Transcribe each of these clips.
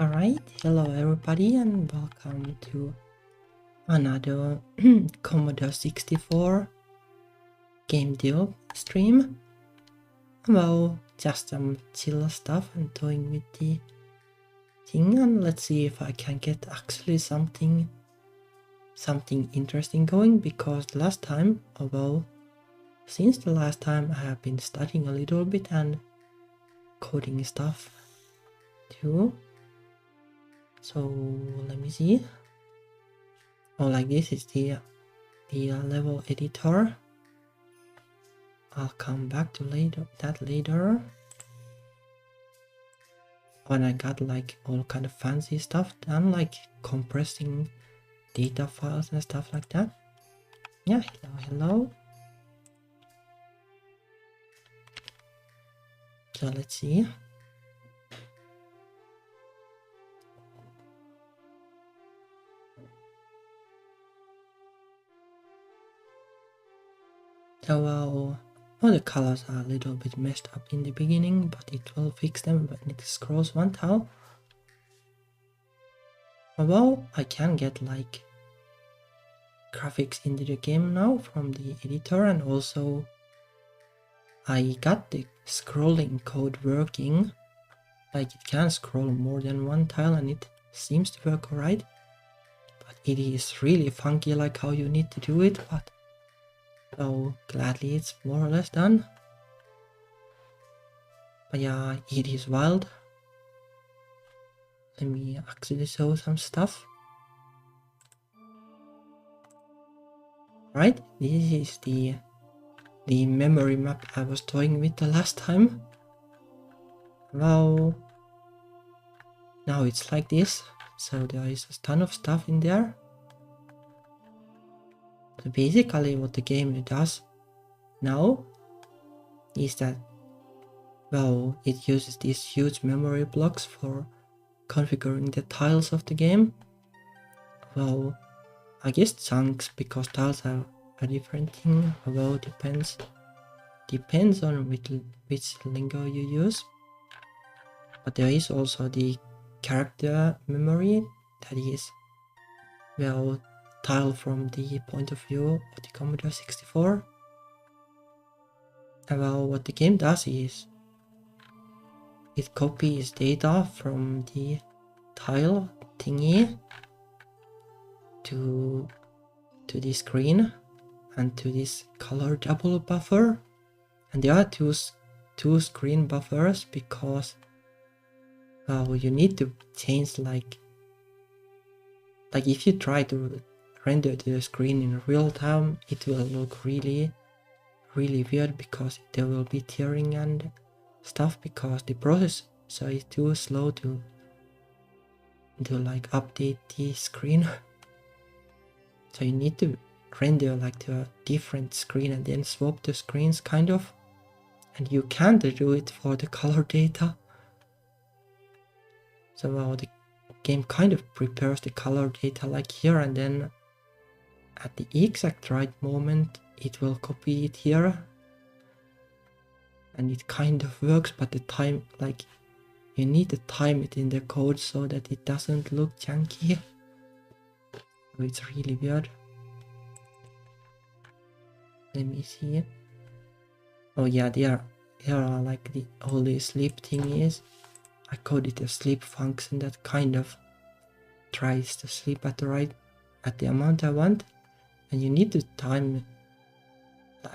Alright, hello everybody and welcome to another Commodore 64 Gamedev stream. Well, just some chill stuff I'm doing with the thing, and let's see if I can get actually something interesting going, because last time, since the last time I have been studying a little bit and coding stuff too. So let me see. Oh, like this is the level editor. I'll come back to that later. When I got like all kind of fancy stuff done, like compressing data files and stuff like that. Yeah, hello. So let's see. So well, all the colors are a little bit messed up in the beginning, but it will fix them when it scrolls one tile. Well, I can get like graphics into the game now from the editor, and also I got the scrolling code working. Like it can scroll more than one tile and it seems to work alright. But it is really funky like how you need to do it, but so gladly it's more or less done. But yeah, it is wild. Let me actually show some stuff. Right, this is the memory map I was toying with the last time. Well, now it's like this, so there is a ton of stuff in there. So basically what the game does now is that, well, it uses these huge memory blocks for configuring the tiles of the game. Well, I guess chunks, because tiles are a different thing, although depends on which lingo you use. But there is also the character memory, that is, well, tile from the point of view of the Commodore 64. And well, what the game does is it copies data from the tile thingy to the screen and to this color double buffer. And there are two screen buffers, because you need to change like if you try to render the screen in real time, it will look really weird, because there will be tearing and stuff, because the processor is too slow to like update the screen. So you need to render like to a different screen and then swap the screens kind of, and you can't do it for the color data. So the game kind of prepares the color data like here, and then at the exact right moment it will copy it here, and it kind of works, but the time, like, you need to time it in the code so that it doesn't look janky. So it's really weird. Let me see. Oh yeah, here are like all the sleep thingies. I coded a sleep function that kind of tries to sleep at the amount I want, and you need to time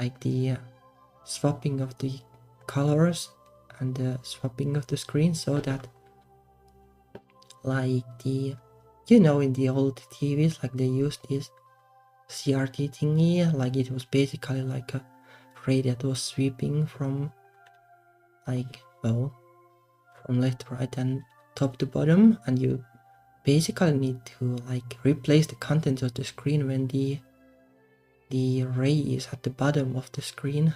like the swapping of the colors and the swapping of the screen, so that like the, you know, in the old TVs, like they used this CRT thingy, like it was basically like a ray that was sweeping from like, well, from left to right and top to bottom, and you basically need to like replace the contents of the screen when the ray is at the bottom of the screen,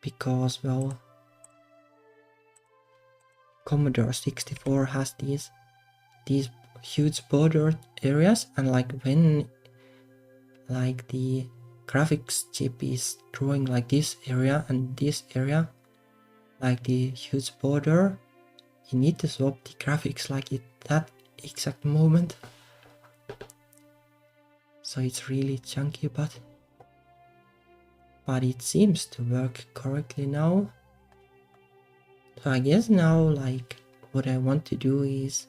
because, well, Commodore 64 has these huge border areas, and like when like the graphics chip is drawing like this area and this area, like the huge border, you need to swap the graphics like at that exact moment. So it's really chunky, but it seems to work correctly now. So I guess now, like, what I want to do is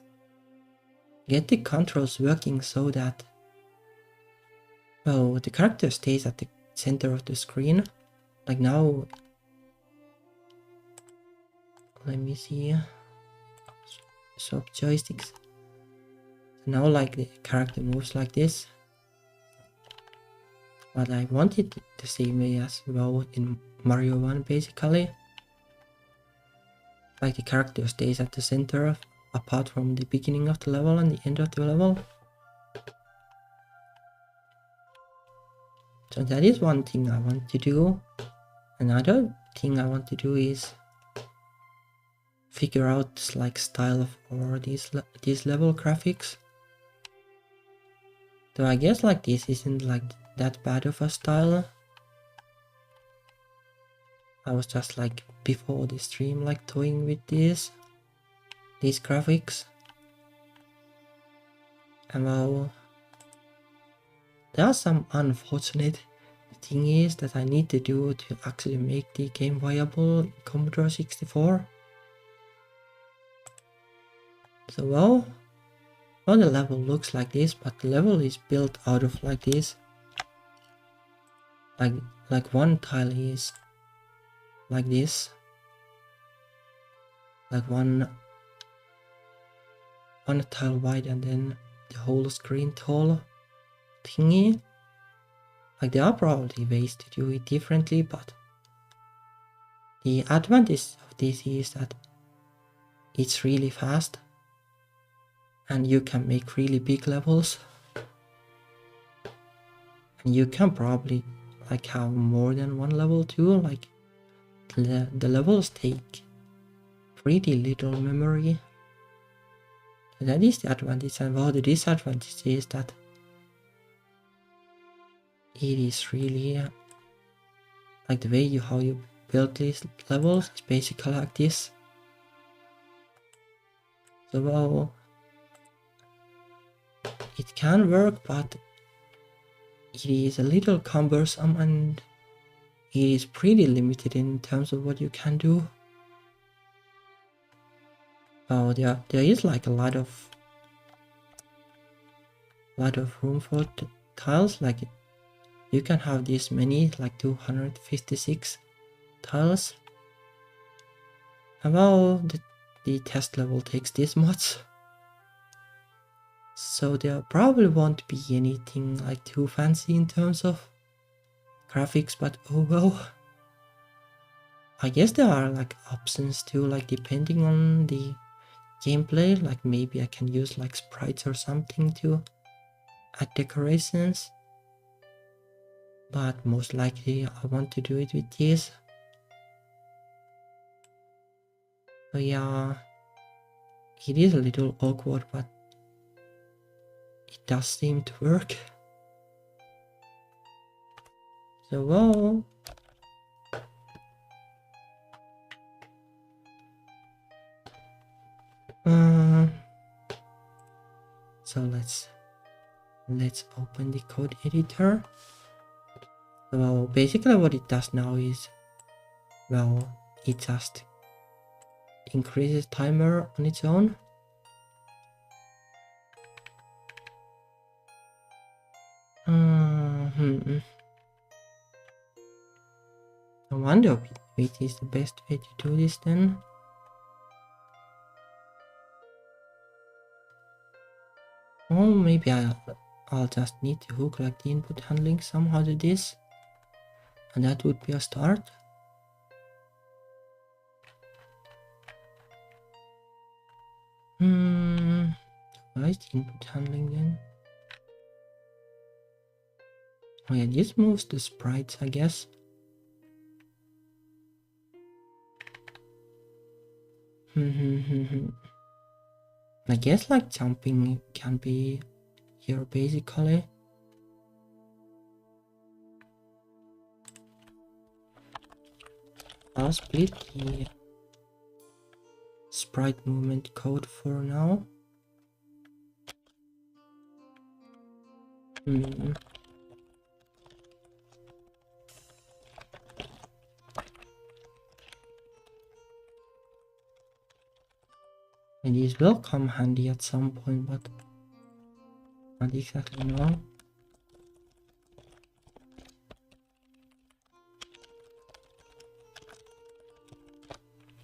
get the controls working so that, well, the character stays at the center of the screen. Like now, let me see, swap joysticks. So now, like, the character moves like this. But I want it the same way as well in Mario 1, basically. Like the character stays at the center, apart from the beginning of the level and the end of the level. So that is one thing I want to do. Another thing I want to do is figure out like style for these level graphics. So I guess like this isn't like that bad of a style. I was just like before the stream like toying with these graphics. And well, there are some unfortunate things that I need to do to actually make the game viable in Commodore 64. So well, the level looks like this, but the level is built out of like this. Like one tile is like this. Like one tile wide and then the whole screen tall thingy. Like there are probably ways to do it differently, but the advantage of this is that it's really fast and you can make really big levels. And you can probably like have more than one level too. Like the levels take pretty little memory. That is the advantage, and well, the disadvantage is that it is really like the way how you build these levels is basically like this. So well, it can work, but it is a little cumbersome and it is pretty limited in terms of what you can do. Oh, there is like a lot of room for tiles. Like you can have this many, like 256 tiles. And well, the test level takes this much. So there probably won't be anything like too fancy in terms of graphics, but oh well. I guess there are like options too, like depending on the gameplay, like maybe I can use like sprites or something to add decorations. But most likely I want to do it with this. So yeah, it is a little awkward, but it does seem to work. So well, so let's open the code editor. Well, basically what it does now is, well, it just increases timer on its own. I wonder which is the best way to do this then. Or maybe I'll just need to hook like the input handling somehow to this, and that would be a start. Why is the input handling then? Oh yeah, this moves the sprites, I guess. I guess like jumping can be here basically. I'll split the sprite movement code for now. And these will come handy at some point, but not exactly now.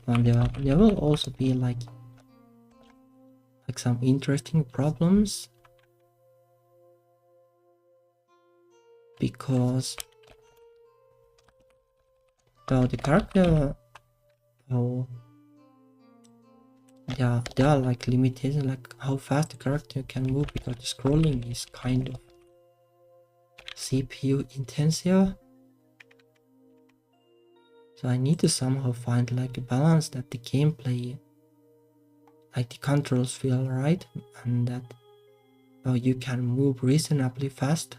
And there will also be like some interesting problems, because the character, there are like limitations, like how fast the character can move, because the scrolling is kind of CPU intensive. So I need to somehow find like a balance that the gameplay, like the controls feel right, and that you can move reasonably fast,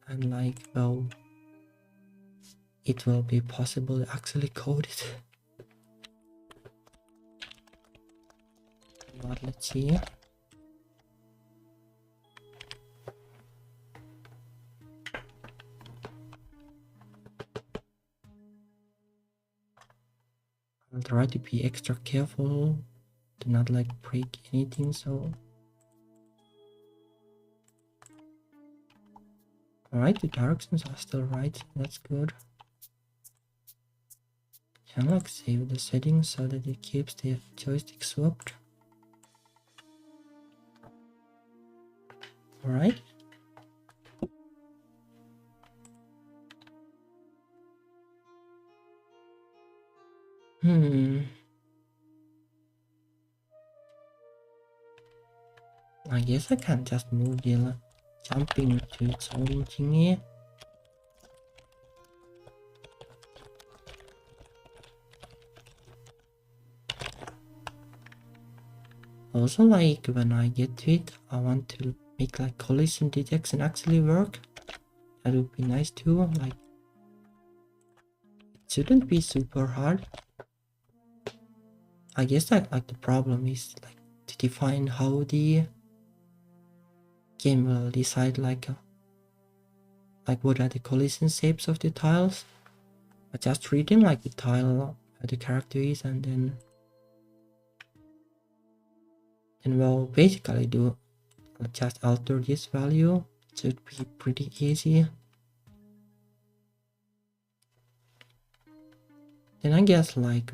and like it will be possible to actually code it. But let's see. I'll try to be extra careful to not like break anything. So alright, the directions are still right, that's good. Can like save the settings so that it keeps the joystick swapped. Alright. I guess I can just move the jumping to its own thingy. Also, like when I get to it, I want to make like collision detection actually work. That would be nice too. Like, it shouldn't be super hard. I guess that like the problem is like to define how the game will decide like what are the collision shapes of the tiles. I just reading like the tile where the character is, and then we'll basically do just alter this value. It should be pretty easy. Then I guess like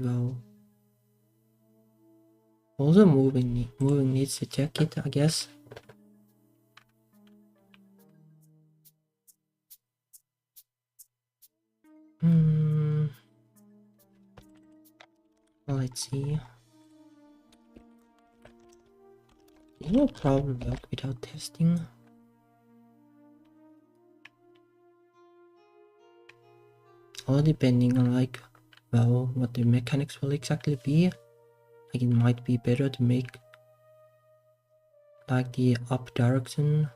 also moving needs to check it, I guess. Well, let's see. It will probably work without testing. All depending on like what the mechanics will exactly be. Like it might be better to make like the up direction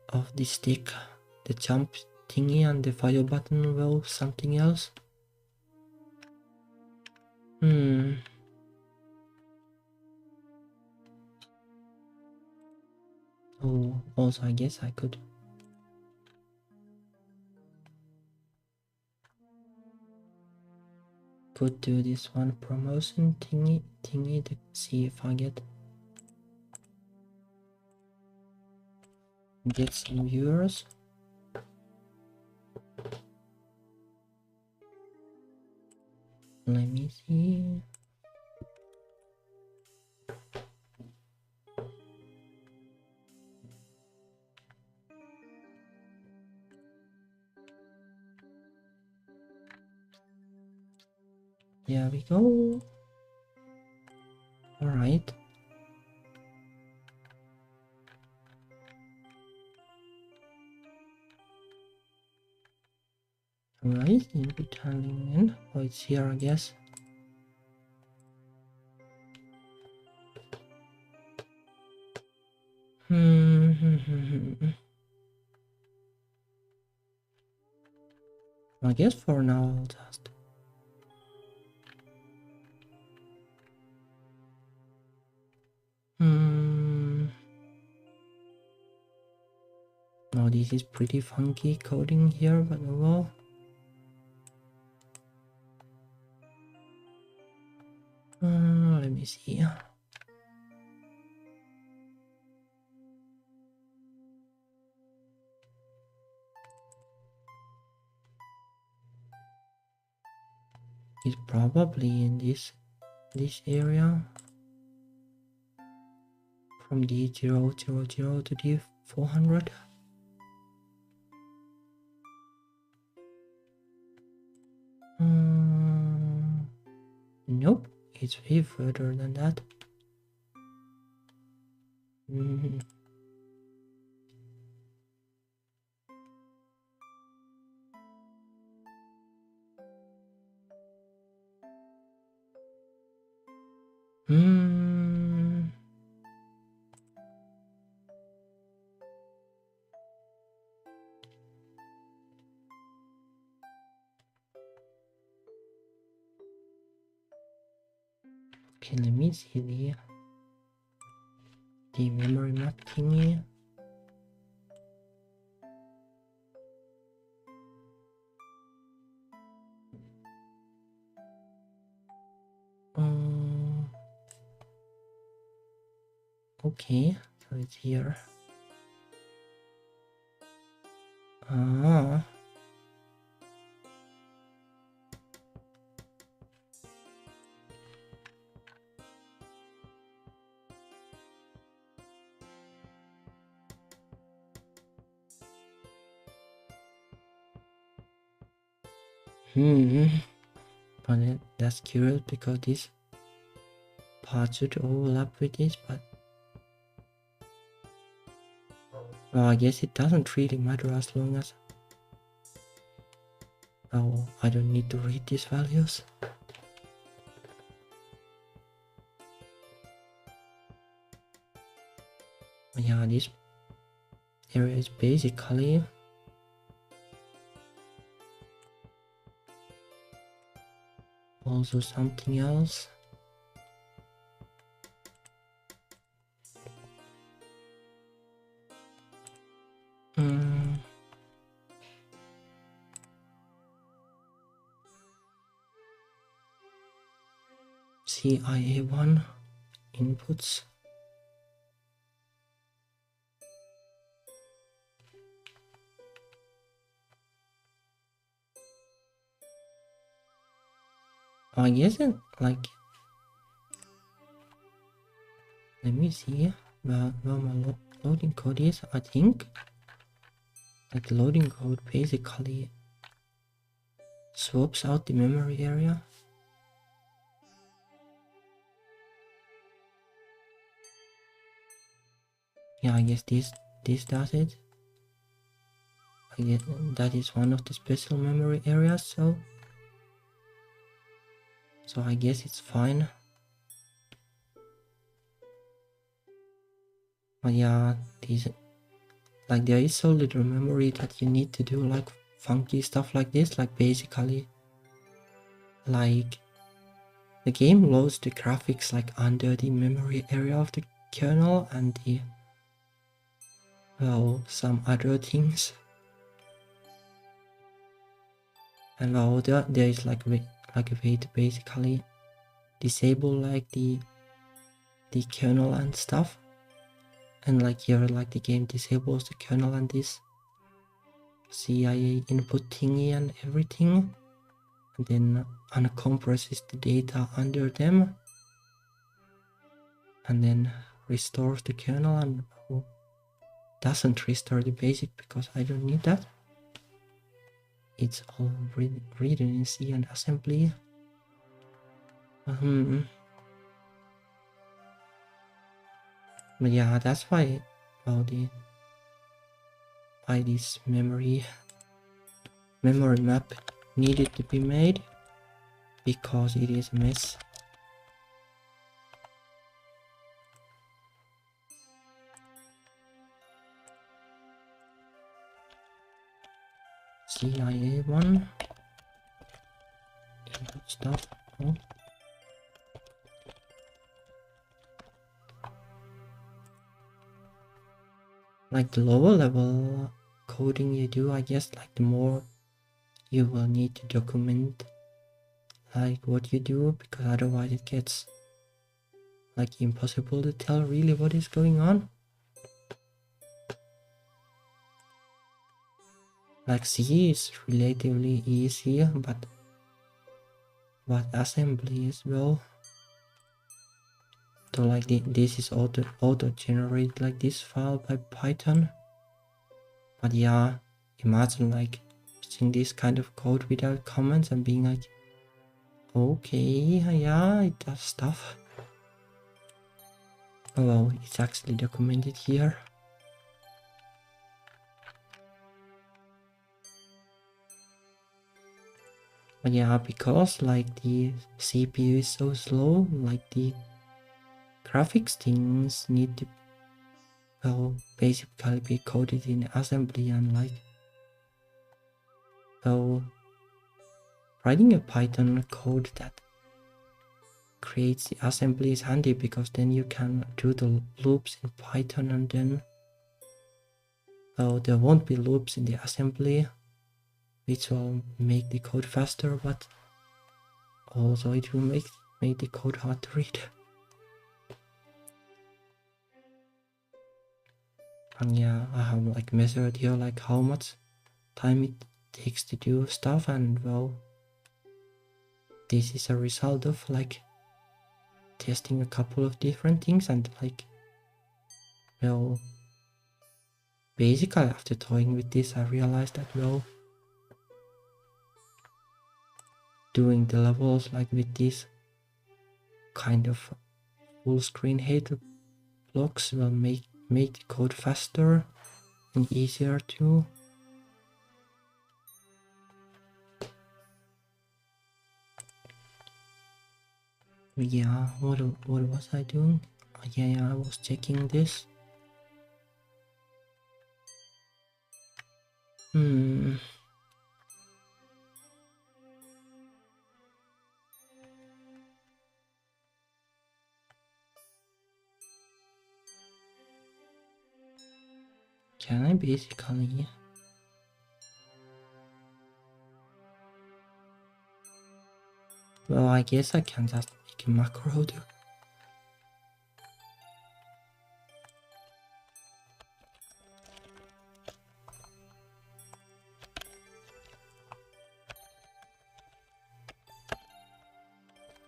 of the stick, the jump thingy, and the fire button will something else. Oh, also I guess I could do this one promotion thingy to see if I get some viewers. Let me see. There we go. All right. Alright, input handling in. Oh, it's here, I guess. I guess for now I'll just this is pretty funky coding here, but oh well. Let me see. It's probably in this area, from D000 to D400. Nope, it's way further than that. Okay, let me see the memory map thingy. Okay, so it's here. But that's curious because this part should overlap with this, but well, I guess it doesn't really matter as long as I don't need to read these values. But yeah, this area is basically also something else. CIA1 inputs. I guess it, like, let me see where my loading code is. I think like the loading code basically swaps out the memory area. Yeah, I guess this does it. I guess that is one of the special memory areas, so I guess it's fine. But yeah, like there is so little memory that you need to do like funky stuff like this, like basically like the game loads the graphics like under the memory area of the kernel and the some other things. And there is like a way to basically disable like the kernel and stuff. And like here, like the game disables the kernel and this CIA input thingy and everything, and then uncompresses the data under them, and then restores the kernel, and doesn't restore the basic because I don't need that. It's all written in C and assembly. But yeah, that's why this memory map needed to be made, because it is a mess. CIA1 input stuff. Like the lower level coding you do, I guess, like the more you will need to document like what you do, because otherwise it gets like impossible to tell really what is going on. Like C is relatively easy, but assembly is, well, so like this is auto generate like this file by Python. But yeah, imagine like using this kind of code without comments and being like, okay, yeah, it does stuff. Oh well, it's actually documented here. But yeah, because like the CPU is so slow, like the graphics things need to, well, basically be coded in assembly, and like, well, writing a Python code that creates the assembly is handy, because then you can do the loops in Python, and then, well, there won't be loops in the assembly, which will make the code faster, but also it will make the code hard to read. And yeah, I have like measured here like how much time it takes to do stuff, and well, this is a result of like testing a couple of different things, and like, well, basically after toying with this I realized that, well, doing the levels like with this kind of full screen header blocks will make the code faster and easier too. Yeah, what was I doing? Yeah, I was checking this. Can I basically, well, I guess I can just make a macro to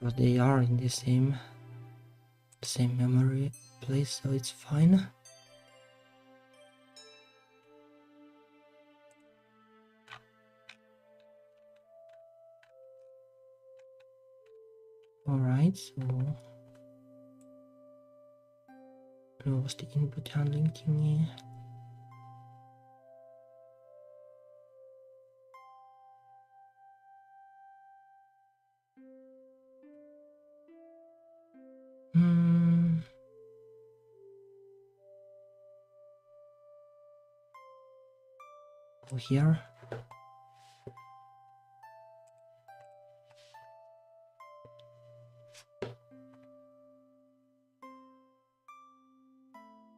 but they are in the same memory place, so it's fine. Alright, so what was the input handling thingy? Go here.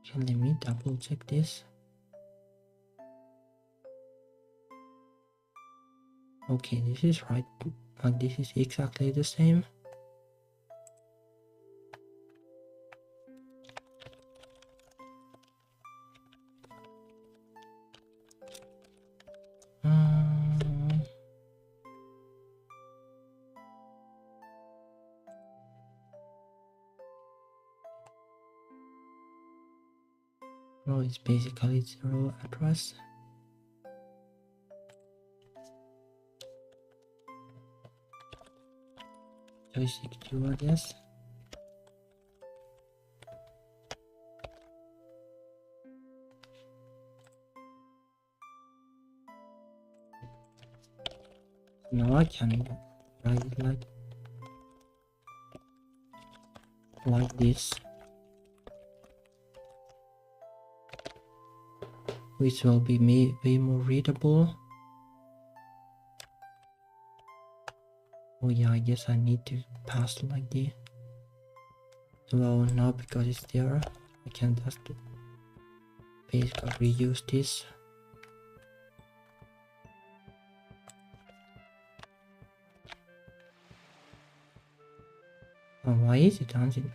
Okay, let me double check this. Okay, this is right. Like, this is exactly the same. Well, it's basically 0 address. Joystick 2, I guess. Now I can write it like this, which will be way more readable. Oh yeah, I guess I need to pass like the, well, now because it's there, I can just basically reuse this. Why is it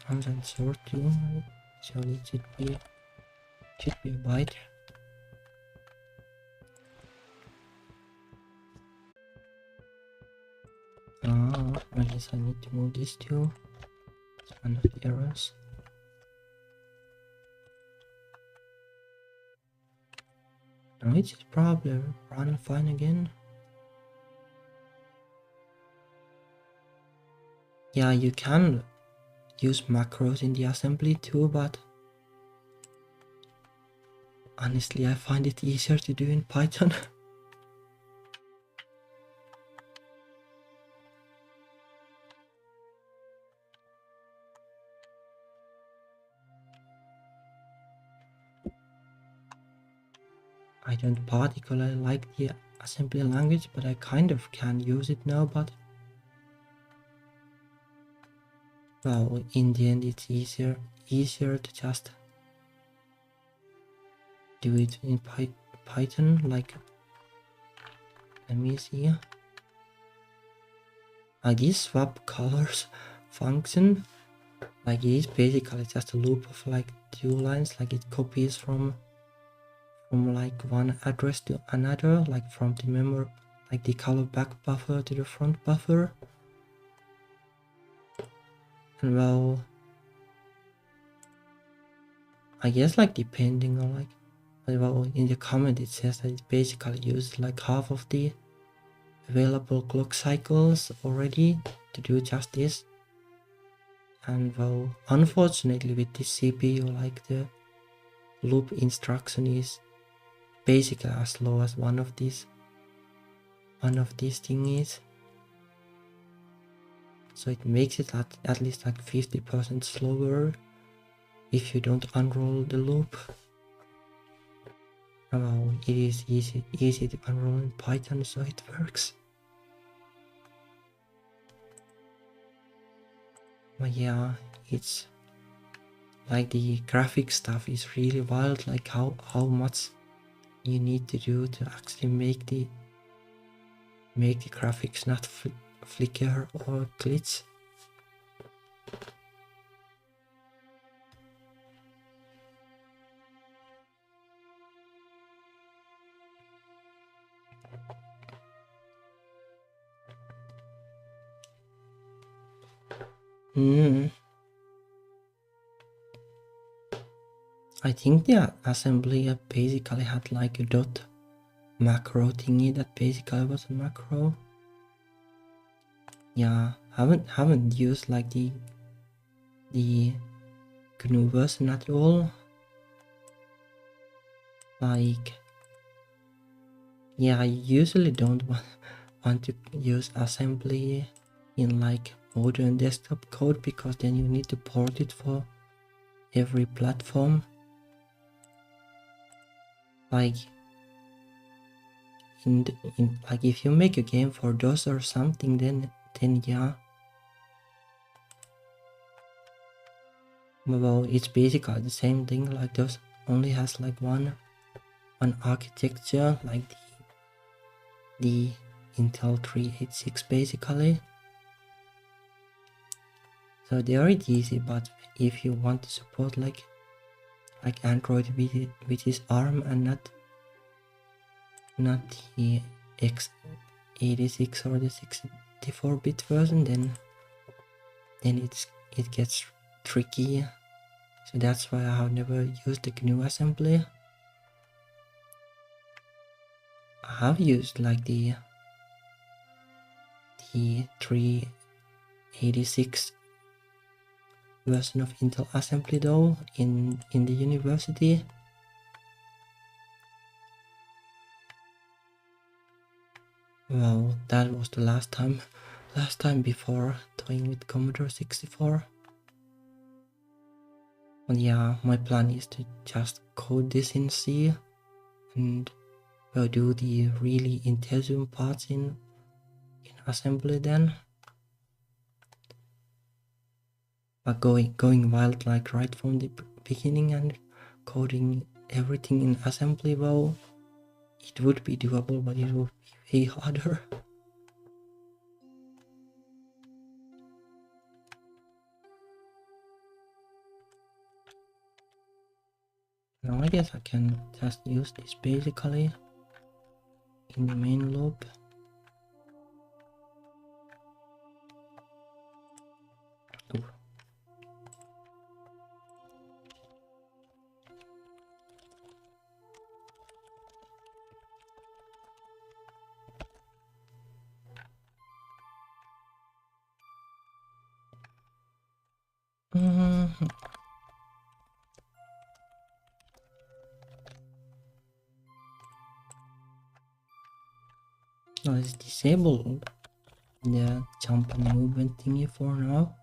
uncensored too? So it should be a byte. I guess I need to move this too. It's one of the errors. Now it should probably run fine again. Yeah, you can use macros in the assembly too, but honestly I find it easier to do in Python. I don't particularly like the assembly language, but I kind of can use it now, but well, in the end it's easier to just do it in Python. Like, let me see. This swap colors function, like, it is basically just a loop of like 2 lines. Like, it copies from like one address to another, like from the memory, like the color back buffer to the front buffer. And well, I guess like depending on like, well, in the comment it says that it basically uses like half of the available clock cycles already to do just this. And well, unfortunately with this CPU, like the loop instruction is basically as slow as one of these thingies. So it makes it at least like 50% slower if you don't unroll the loop. Well, it is easy to unroll in Python, so it works. But yeah, it's like the graphic stuff is really wild, like how much you need to do to actually make the graphics not flicker or glitch. I think the assembly basically had like a dot macro thingy that basically was a macro. Yeah, haven't used like the GNU version at all. Like, yeah, I usually don't want to use assembly in like modern desktop code, because then you need to port it for every platform. Like in like if you make a game for DOS or something, then yeah. Well, it's basically the same thing. Like DOS only has like one architecture, like the Intel 386 basically. So they are easy, but if you want to support like Android with its ARM and not the x86 or the 64-bit version, then it gets tricky. So that's why I have never used the GNU assembly. I have used like the 386 version of Intel assembly though in the university. Well, that was the last time before toying with Commodore 64. But yeah, my plan is to just code this in C and do the really intelligent parts in assembly then. But going wild like right from the beginning and coding everything in assembly, well, it would be doable, but it would be way harder. Now I guess I can just use this basically in the main loop. Ooh. No, it's disabled the jump and movement thingy for now.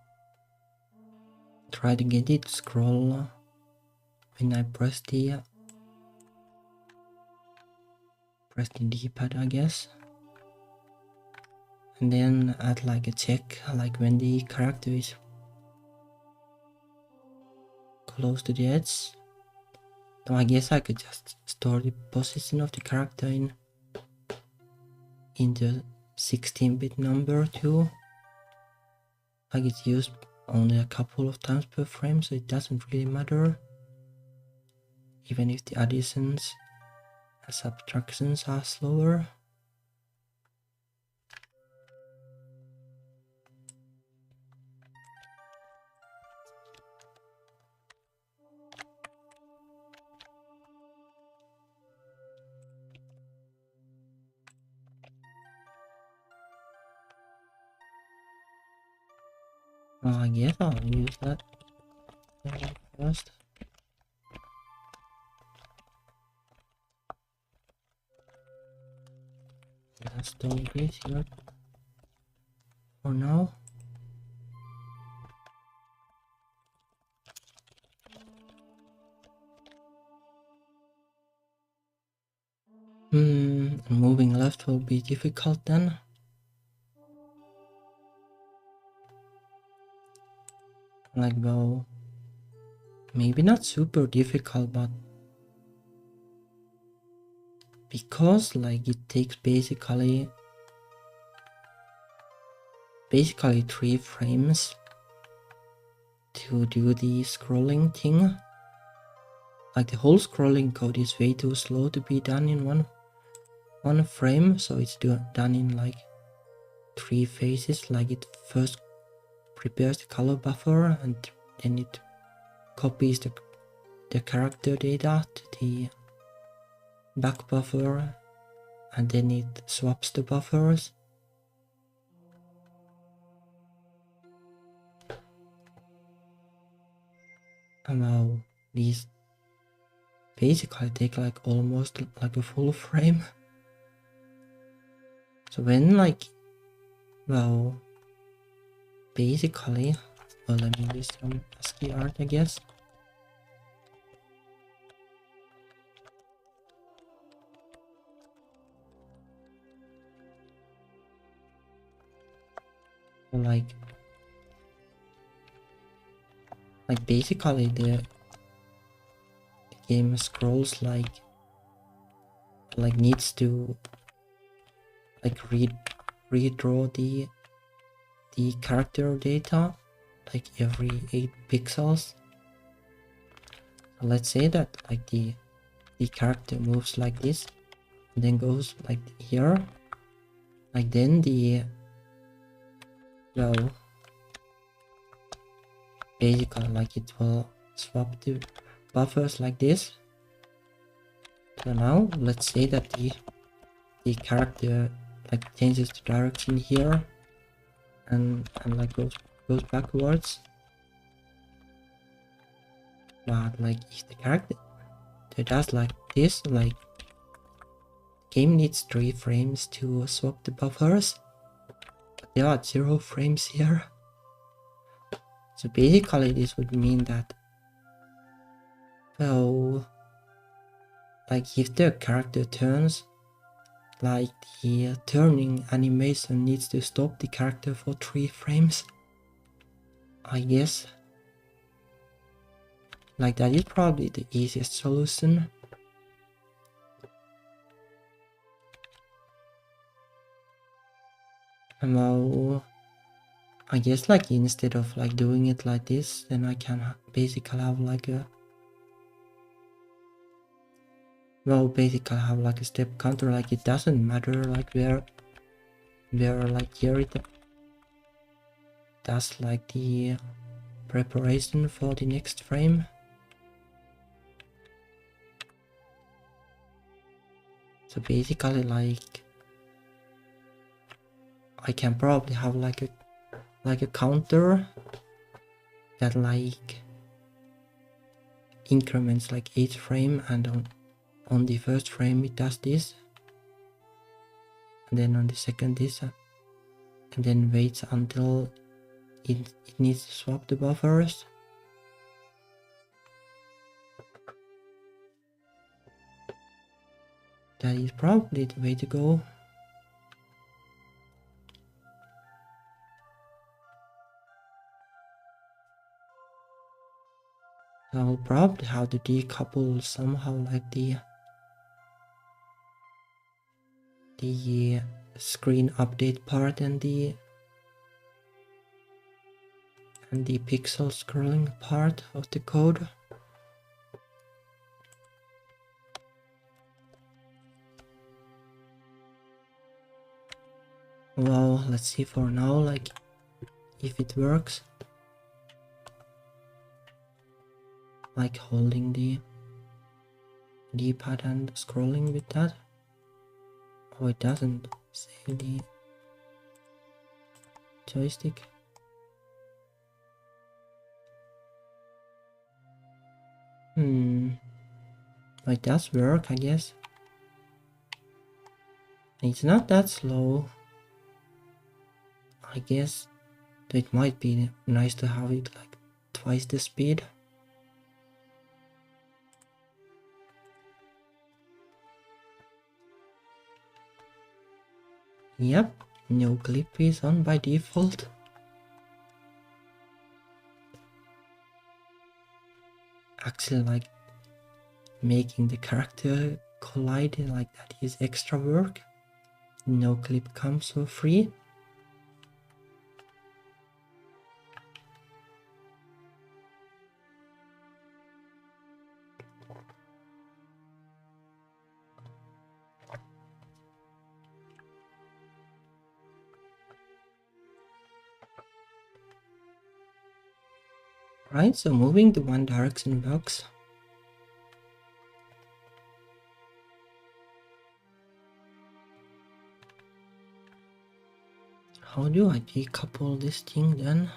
Try to get it to scroll when I press the D-pad, I guess. And then add like a check, like when the character is close to the edge. Now I guess I could just store the position of the character in the 16-bit number too. Like it's used only a couple of times per frame, so it doesn't really matter. Even if the additions and subtractions are slower. Well, I guess I'll use that first. Let's do this here for now. Moving left will be difficult then. Like, well, maybe not super difficult, but because like it takes basically 3 frames to do the scrolling thing. Like the whole scrolling code is way too slow to be done in one frame, so it's done in like 3 phases. Like it first prepares the color buffer and then it copies the character data to the back buffer and then it swaps the buffers. And now these basically take like almost like a full frame. So when like, well, basically, well, let me use some ASCII art, I guess. Like basically the game scrolls like needs to like redraw the character data like every 8 pixels. So let's say that like the character moves like this and then goes like here, like then the, well, basically like it will swap the buffers like this. So now let's say that the character like changes the direction here and like goes backwards. But like if the character does like this, like game needs 3 frames to swap the buffers, but there are 0 frames here. So basically this would mean that, well, like if the character turns, like the turning animation needs to stop the character for 3 frames, I guess. Like that is probably the easiest solution. And well, I guess like instead of like doing it like this, then I can basically have like a well, basically I have like a step counter, like it doesn't matter like where like here it does like the preparation for the next frame. So basically like I can probably have like a counter that like increments like each frame, and on the first frame it does this, and then on the second this, and then waits until it needs to swap the buffers. That is probably the way to go. So I'll probably have to decouple somehow like the screen update part and the pixel scrolling part of the code. Well, let's see for now like if it works. Like holding the D-pad and scrolling with that. Oh, it doesn't save the joystick. It does work, I guess. It's not that slow. I guess it might be nice to have it like twice the speed. Yep, no clip is on by default. Actually, like making the character collide like that is extra work. No clip comes for free. Right, so moving to one direction works. How do I decouple this thing then?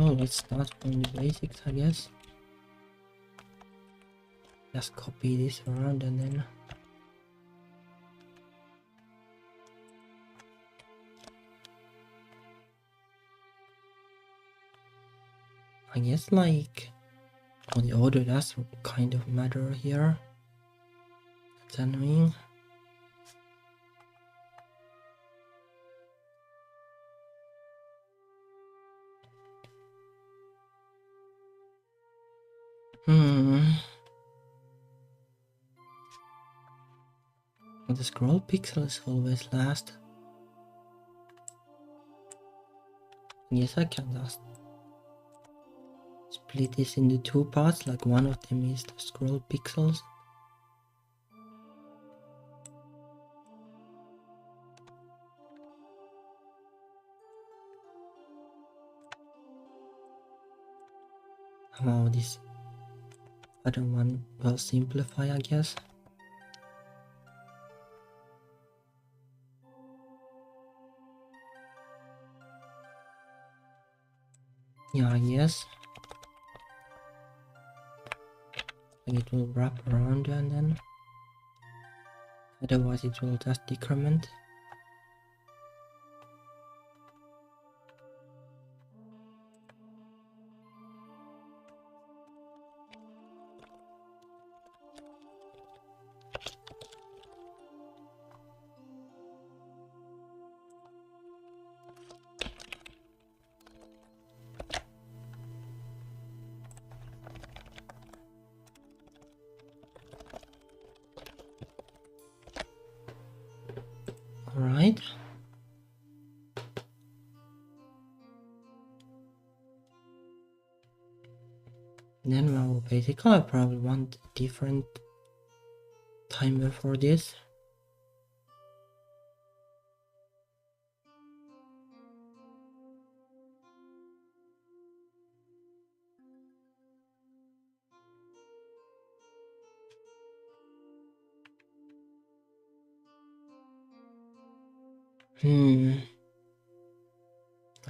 Oh, let's start from the basics, I guess. Just copy this around and then I guess like the order does kind of matter here. It's annoying. The scroll pixel is always last. Yes, I can just split this into two parts, like one of them is the scroll pixels. How this other one will simplify, I guess. Yeah, I guess. It will wrap around and then otherwise it will just decrement. right? Then, well, basically I probably want a different timer for this.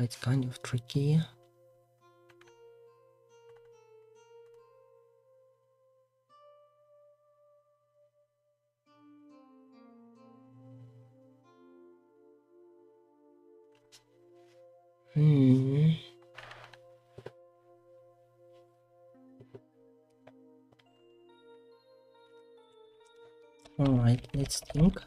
It's kind of tricky. Alright, let's think.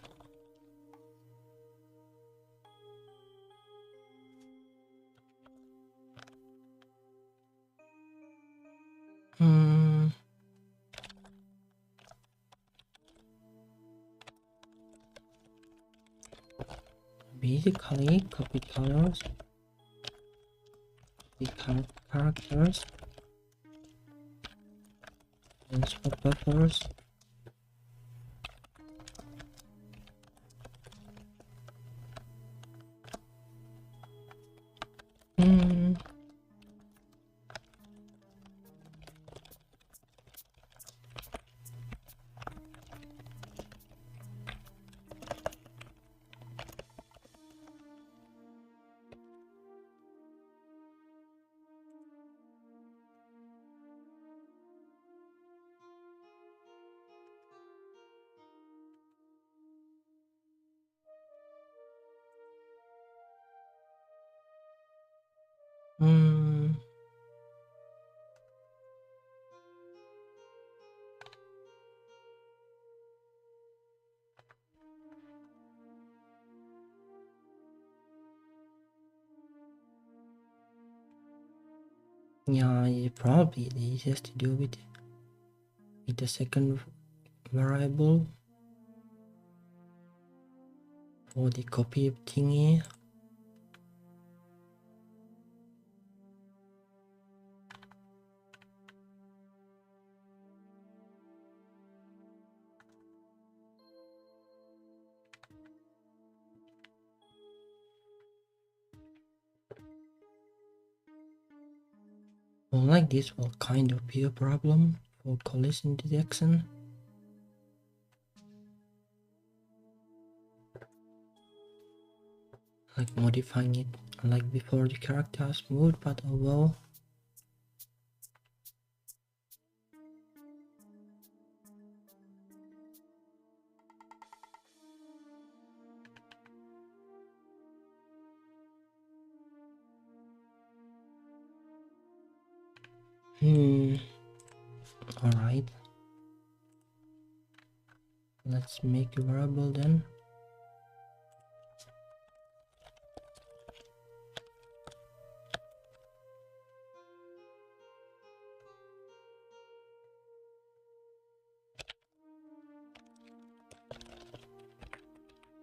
Basically, copy colors, the characters, and swap buffers. Yeah, it's probably the easiest to do with the second variable for the copy thingy. Well, like this will kind of be a problem for collision detection. Like modifying it like before the character has moved, but oh well. Alright. Let's make a variable then.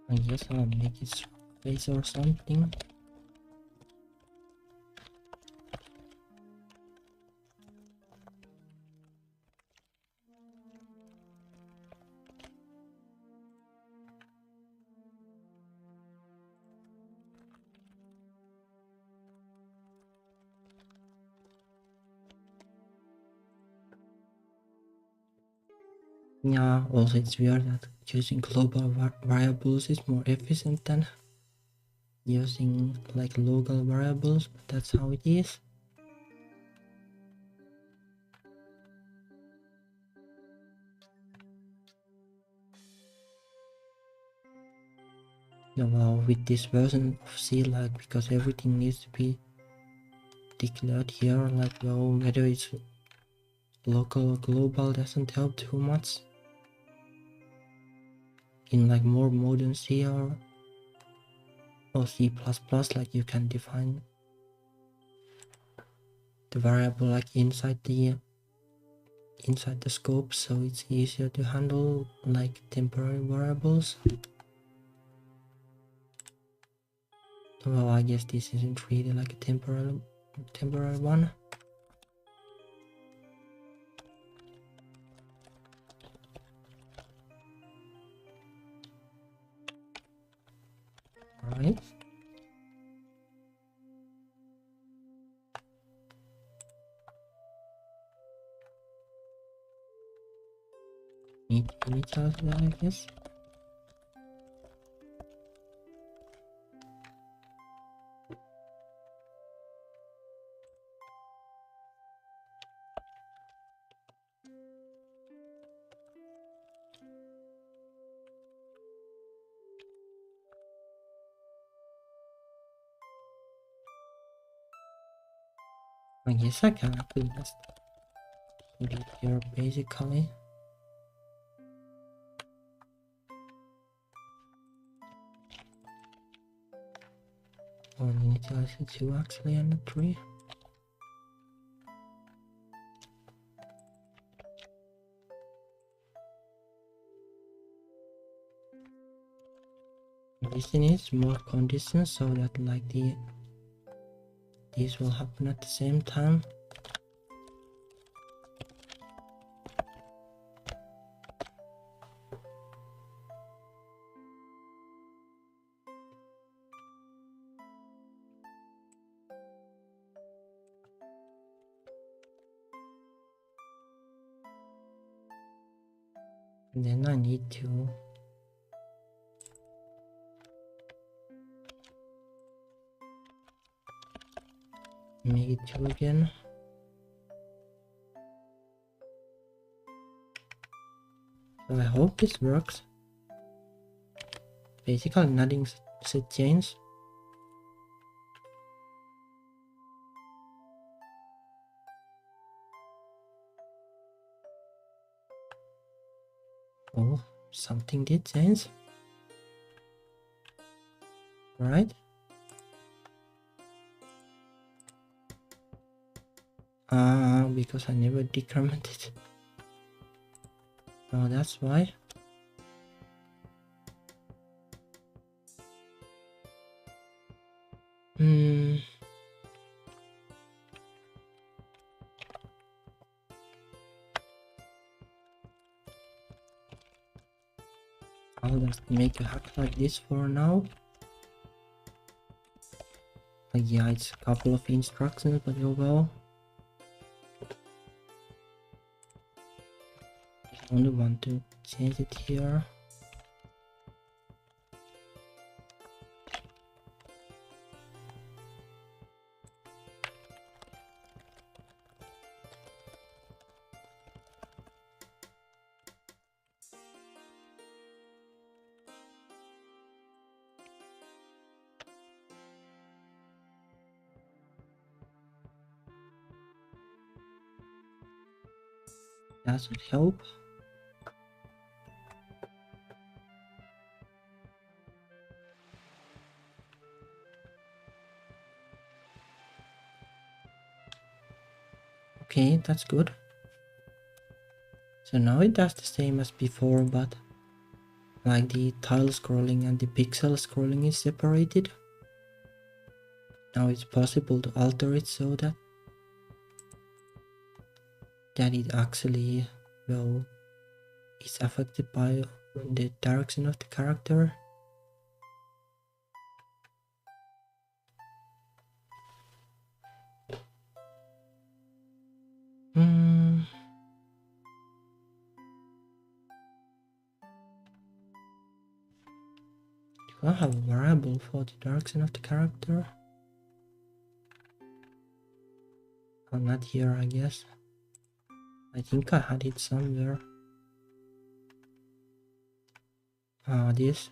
I guess I'll make it face or something. Yeah, also it's weird that using global variables is more efficient than using like local variables, but that's how it is. Yeah, well, with this version of C, like, because everything needs to be declared here, like, well, whether it's local or global doesn't help too much. In like more modern C or C++, like you can define the variable like inside the scope, so it's easier to handle like temporary variables. Well, I guess this isn't really like a temporary one. Alright. Need to initialize that, I guess. I guess I can actually just put it here basically. Or initialize it 2 actually and not 3. This needs more conditions so that like these will happen at the same time. And then I need to make it 2 again. So I hope this works. Basically nothing should change. Oh, something did change. Right? Because I never decremented. Oh, that's why. I'll just make a hack like this for now. Like, yeah, it's a couple of instructions, but oh well. I only want to change it here. That should help. Okay, that's good. So now it does the same as before, but like the tile scrolling and the pixel scrolling is separated. Now it's possible to alter it so that it actually, well, is affected by the direction of the character. Do I have a variable for the direction of the character? Oh, not here, I guess. I think I had it somewhere. This.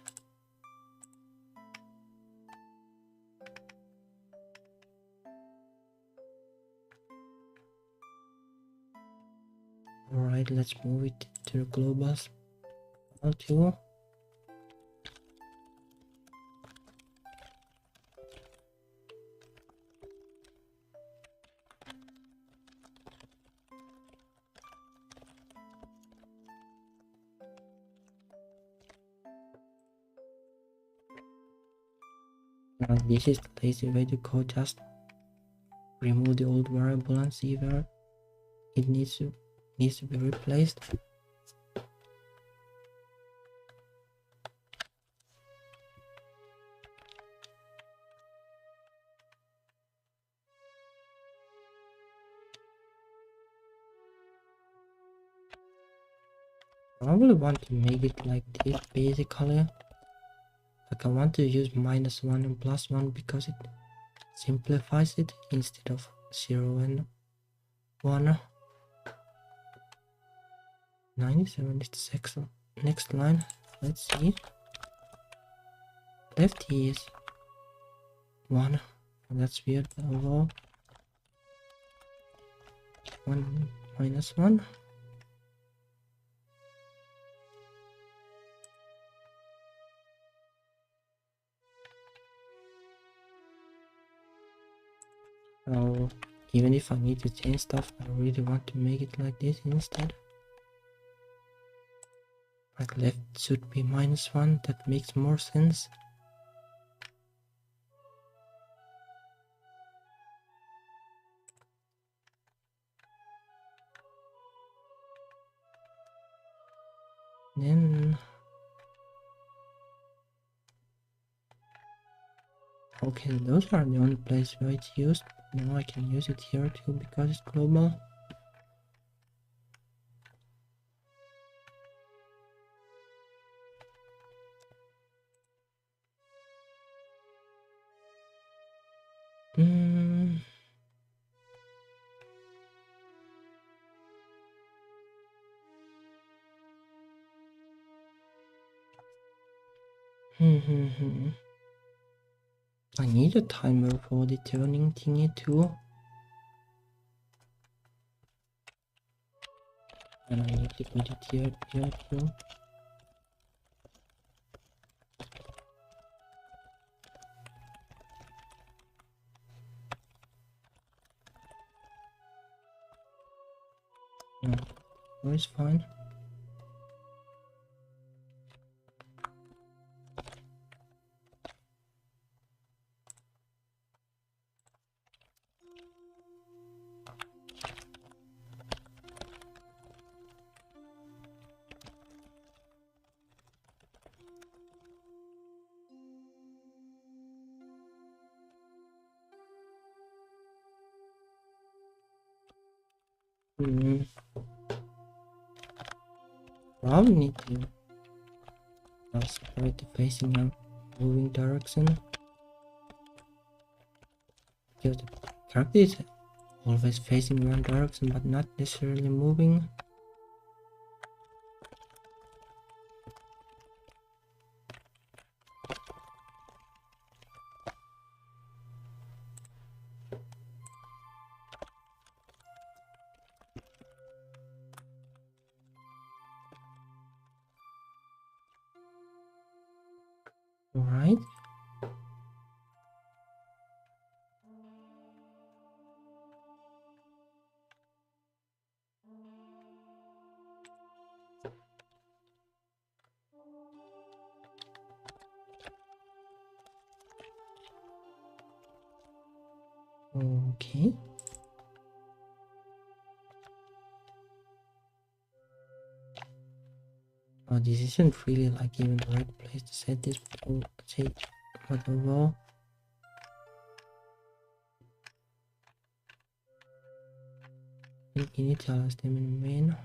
Alright, let's move it to the globals. Too. This is the lazy way to go, just remove the old variable and see where it needs to be replaced. Probably want to make it like this basically. Like I want to use -1 and +1 because it simplifies it instead of 0 and 1. 97 is the next line. Let's see. Left is 1. That's weird. Although 1 -1. So even if I need to change stuff, I really want to make it like this instead. Like left should be -1, that makes more sense. Then okay, those are the only places where it's used. Now I can use it here too because it's global. I need a timer for the turning thingy too. And I need to put it here too. No, it's fine. Probably need to separate the facing and moving direction. Because the character is always facing one direction but not necessarily moving. Alright. Okay. Oh, this isn't really like even the right place to set this, but I'll say whatever. Initialize them in main.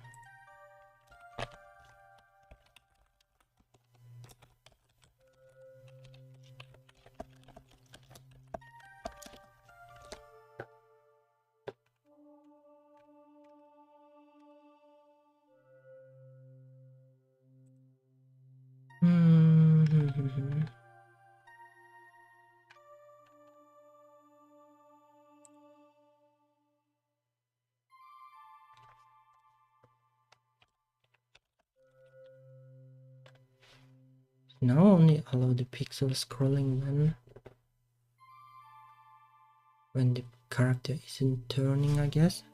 Now only allow the pixel scrolling when the character isn't turning, I guess.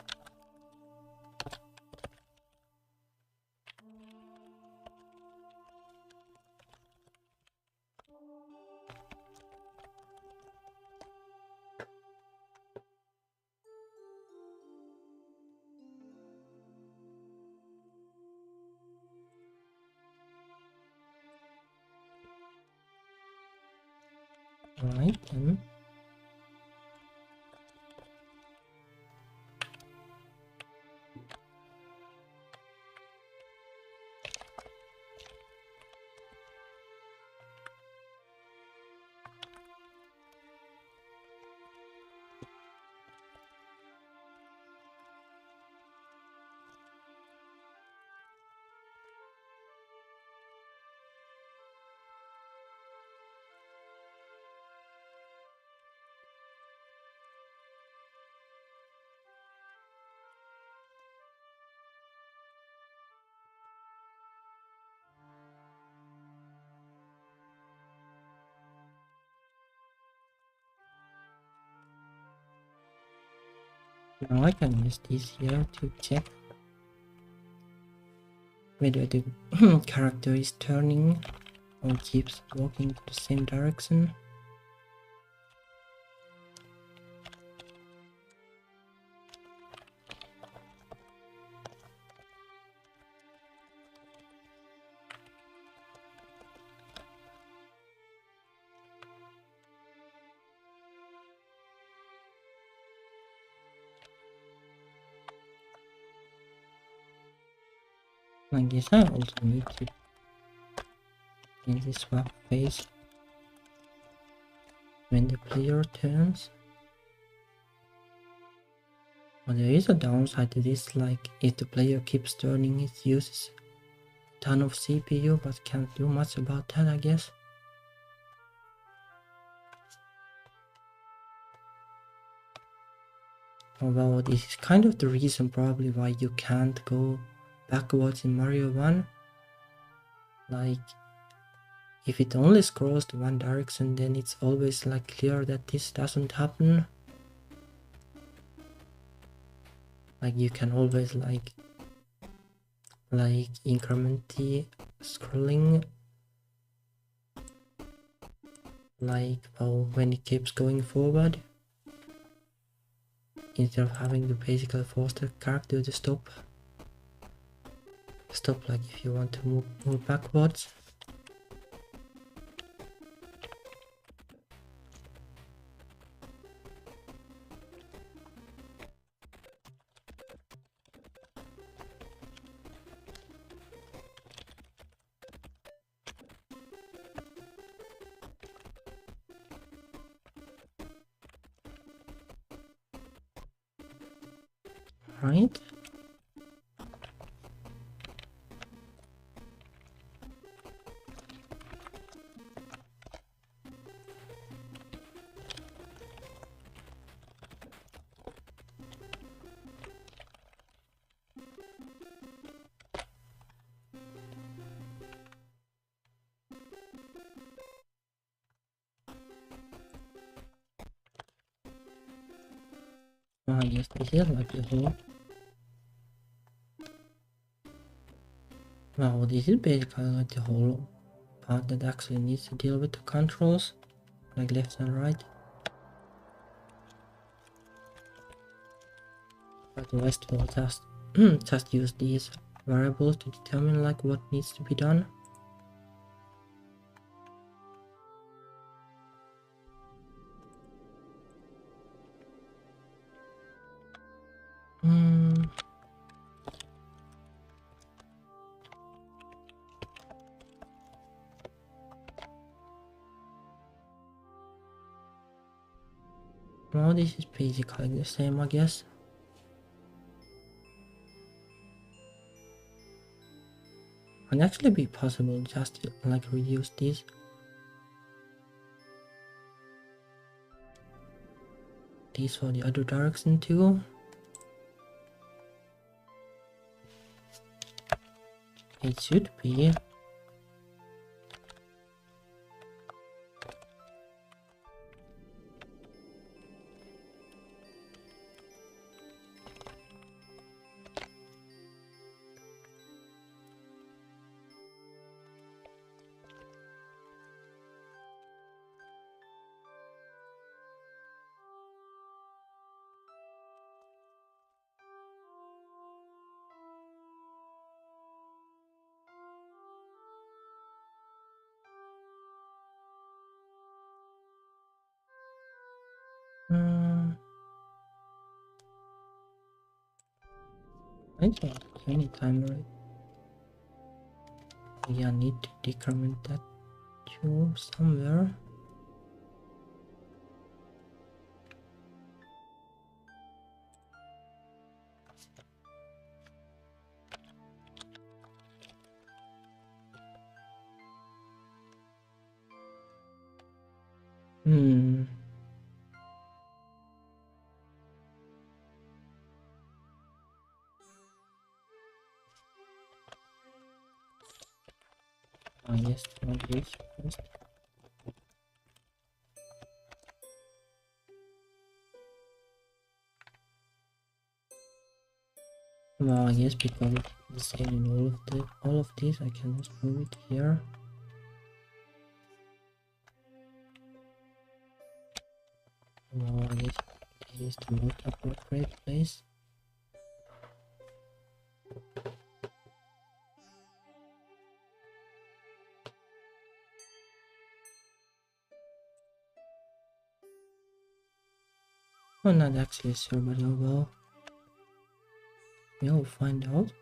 Alright then. Now I can use this here to check whether the character is turning or keeps walking to the same direction. I guess I also need to change the swap phase when the player turns. But there is a downside to this, like if the player keeps turning it uses a ton of CPU but can't do much about that, I guess. Although this is kind of the reason probably why you can't go backwards in Mario 1. Like, if it only scrolls to one direction, then it's always like clear that this doesn't happen. Like you can always like increment the scrolling, like when it keeps going forward, instead of having to basically force the character to stop like if you want to move backwards. Right? Yes, this is like the whole. Wow, this is basically like the whole part that actually needs to deal with the controls, like left and right. But the rest will just just use these variables to determine like what needs to be done. Well, this is basically the same, I guess. Can actually be possible just to like reduce these. These for the other direction too. It should be. I don't have any timer. Yeah, I need to decrement that to somewhere. Yes, all this first. Well, yes, because it's the same in all of these, I can just move it here. Well, I guess this is the most appropriate place. I'm not actually sure, but oh well. We'll find out.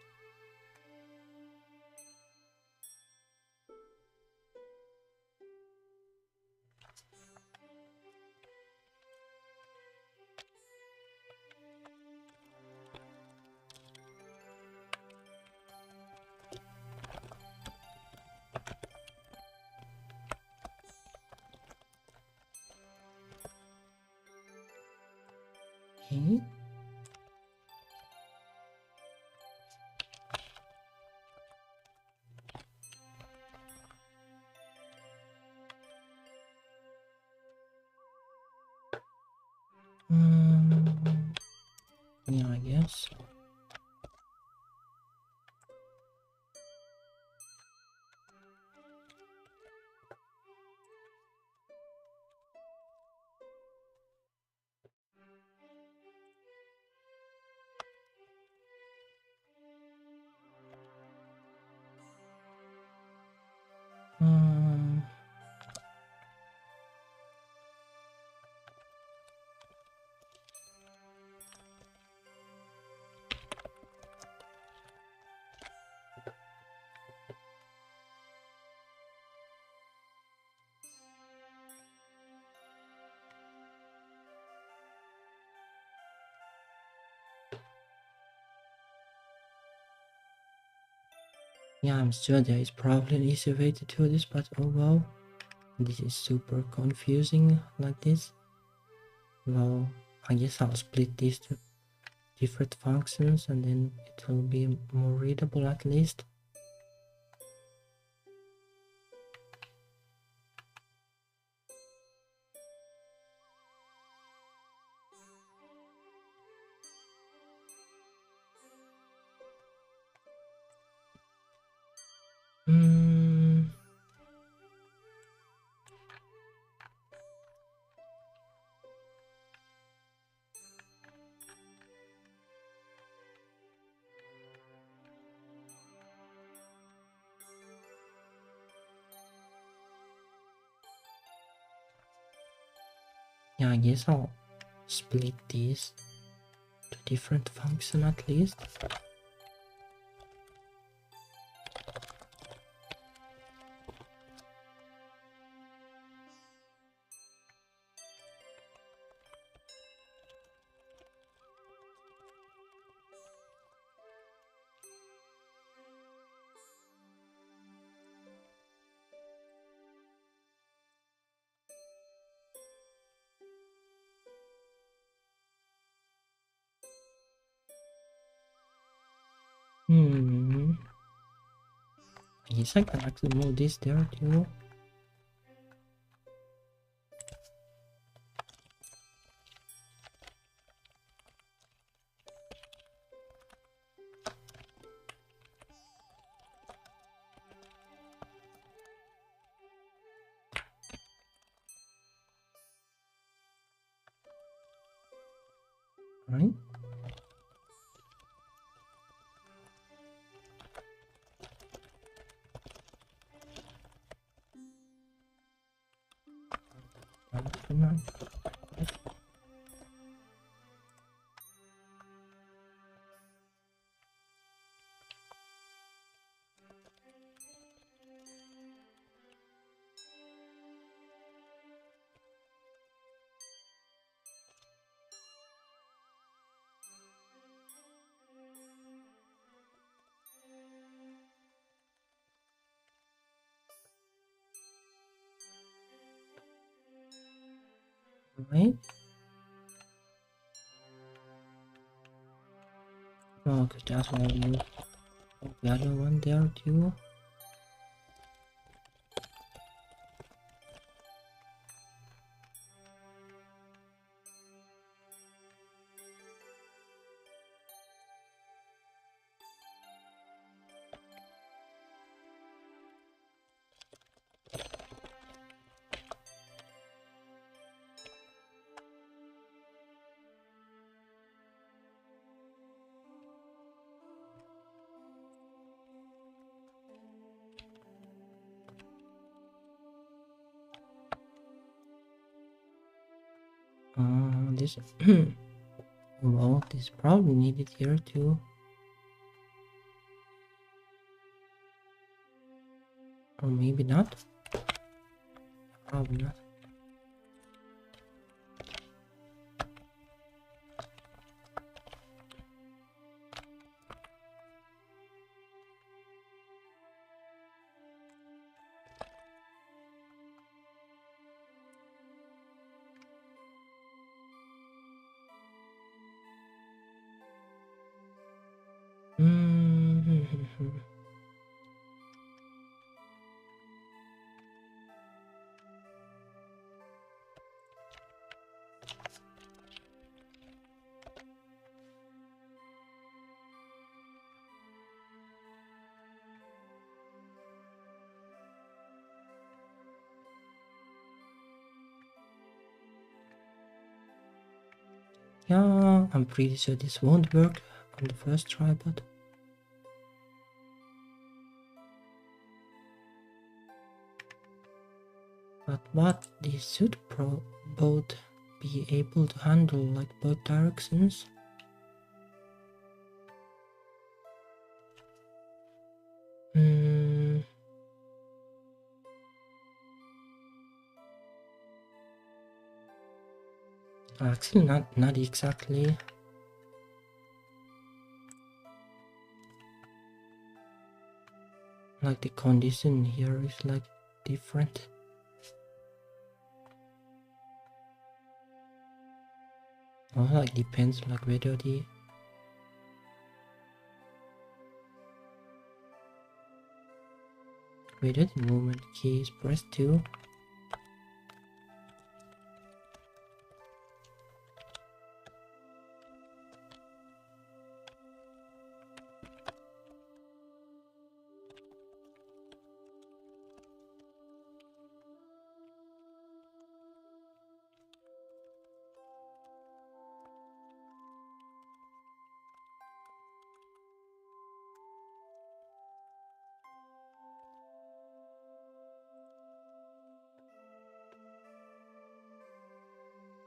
Okay. Yeah, I guess. Yeah, I'm sure there is probably an easy way to do this, but oh well. This is super confusing like this. Well, I guess I'll split these to different functions and then it will be more readable at least. Yeah, I guess I'll split these to different function at least. I guess I can actually move this there too. Right? Right? Oh, because that's what I use. Oh, the other one there too. This well, this probably needed here too. Or maybe not. Probably not. Yeah, I'm pretty sure this won't work on the first try, but what this should both be able to handle, like both directions. Actually, not exactly. Like the condition here is like different. Oh, like depends like whether the movement key is pressed too.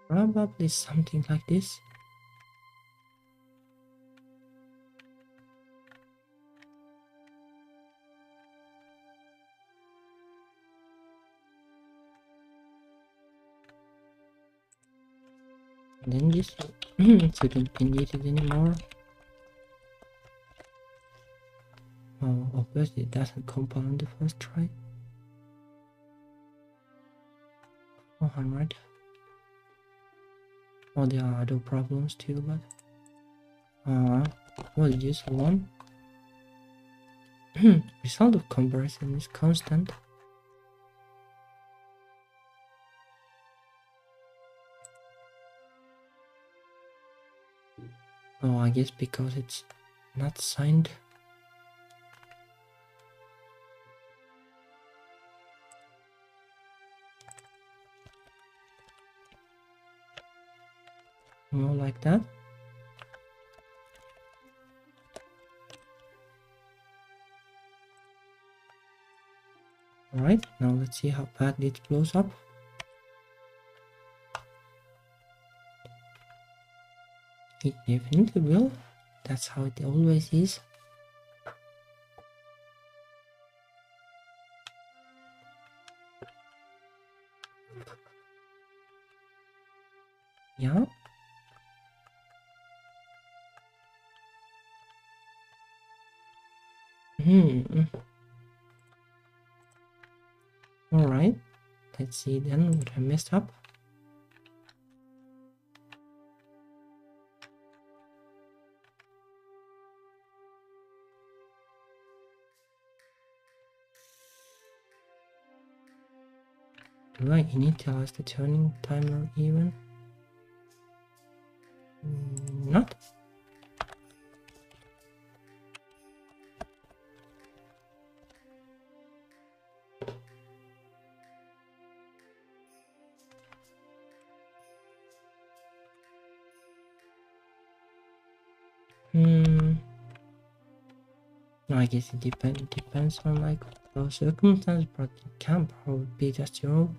Probably something like this. And then this shouldn't be needed anymore. Oh, obviously it doesn't compile on the first try. Oh, I'm right. Oh, there are other problems too, but what is this one? Result of comparison is constant. Oh, I guess because it's not signed. More like that. Alright, now let's see how bad it blows up. It definitely will. That's how it always is. Yeah. Alright. Let's see then what I messed up. Do I initialize the turning timer even? Not. I guess it depends on like those circumstances, but it can probably be just your.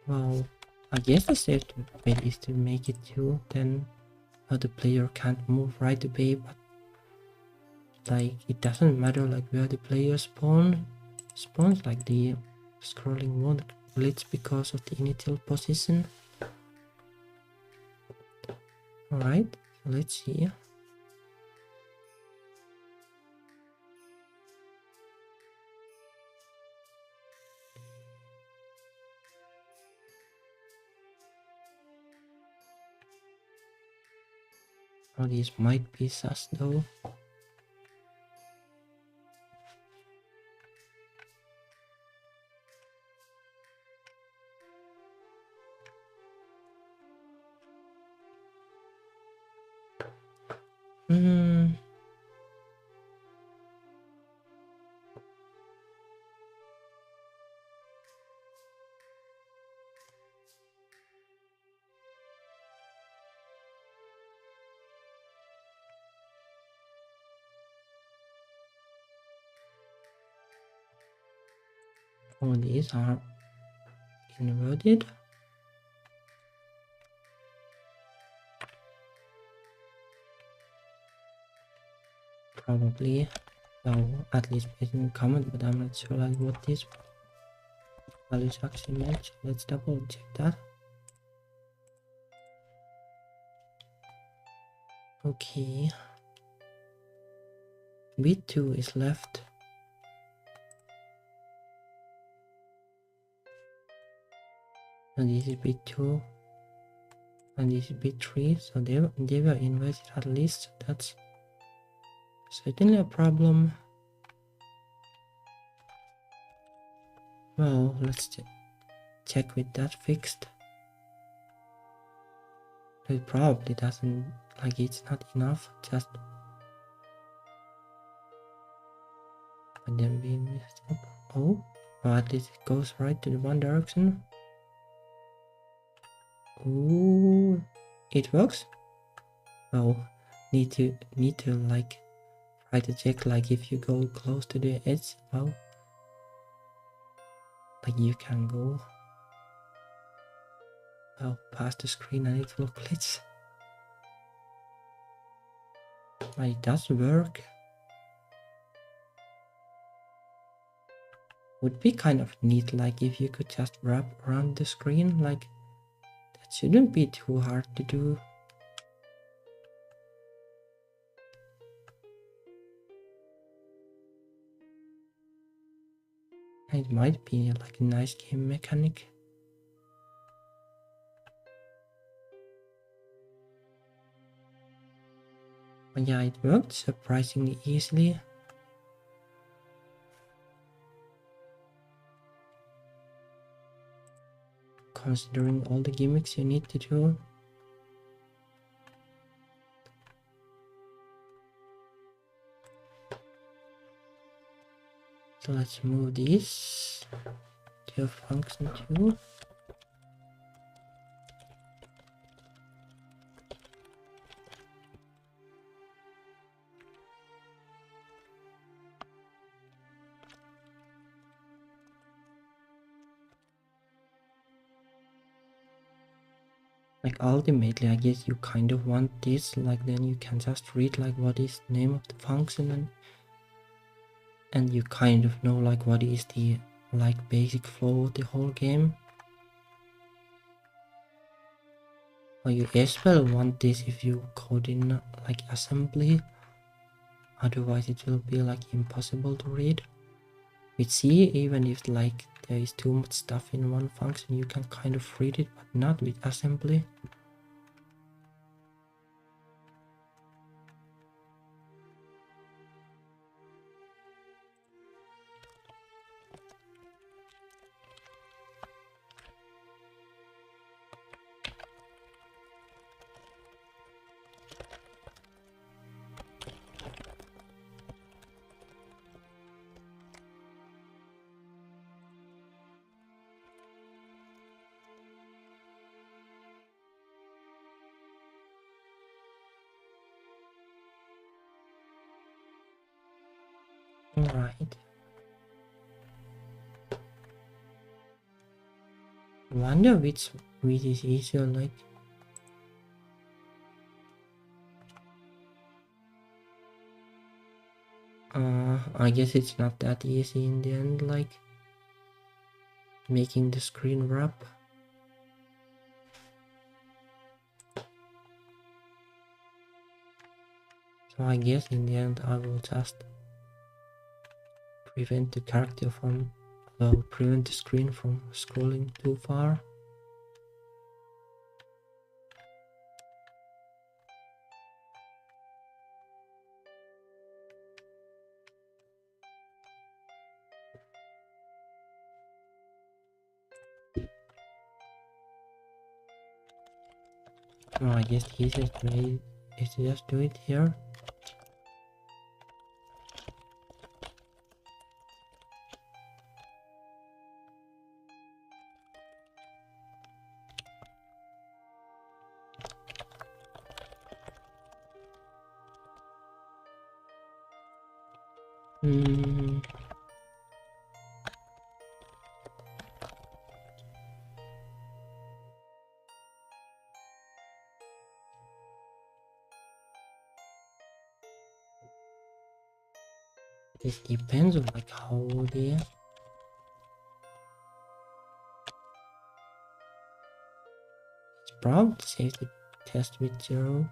Well, I guess the safe way is to make it to then the player can't move right away, but like it doesn't matter like where the player spawns, like the scrolling won't glitch because of the initial position. Alright, so let's see. Oh, these might be sus though. Oh, these are inverted. Probably. Well, at least it's in comment, but I'm not sure like what this values actually match. Let's double check that. Okay. Bit 2 is left. And this is bit 2. And this is bit 3. So they were inverted at least. So that's certainly a problem. Well, let's check with that fixed. It probably doesn't, like it's not enough, just and then we messed up. Oh, well, at least it goes right to the one direction. Ooh, it works. Oh, need to like try to check like if you go close to the edge. Well, like you can go past the screen and it will glitch. But it does work. Would be kind of neat like if you could just wrap around the screen, like that shouldn't be too hard to do. It might be like a nice game mechanic. But yeah, it worked surprisingly easily. Considering all the gimmicks you need to do. So let's move this to a function too. Like ultimately, I guess you kind of want this, like then you can just read like what is the name of the function and you kind of know like what is the like basic flow of the whole game. Or you as well want this if you code in like assembly, otherwise it will be like impossible to read. With C, even if like there is too much stuff in one function, you can kind of read it, but not with assembly. Alright. I wonder which read is easier, like. I guess it's not that easy in the end, like making the screen wrap. So I guess in the end I will just prevent the character from, prevent the screen from scrolling too far. No, I guess the easiest way is to just do it here. This depends on like how the it's probably safe to test with 0.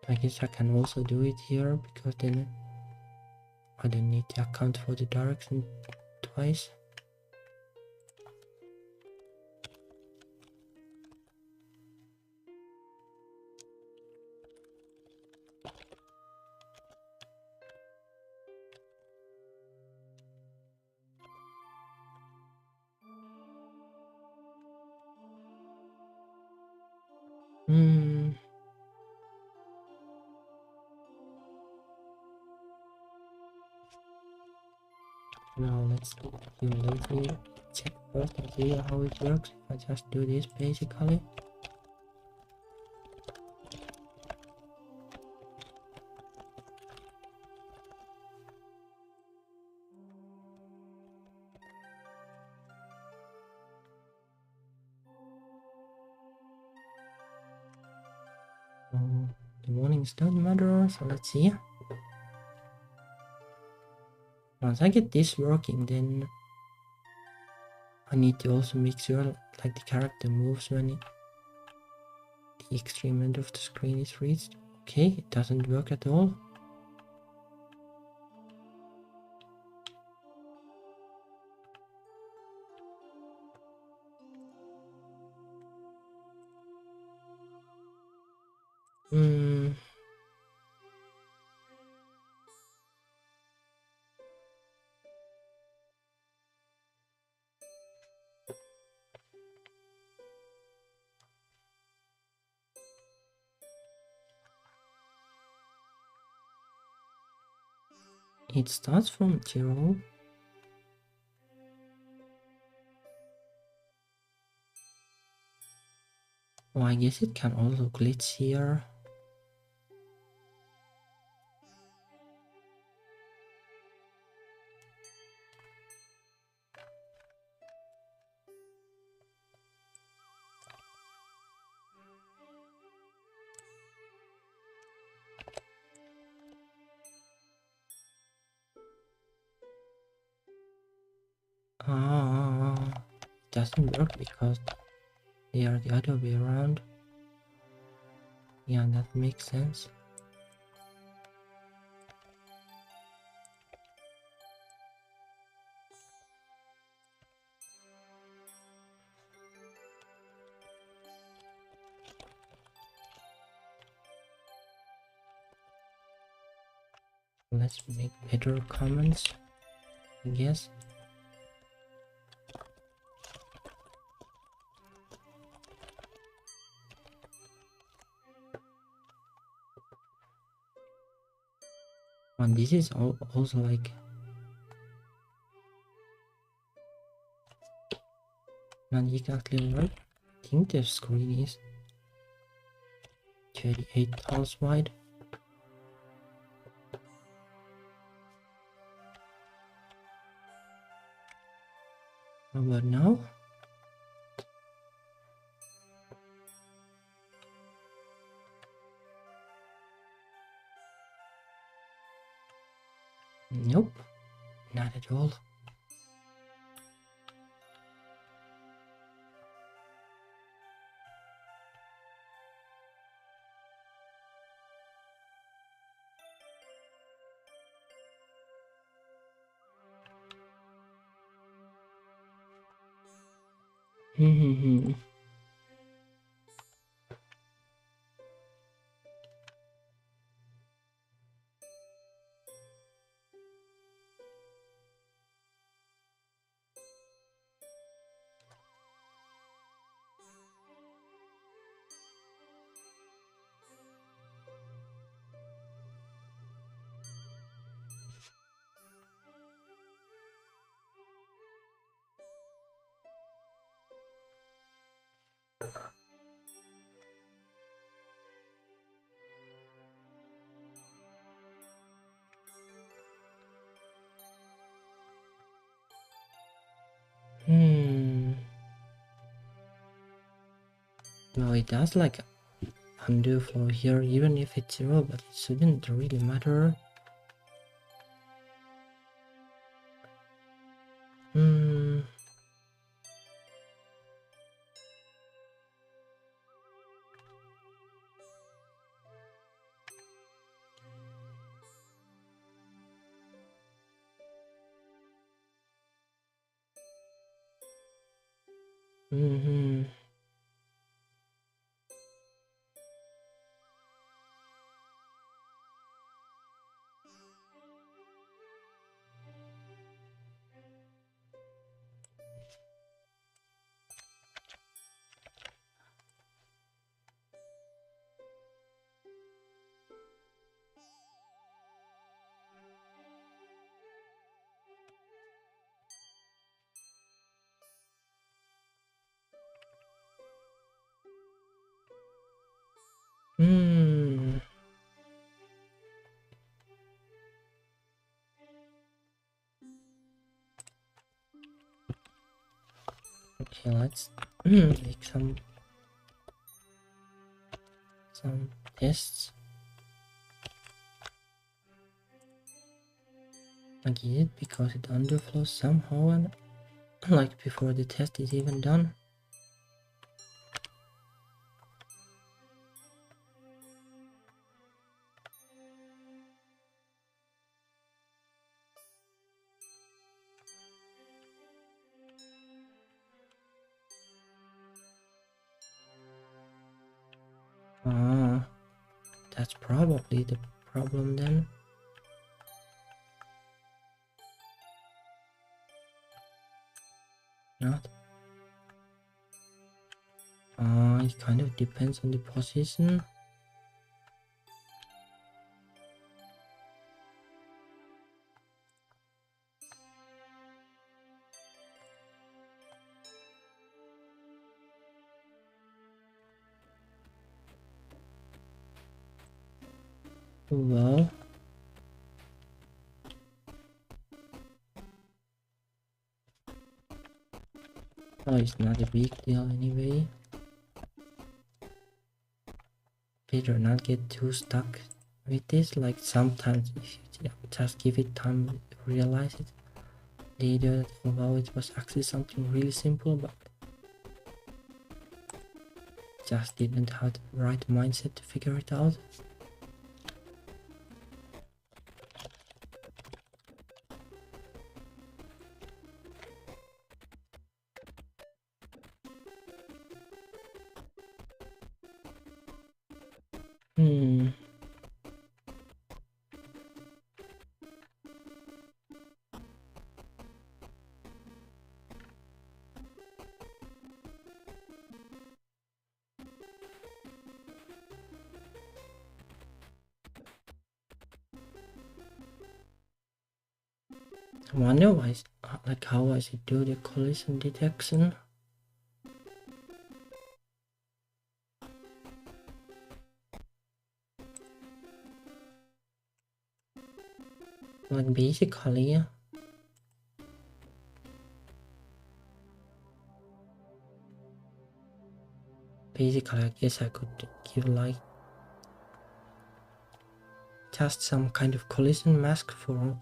I guess I can also do it here because then I don't need to account for the direction twice. Now let's accumulate, check first and see how it works if I just do this basically. The warnings don't matter, so let's see. Once I get this working, then I need to also make sure like the character moves when the extreme end of the screen is reached. Okay, it doesn't work at all. It starts from 0. Oh, I guess it can also glitch here. It doesn't work because they are the other way around. Yeah, that makes sense. Let's make better comments, I guess. And this is also like not exactly right. think the screen is 38 tiles wide. How about now? Nope, not at all. Hmm. No, it does like undo flow here, even if it's 0, but it shouldn't really matter. Okay, let's make some tests. I get it because it underflows somehow, and like before the test is even done. Ah, that's probably the problem then. Not. It kind of depends on the position. Well, oh, it's not a big deal anyway. Better not get too stuck with this. Like sometimes if you just give it time, realize it later that although it was actually something really simple, but just didn't have the right mindset to figure it out. I wonder why, like how I should do the collision detection. like basically I guess I could give like just some kind of collision mask for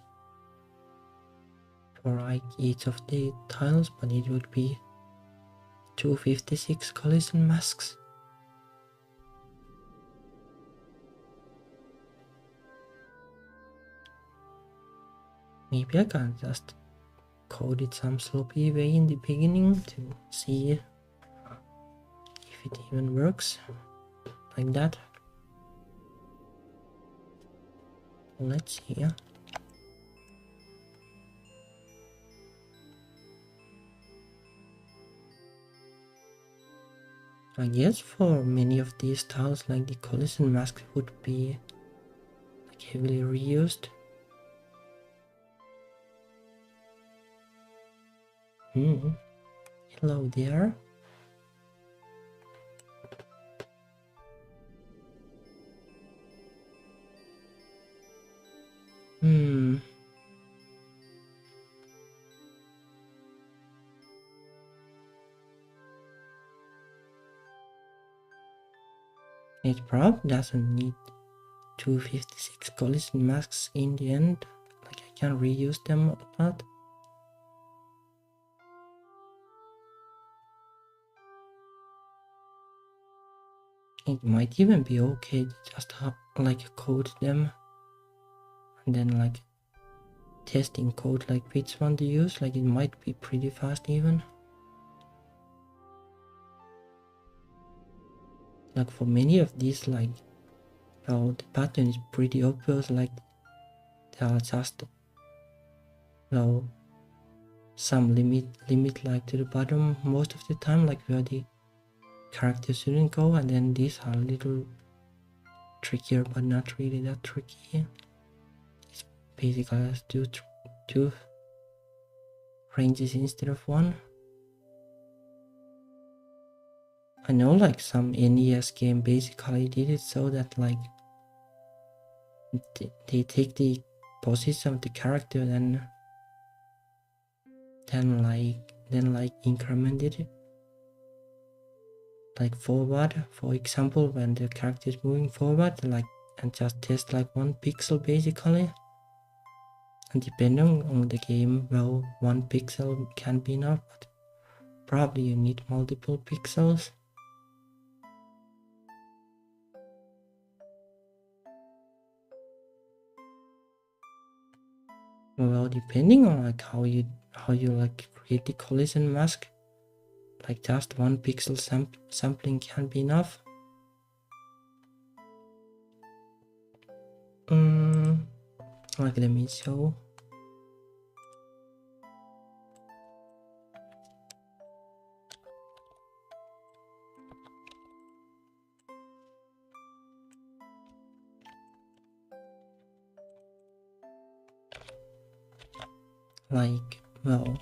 like each of the tiles, but it would be 256 collision masks. Maybe I can just code it some sloppy way in the beginning to see if it even works like that. Let's see. I guess for many of these tiles, like the collision mask would be like heavily reused. Hello there. It probably doesn't need 256 collision masks in the end. Like I can reuse them or not. It might even be okay to just have like code them and then like testing code like which one to use. Like it might be pretty fast even. Like for many of these, like well, the pattern is pretty obvious. Like there are just well some limit like to the bottom most of the time, like where the character shouldn't go, and then these are a little trickier but not really that tricky. It's basically has two ranges instead of one. I know like some NES game basically did it so that like they take the position of the character then like increment it like forward. For example, when the character is moving forward, like and just test like 1 pixel basically. And depending on the game, well, 1 pixel can be enough, but probably you need multiple pixels. Well, depending on like how you like create the collision mask, like just 1 pixel sampling can be enough. Like let me show. Like, well,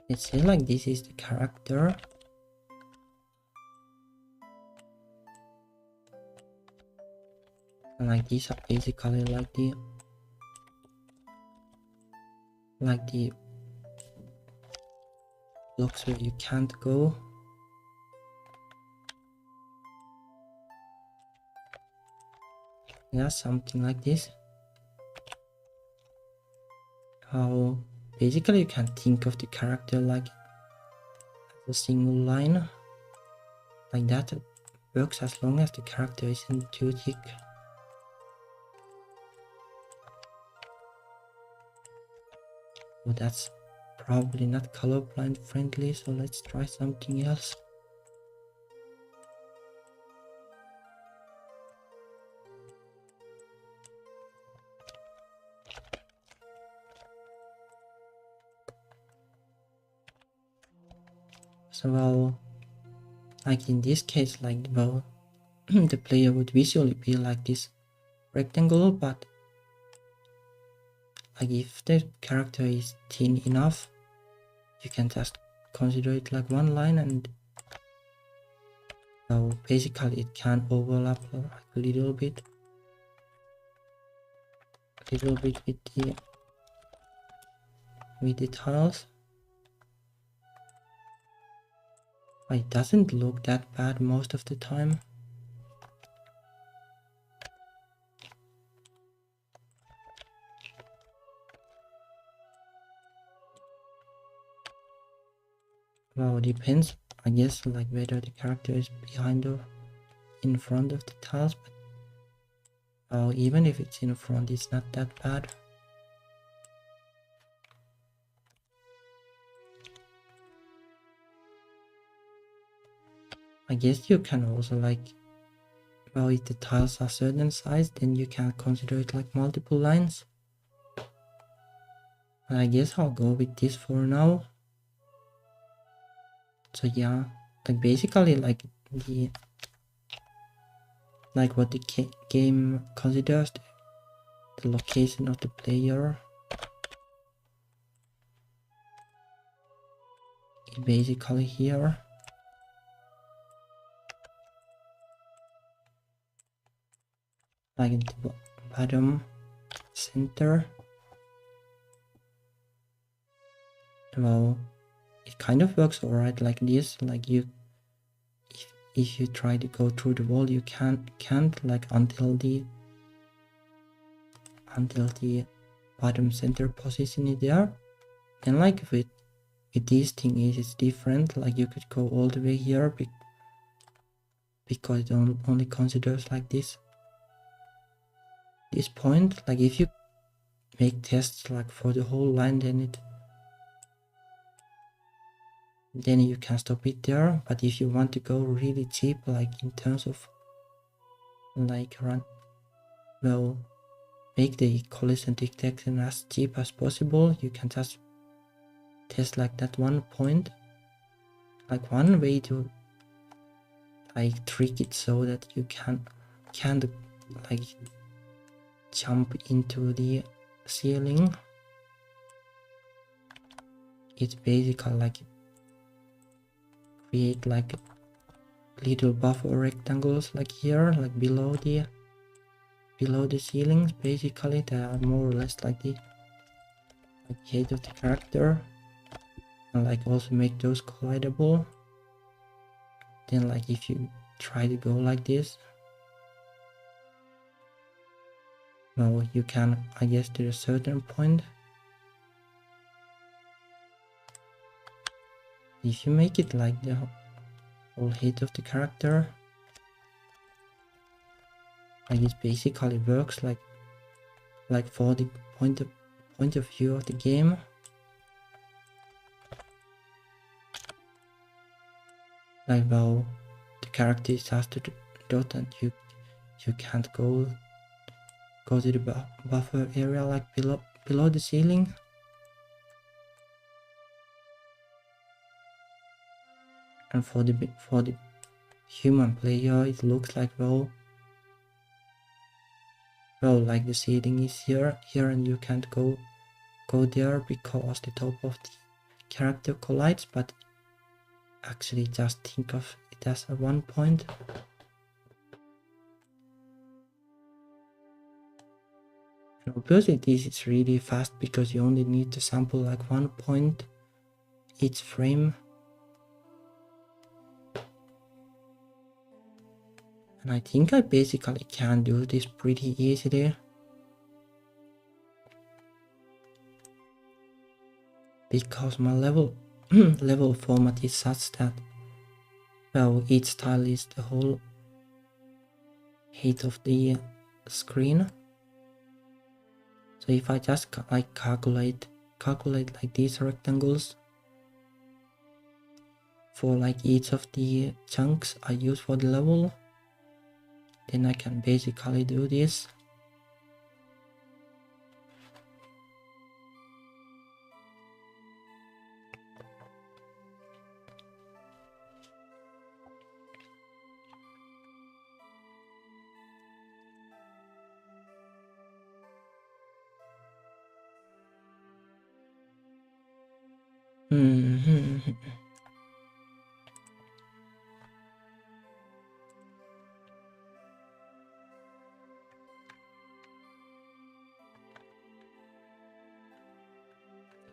let's say like this is the character. And like these are basically like the blocks where you can't go. Yeah, something like this. How basically you can think of the character like a single line. Like that works as long as the character isn't too thick. Oh, that's probably not colorblind friendly, so let's try something else. So well, like in this case, like well, the player would visually be like this rectangle, but like if the character is thin enough, you can just consider it like one line and So basically it can overlap like a little bit with the tiles. It doesn't look that bad most of the time. Well, it depends, I guess, like whether the character is behind or in front of the tiles, but even if it's in front, it's not that bad. I guess you can also like, well, if the tiles are certain size, then you can consider it like multiple lines. And I guess I'll go with this for now. So yeah, like basically like what the game considers the location of the player. It's basically here. Like in the bottom center. Well, it kind of works alright like this. Like if you try to go through the wall, you can't like until the bottom center position is there. And like with this thing it's different. Like you could go all the way here because it only considers like this point. Like if you make tests like for the whole line, then you can stop it there. But if you want to go really cheap, like in terms of like make the collision detection as cheap as possible, you can just test like that one point. Like one way to like trick it so that you can't like jump into the ceiling. It's basically like create like little buffer rectangles like here, like below the ceilings. Basically they are more or less like the height of the character, and like also make those collidable. Then like if you try to go like this, well, you can, I guess, to a certain point. If you make it like the whole height of the character, like it basically works like for the point of view of the game. Like, well, the character is just to the dot and you can't go to the buffer area like below the ceiling. And for the human player, it looks like well, like the ceiling is here, and you can't go there because the top of the character collides. But actually, just think of it as a one point. And obviously, this is really fast because you only need to sample like 1 point each frame. And I think I basically can do this pretty easily. Because my level format is such that, well, each tile is the whole height of the screen. So if I just like calculate like these rectangles for like each of the chunks I use for the level, then I can basically do this.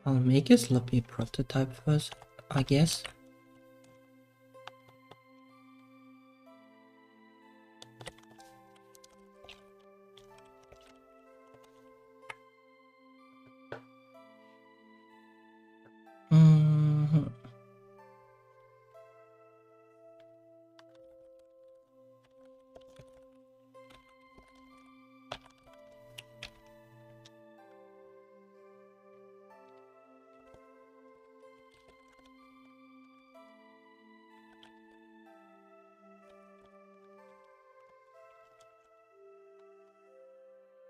I'll make a sloppy prototype first, I guess.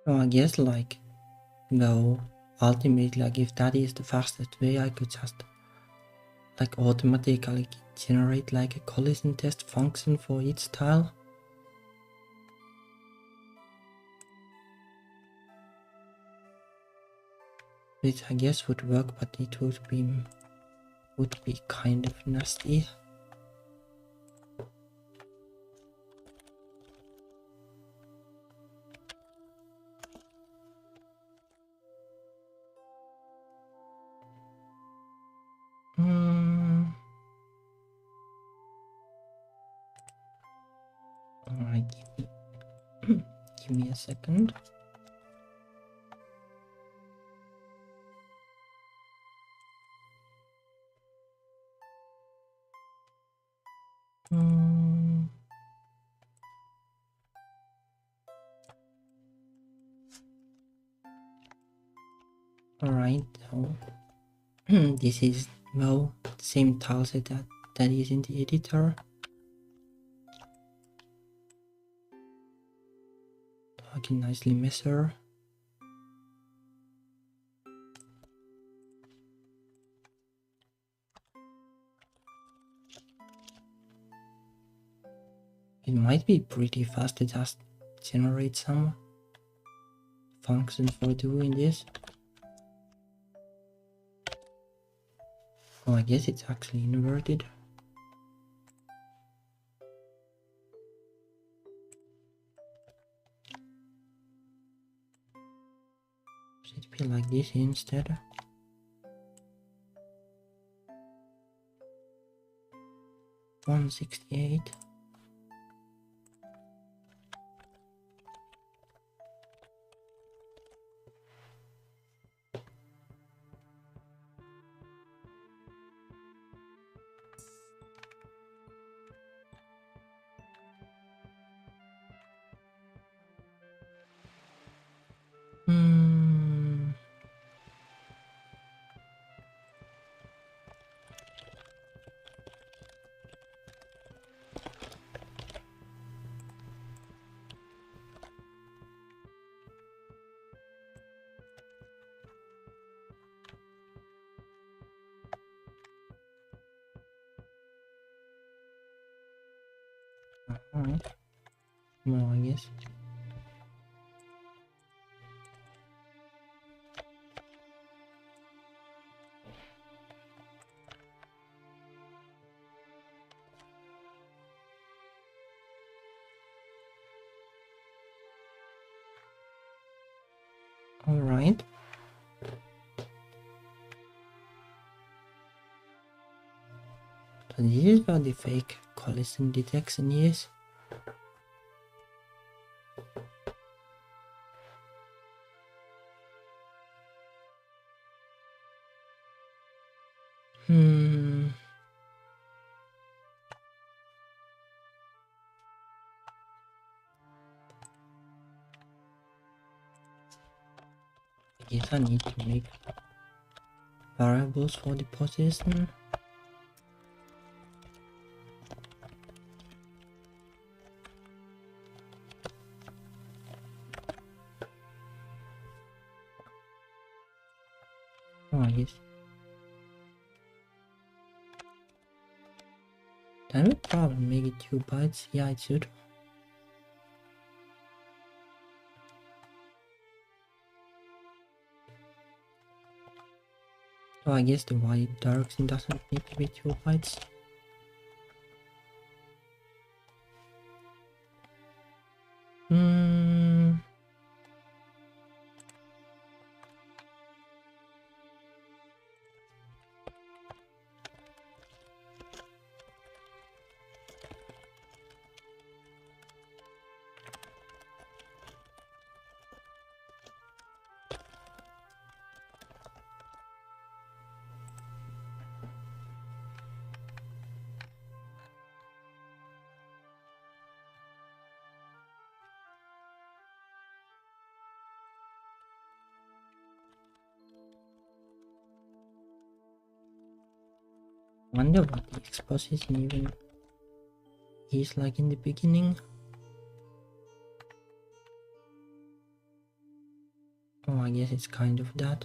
So I guess like, no, ultimately like if that is the fastest way, I could just like automatically generate like a collision test function for each tile. Which I guess would work, but it would be kind of nasty. Alright, give me a second. Alright, so this is well the same tileset that is in the editor. I can nicely measure. It might be pretty fast to just generate some functions for doing this. Oh, I guess it's actually inverted. Should be like this instead. $168. Alright. No, I guess. Alright. So this is where the fake collision detection is. I guess I need to make variables for the position. Oh, yes. That would probably make it 2 bytes. Yeah, it should. So I guess the white direction doesn't need to be 2 bytes. Wonder what the exposition even is like in the beginning. Oh, I guess it's kind of that.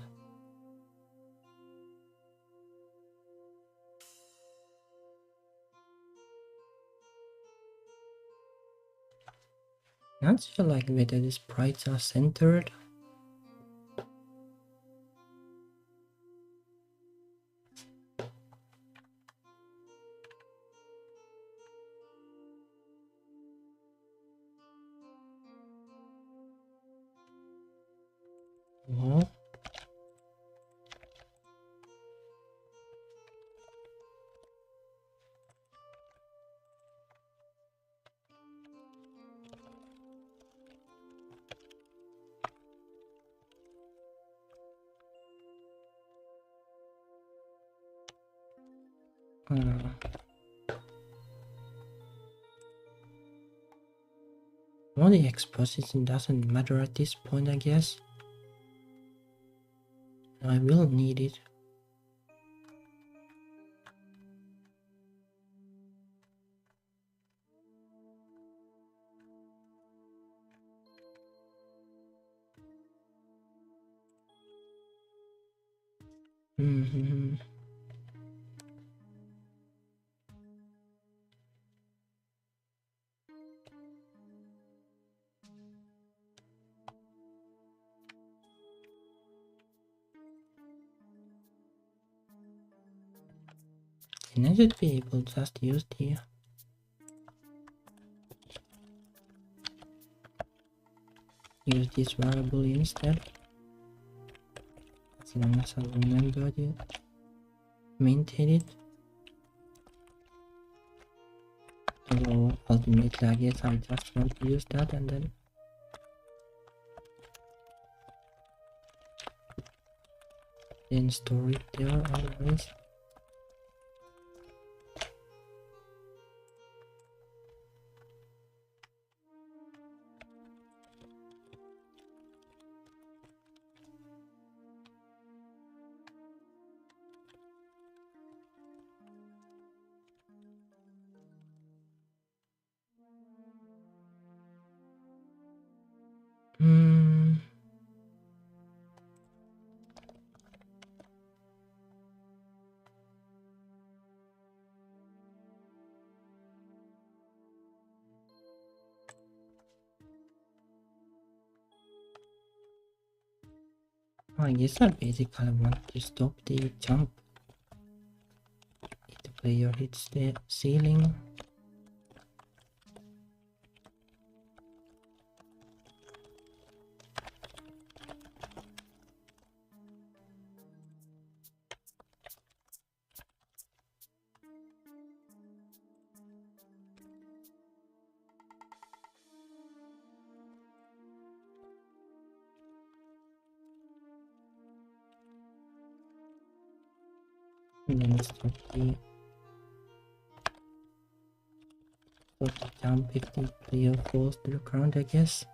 Not sure like whether the sprites are centered. Oh. Well, the exposition doesn't matter at this point, I guess. I will need it. Mm-hmm. And I should be able to just use this variable instead. As long as I remember to maintain it. Although ultimately I guess I just want to use that and then store it there otherwise. I guess I basically want to stop the jump if the player hits the ceiling. And then stop the jump if the player falls to the ground, I guess.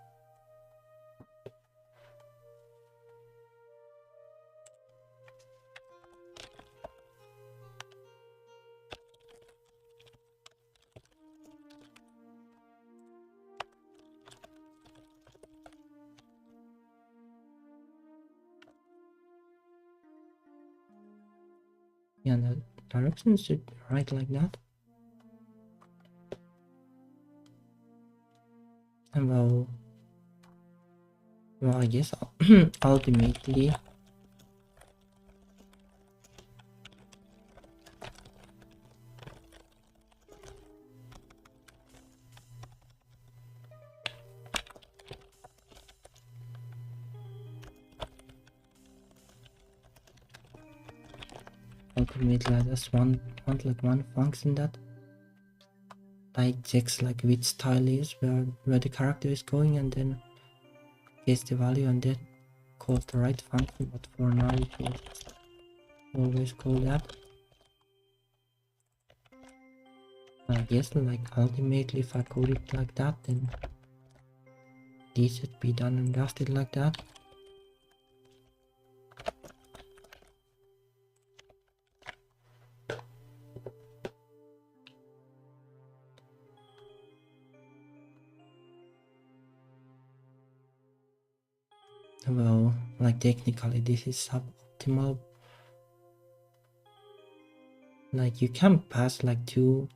Yeah, the direction should be right like that. And well, I guess ultimately I just want like one function that like checks like which tile is where the character is going and then gets the value and then calls the right function, but for now we will just always call that. I guess like ultimately if I code it like that, then this should be done and dusted like that. Well, like technically this is suboptimal. Like you can pass like 2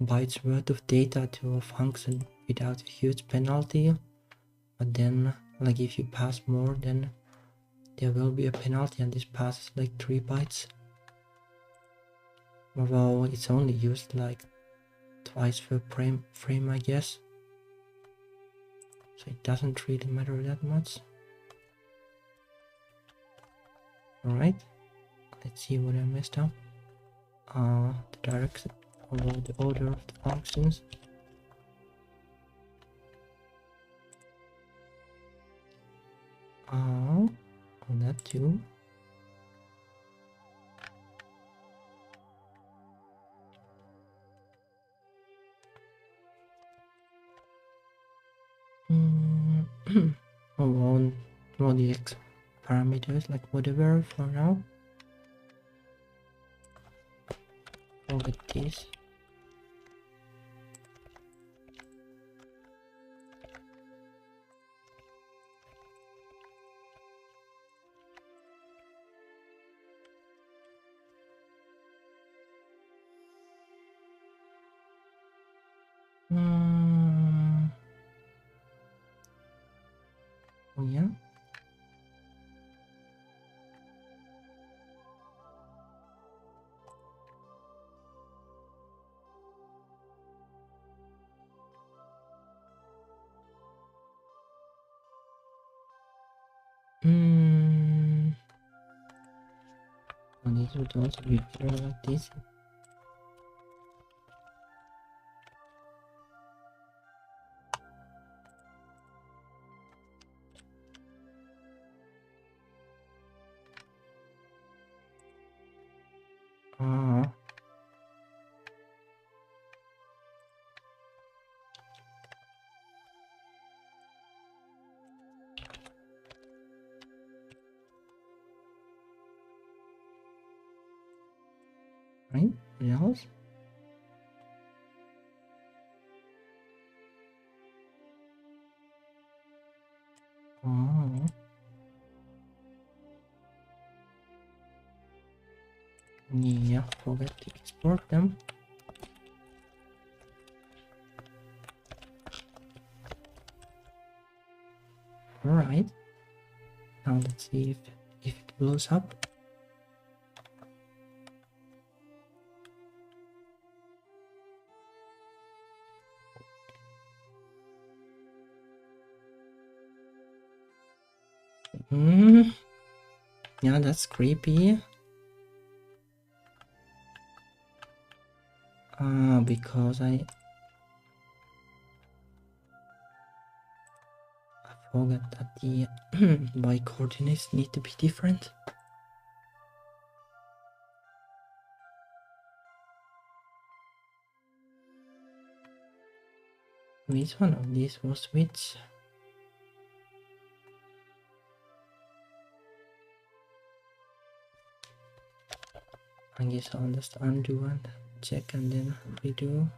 bytes worth of data to a function without a huge penalty, but then like if you pass more, then there will be a penalty, and this passes like 3 bytes. Well, it's only used like twice per frame, I guess, so it doesn't really matter that much. Alright, let's see what I messed up. The direction, although the order of the functions. On that too. On all the X parameters, like whatever for now. Forget this. Oh yeah. And this would also be better like this. Right? What else? Yeah, forget to export them. Alright. Now let's see if it blows up. Yeah, that's creepy. Because I forgot that the y coordinates need to be different. Which one of these was which? I guess I'll just undo and check and then redo.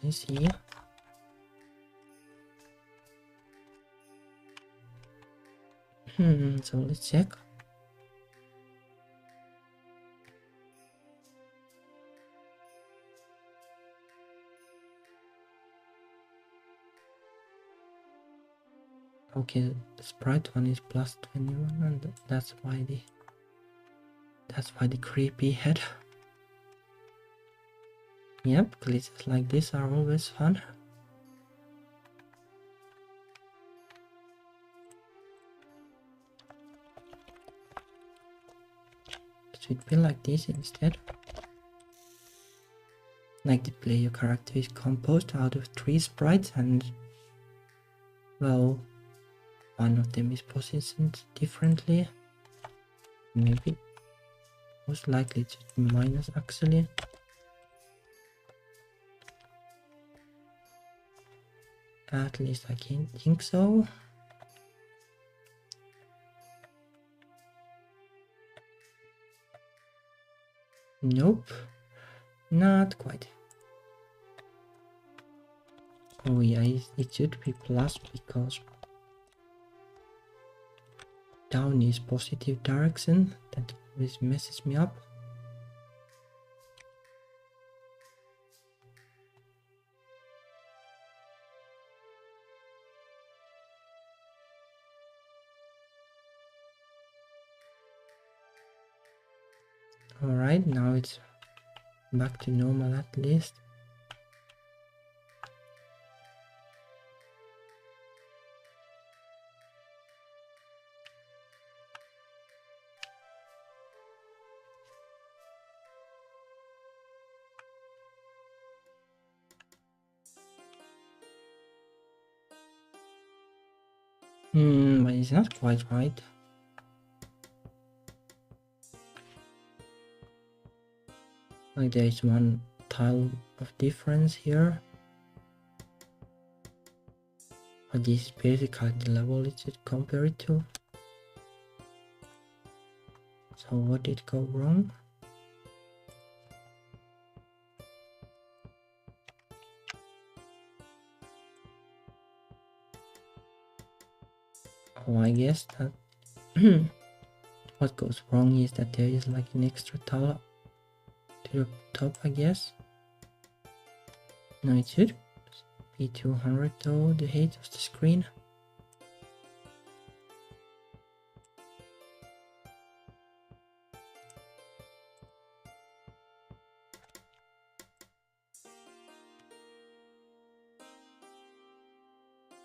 I see. So let's check. Okay, the sprite one is plus 21, and that's why the creepy head. Yep, glitches like this are always fun. It should be like this instead. Like the player character is composed out of 3 sprites, and well, one of them is positioned differently. Maybe, most likely it's minus actually. At least I can't think so. Nope, not quite. Oh yeah, it should be plus because down is positive direction. That always messes me up. Alright, now it's back to normal at least. But it's not quite right. Like there is one tile of difference here. But this is basically the level it should compare it to. So what did go wrong? Oh, I guess that what goes wrong is that there is like an extra tile to the top, I guess. No, it should be 200 though, the height of the screen.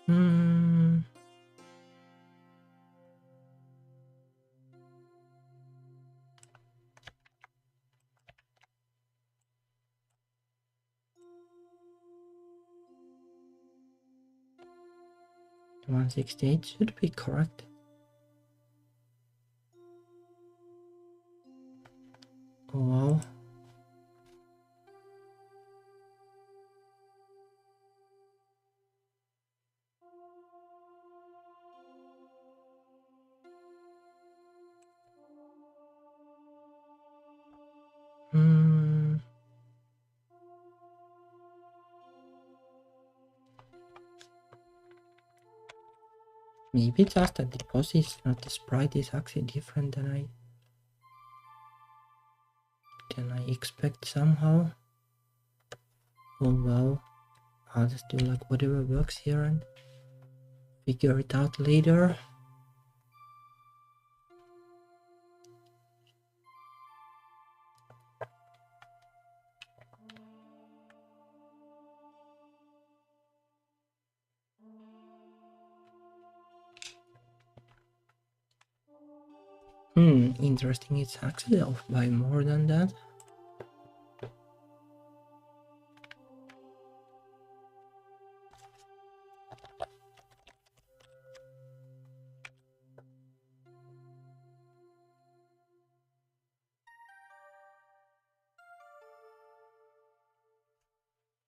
Hmm. 168 should be correct. Oh wow. Maybe just that the poses, not the sprite, is actually different than I expect somehow. Oh wow. I'll just do like whatever works here and figure it out later. Interesting, it's actually off by more than that.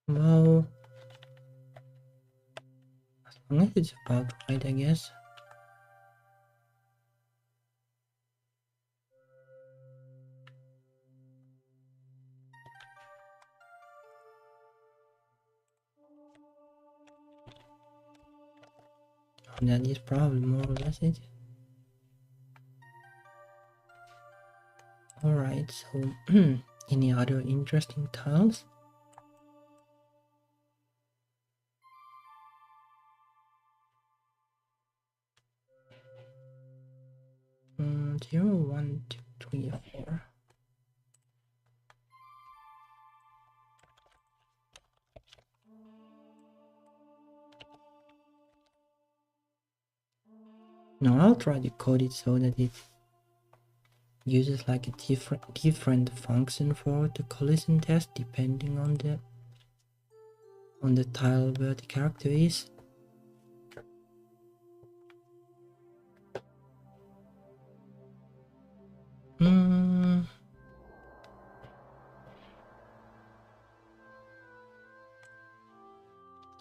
Well, as long as it's about right, I guess. That is probably more or less it. Alright, so any other interesting tiles? 0, 1, 2, 3, 4. No, I'll try to code it so that it uses like a different function for the collision test depending on the tile where the character is.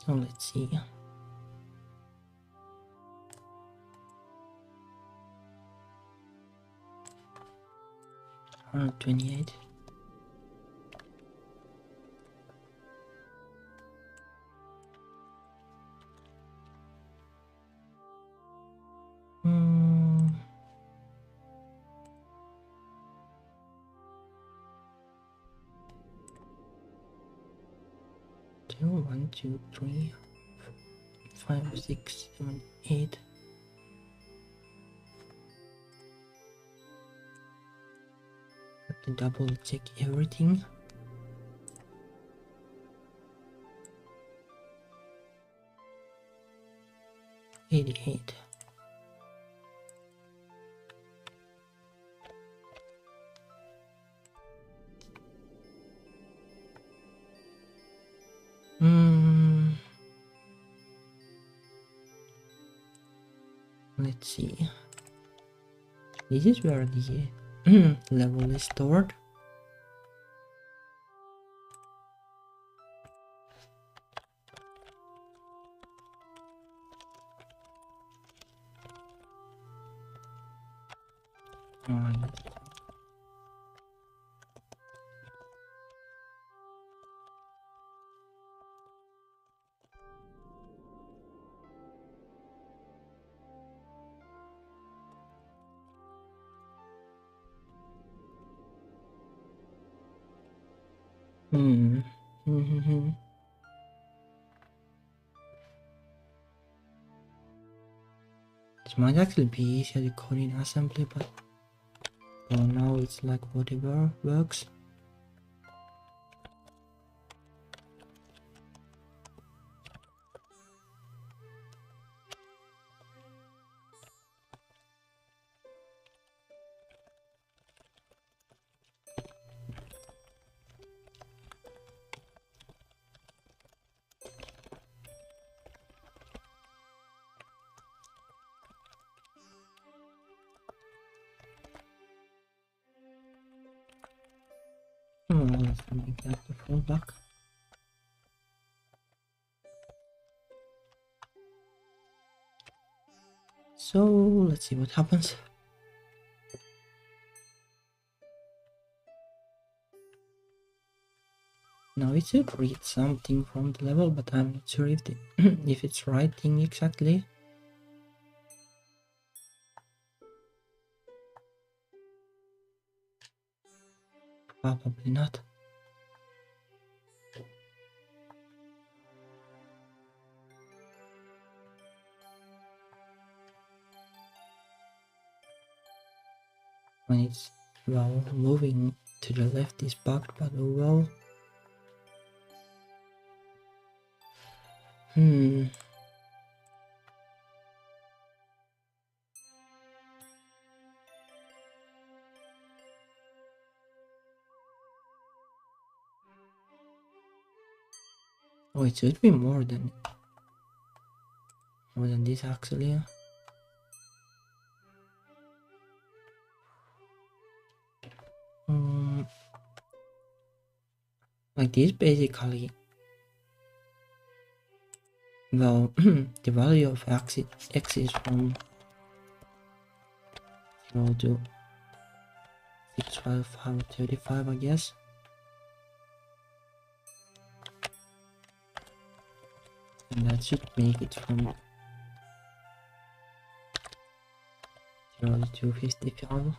So let's see. 128. 2, 1, 2, 3, 5, 6, 7, 8. Have to double check everything. $88. Let's see. This is where the level is stored. Alright. This might actually be easier to code in assembly, but for now it's like whatever works. Let's make that the fallback. So let's see what happens. Now it should read something from the level, but I'm not sure if if it's writing exactly. Probably not. When it's, well, moving to the left is bugged, but oh well. Oh, it should be more than this actually. Like this basically, well, the value of x is from 0 to 65535, I guess. And that should make it from 0 to 255.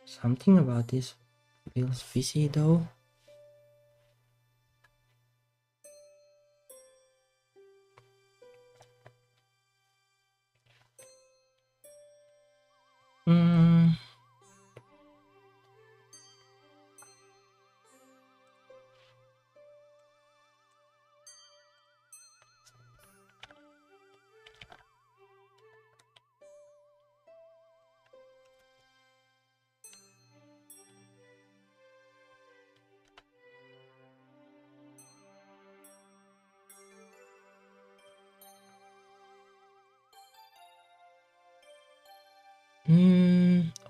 Something about this feels fishy though.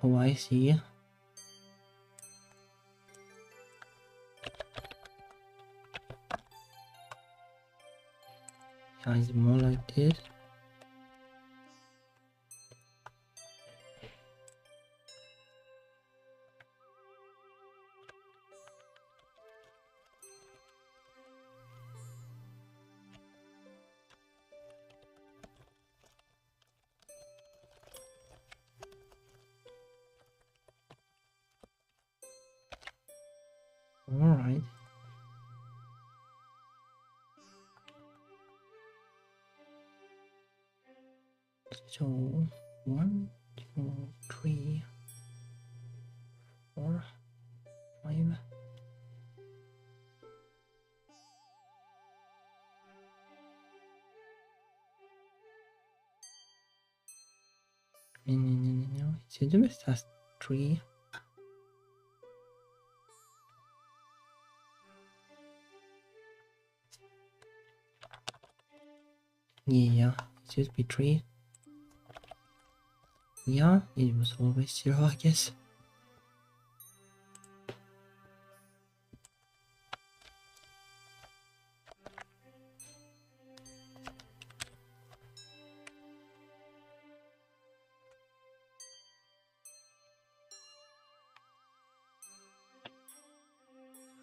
Oh, I see. Yeah, it's more like this. Alright. So 1, 2, 3, 4, 5. No, it just has 3. Yeah, it should be 3. Yeah, it was always 0, I guess.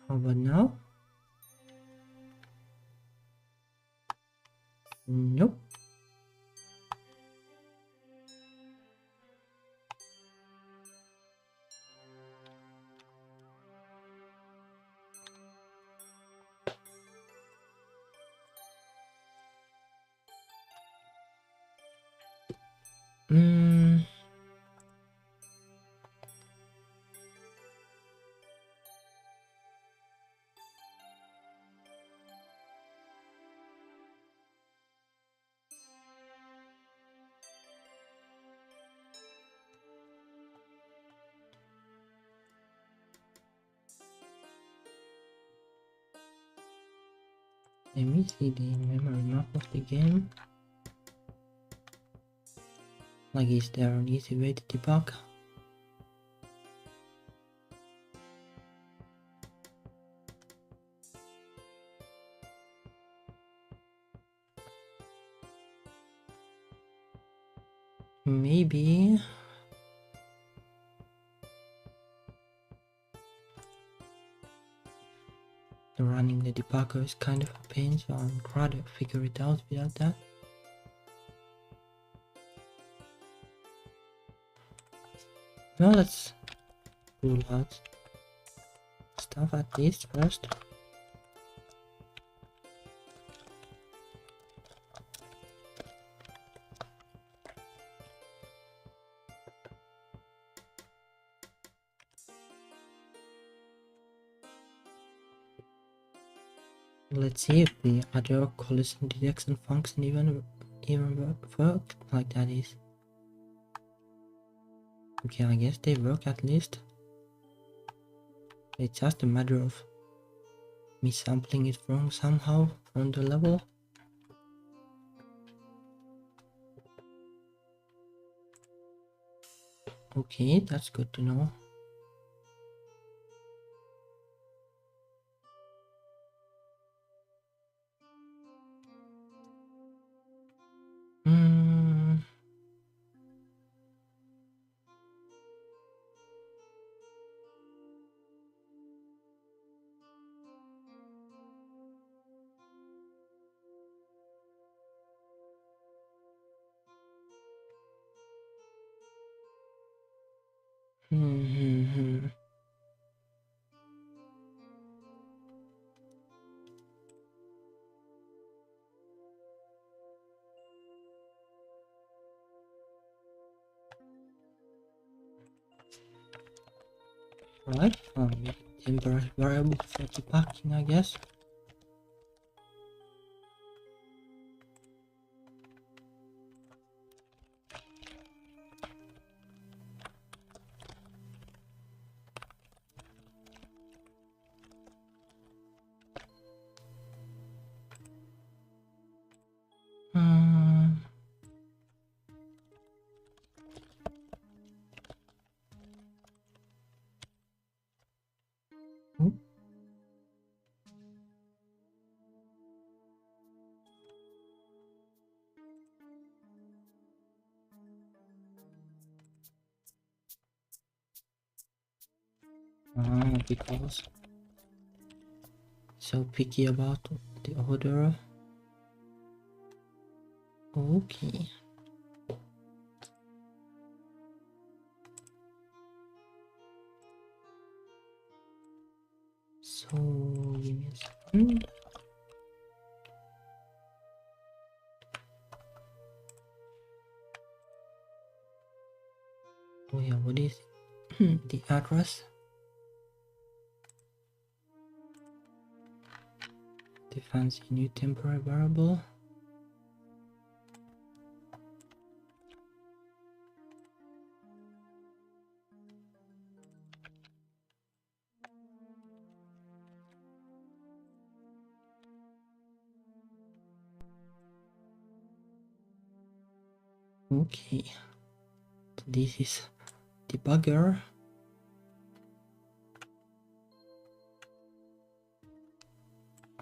How about now? Nope. Let me see the memory map of the game. Like, is there an easy way to debug? Maybe. Running the debugger is kind of a pain, so I'd rather figure it out without that. Well, let's rule out stuff at least first. Let's see if the other collision detection function even work like that is. Okay, I guess they work at least. It's just a matter of me sampling it wrong somehow from the level. Okay, that's good to know. Right, temporary variable for debugging, I guess. Because so picky about the order. Okay. So give me a second. Oh yeah, what is the address? The fancy new temporary variable. Okay, so this is debugger.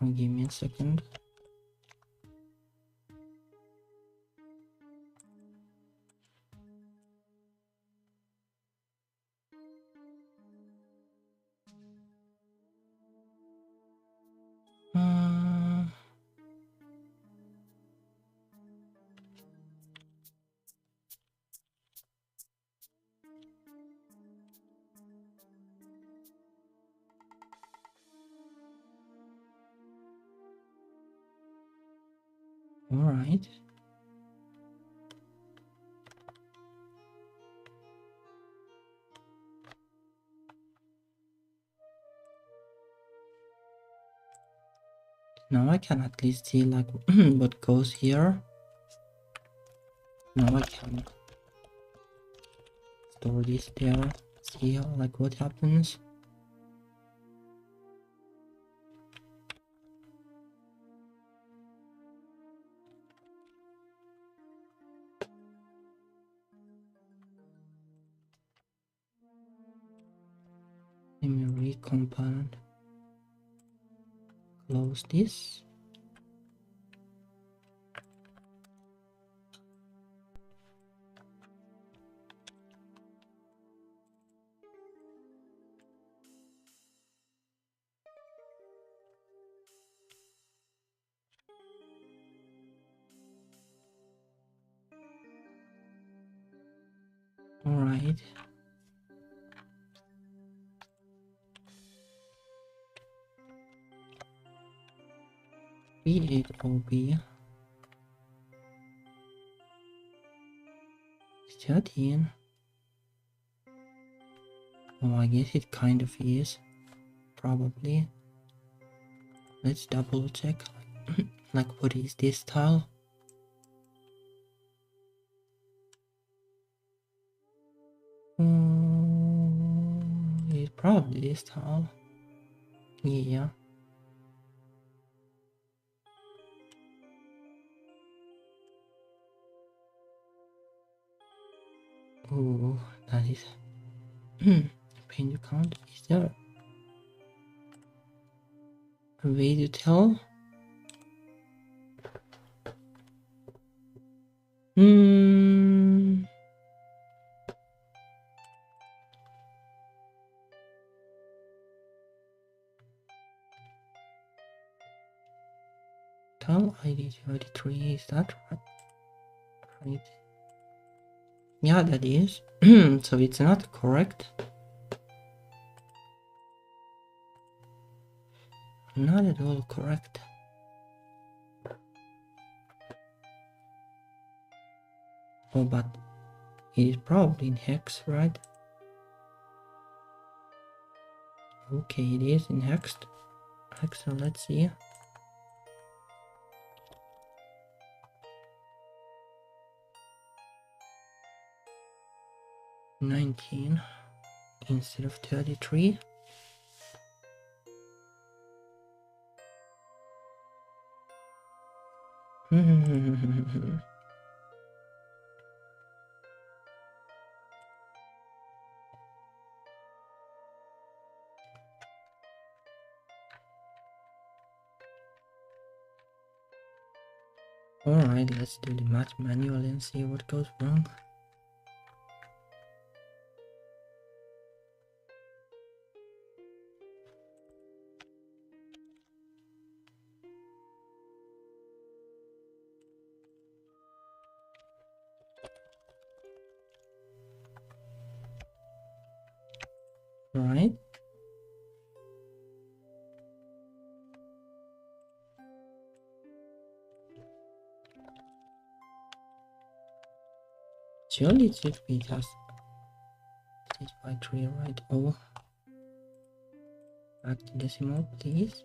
Oh, give me a second. All right. Now I can at least see like what goes here. Now I can store this there. See like what happens. Memory component. Close this. All right. B8OB 13. Oh, I guess it kind of is. Probably. Let's double check. Like, what is this tile? It's probably this tile. Yeah. Oh, that is pain to count. Is there a way to tell? Tile ID 33, is that right? Yeah, that is. So it's not correct. Not at all correct. Oh, but it is probably in hex, right? Okay, it is in hex. So let's see. $19 instead of 33. Alright, let's do the math manually and see what goes wrong. Alright. Surely it should be just 6 by 3, right? Oh, back to decimal, please.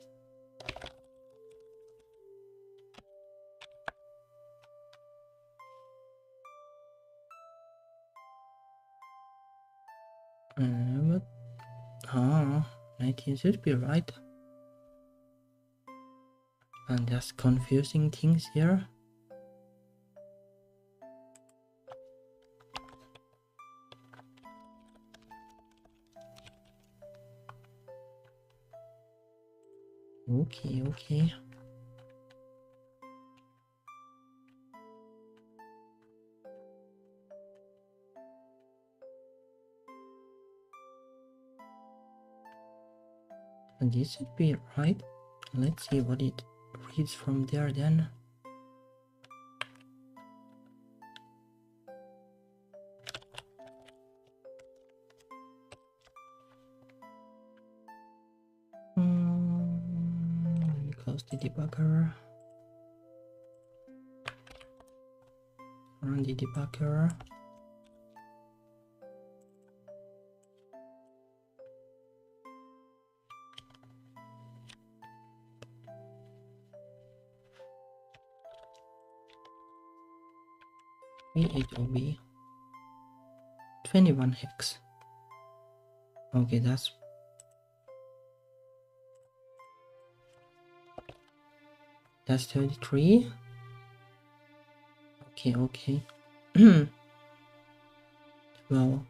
But 19 should be right. And just confusing things here. Okay. And this should be right. Let's see what it reads from there then. Let me close the debugger. Run the debugger. V8OB 21 hex. Okay, that's That's 33. Okay. Well.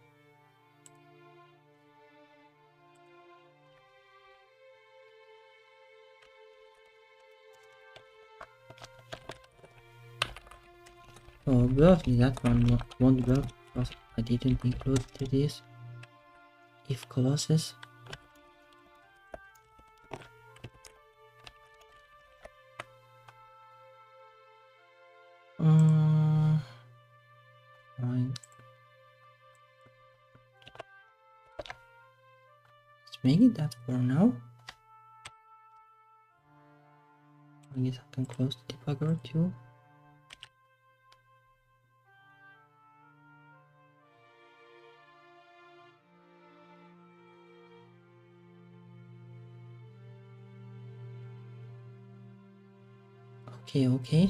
Oh, obviously that one won't work because I didn't include this if clauses. Fine. Let's make it that for now. I guess I can close the debugger too. Okay.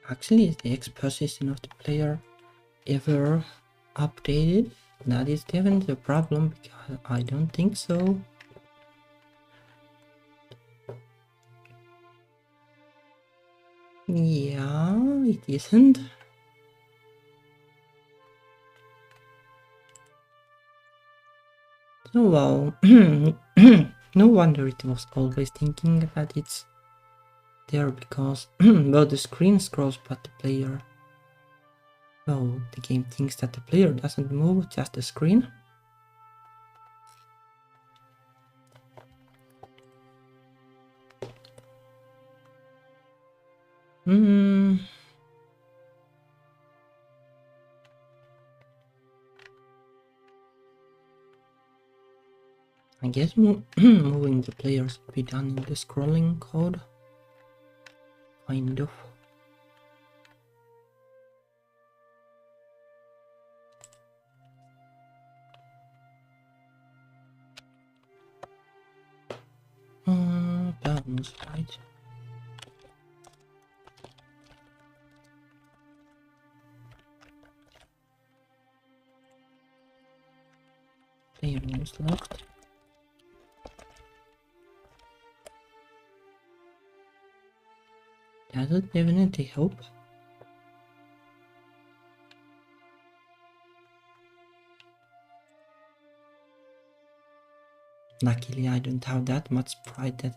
Actually, is the X position of the player ever updated? That is definitely a problem because I don't think so. Yeah, it isn't. So well, no wonder it was always thinking that it's there because well, the screen scrolls but the player, well, the game thinks that the player doesn't move, just the screen. I guess moving the players will be done in the scrolling code, kind of. Buttons, right? Player was locked. That would definitely help. Luckily, I don't have that much pride that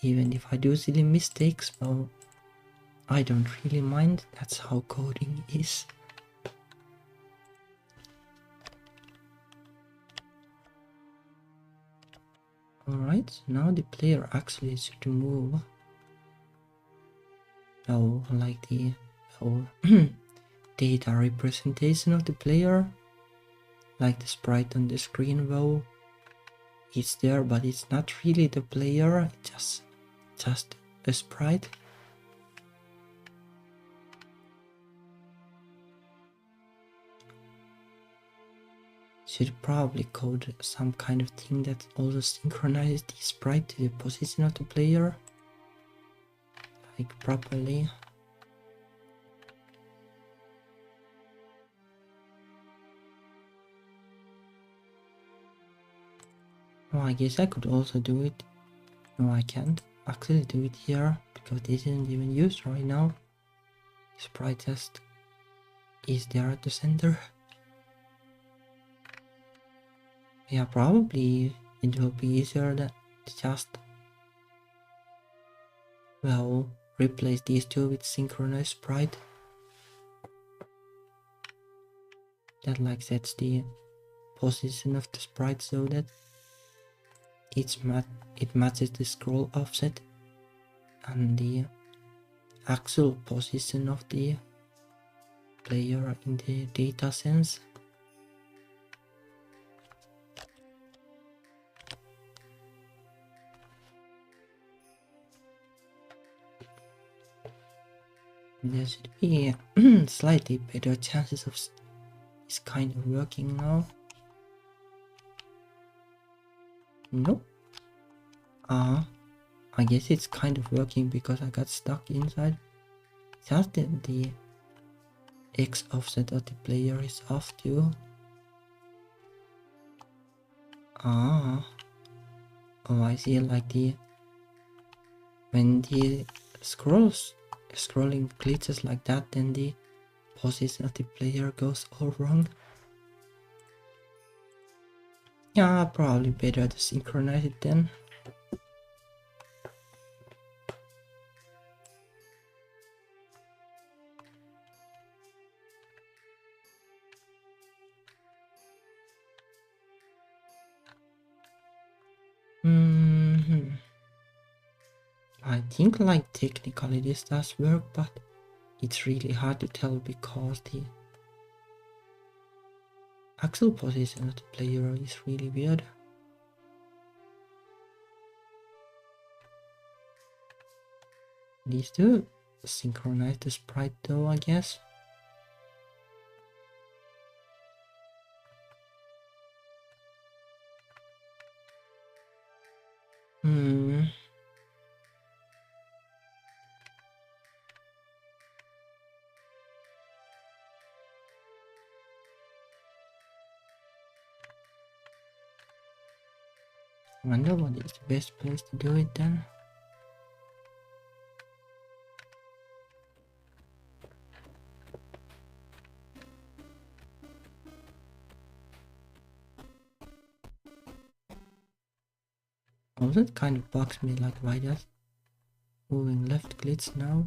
even if I do silly mistakes, well, I don't really mind. That's how coding is. Alright, so now the player actually should move. Oh, like the data representation of the player. Like the sprite on the screen, though. It's there, but it's not really the player, it's just a sprite. Should probably code some kind of thing that also synchronizes the sprite to the position of the player, like properly. Oh, I guess I could also do it. No, I can't actually do it here because this isn't even used right now. Sprite test is there at the center. Yeah, probably it will be easier to just, well, replace these two with synchronized sprite. That like sets the position of the sprite so that it matches the scroll offset and the actual position of the player in the data sense. There should be slightly better chances of this kind of working now. Nope. I guess it's kind of working because I got stuck inside. Just that the X offset of the player is off too. Oh, I see, like when the scrolling glitches like that, then the position of the player goes all wrong. Yeah, probably better to synchronize it then. I think like technically this does work, but it's really hard to tell because the actual position of the player is really weird. Needs to synchronize the sprite though, I guess. I wonder what is the best place to do it then. Also, it kind of bugs me, like why does moving left glitch now?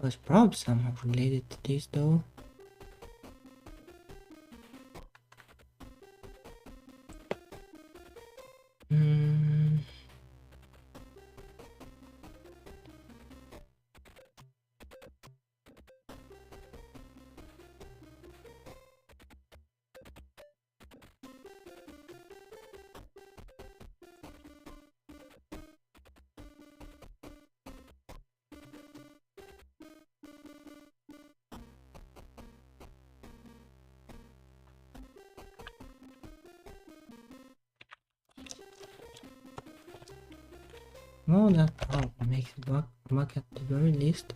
Was probably somehow related to this though. Well, that probably makes it bug at the very least.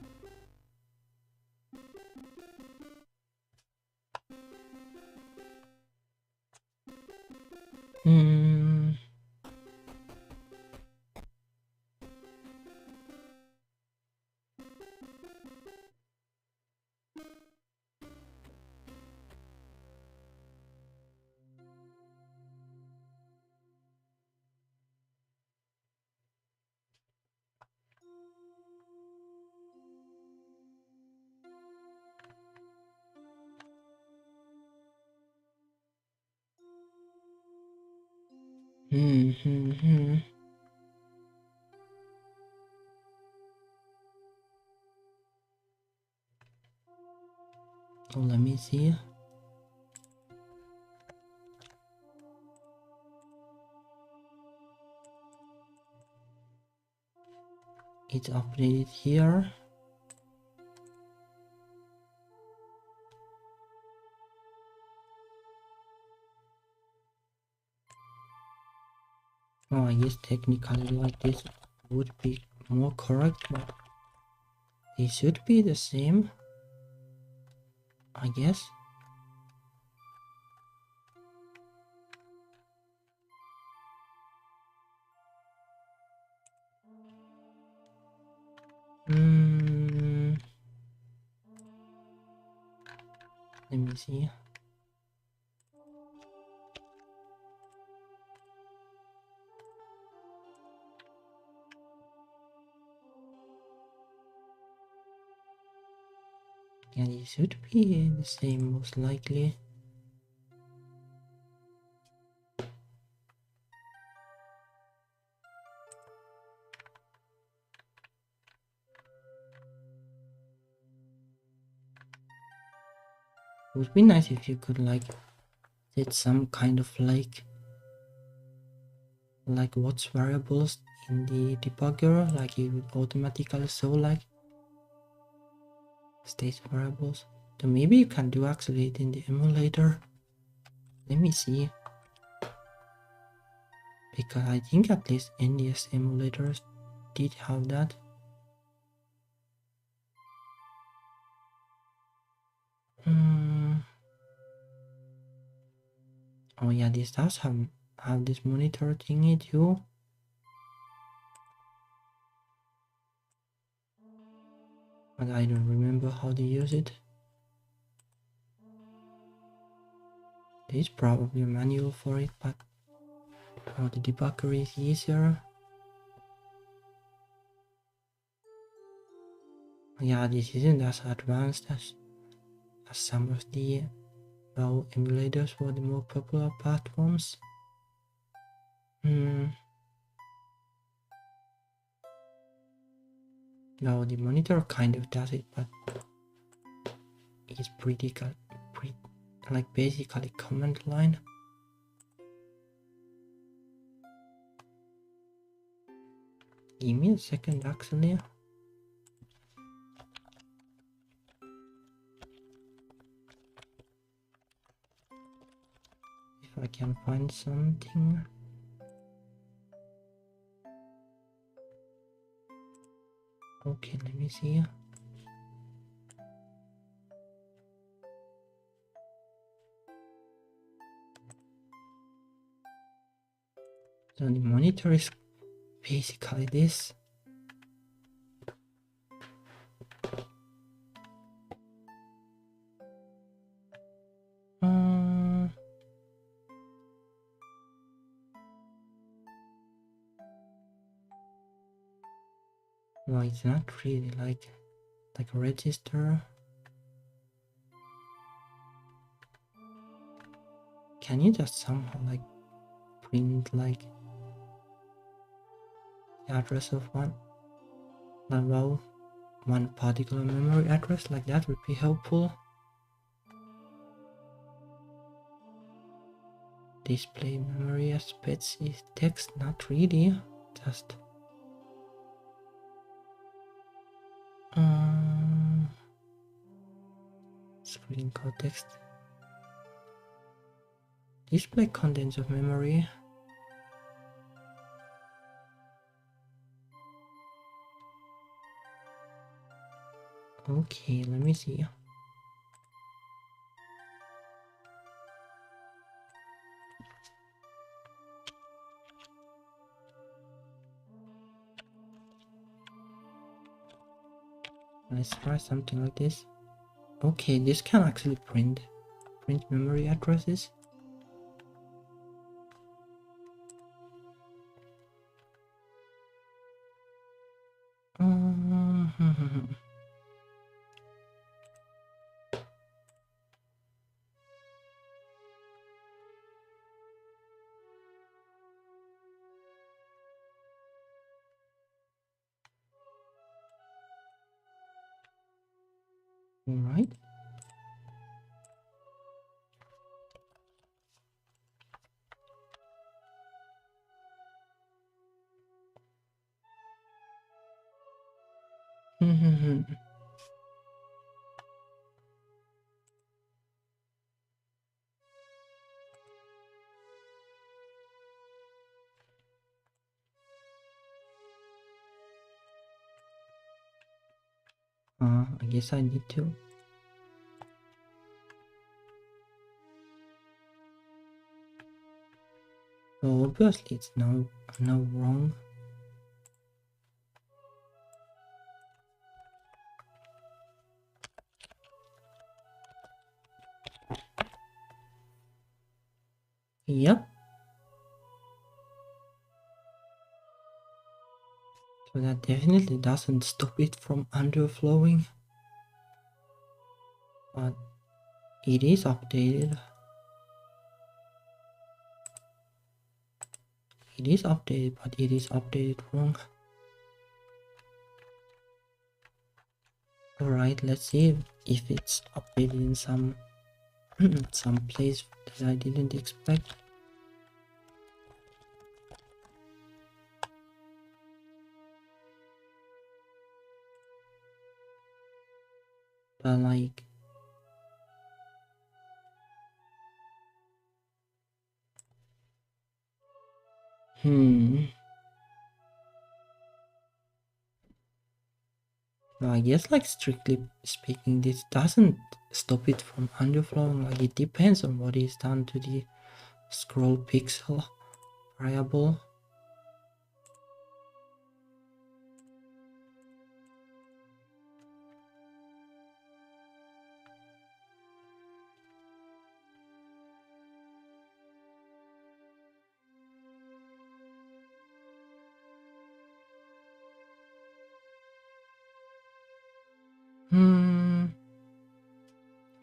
Oh, let me see. It's updated here. Oh, I guess technically like this would be more correct, but they should be the same, I guess. Let me see. Yeah, it should be the same most likely. It would be nice if you could like set some kind of like watch variables in the debugger, like it would automatically show like state variables. So maybe you can do actually it in the emulator. Let me see. Because I think at least NES emulators did have that. Oh yeah, this does have this monitor thingy too. But I don't remember how to use it. There's probably a manual for it, but the debugger is easier. Yeah, this isn't as advanced as some of the emulators for the more popular platforms. No, the monitor kind of does it, but it's pretty like basically command line. Give me a second actually. If I can find something. Okay, let me see. So the monitor is basically this. No, it's not really like a register. Can you just somehow like print like the address of one particular memory address? Like that would be helpful. Display memory as bits is text, not really, just screen code text. Display contents of memory. Okay, let me see. Let's try something like this. Okay, this can actually print memory addresses. All right. I guess I need to. So obviously it's no wrong. Yep. So that definitely doesn't stop it from underflowing. But it is updated. It is updated, but it is updated wrong. Alright, let's see if it's updated in some some place that I didn't expect. But like well, I guess like strictly speaking this doesn't stop it from underflowing. Like it depends on what is done to the scroll pixel variable.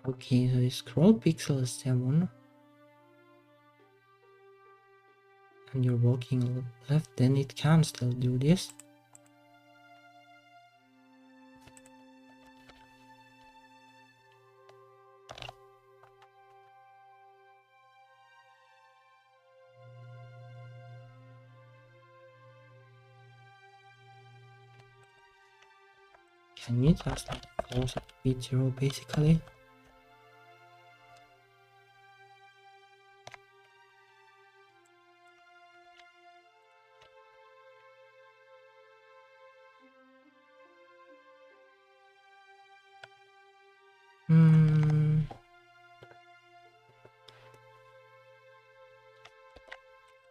Okay, so the scroll pixel is 7 and you're walking left, then it can still do this. Can you just like close it with 0 basically?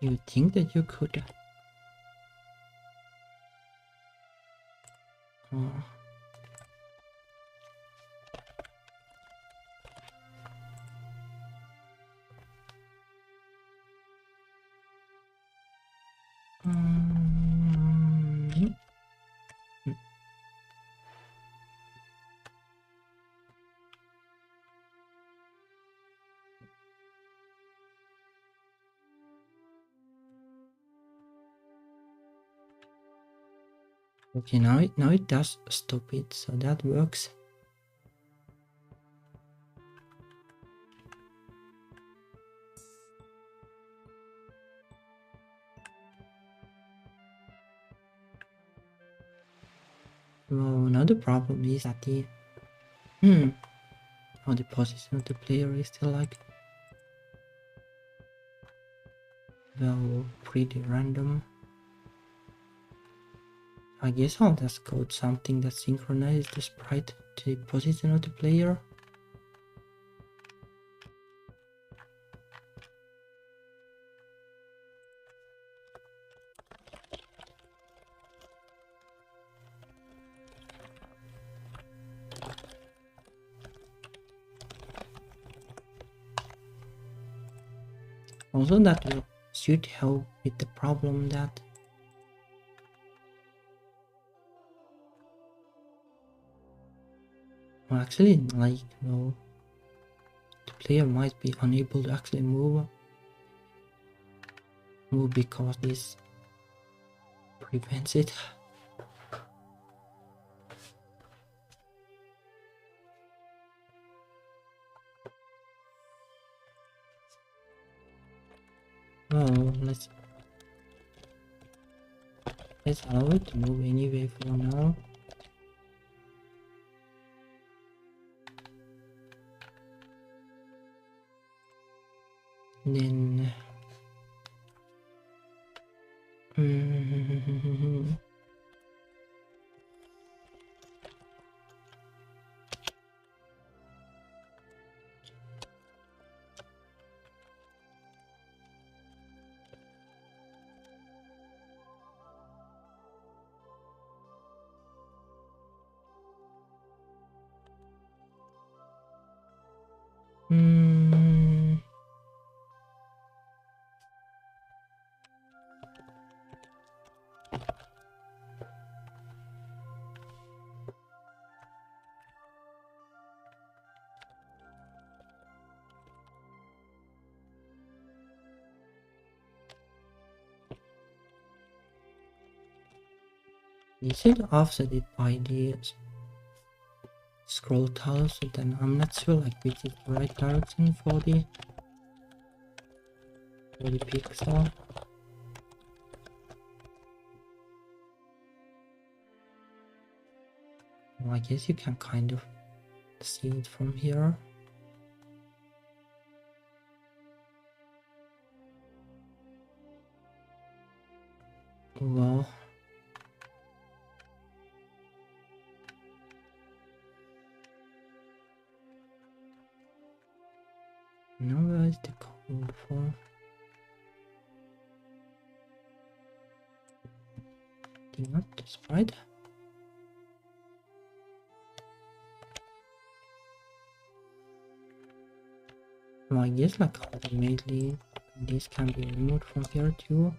You think that you could? Oh. Okay, now it does stop it, so that works. Well, another problem is that the the position of the player is still like well pretty random. I guess I'll just code something that synchronizes the sprite to the position of the player. Also that should help with the problem that well, actually like well the player might be unable to actually move because this prevents it. Oh, let's allow it to move anyway for now. Then you should offset it by the scroll tile, so then I'm not sure like which is the right direction for the pixel. Well, I guess you can kind of see it from here. Well, now where is the code for? Not the sprite. Well, I guess like ultimately this can be removed from here too.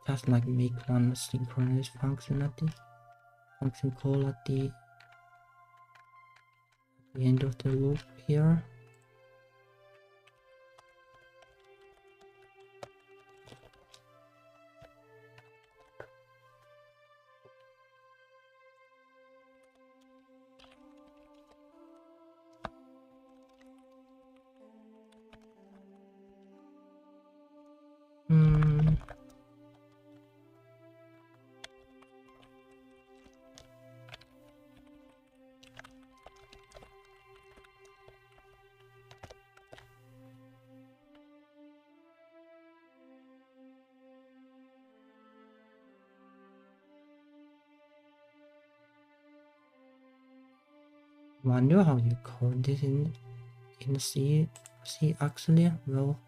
Just like make one synchronous function at the function call at the end of the loop here. Wonder how you code this in C actually. Well,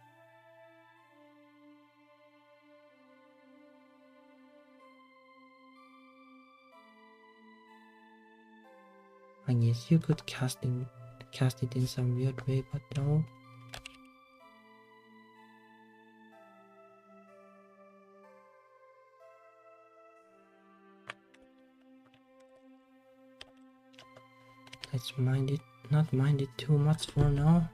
I guess you could cast it in some weird way, but no. Let's not mind it too much for now.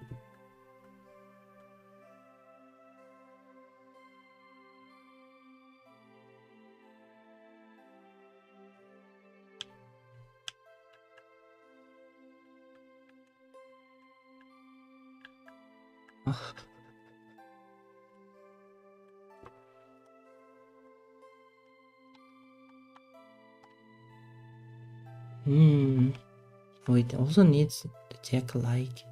Oh, it also needs to check like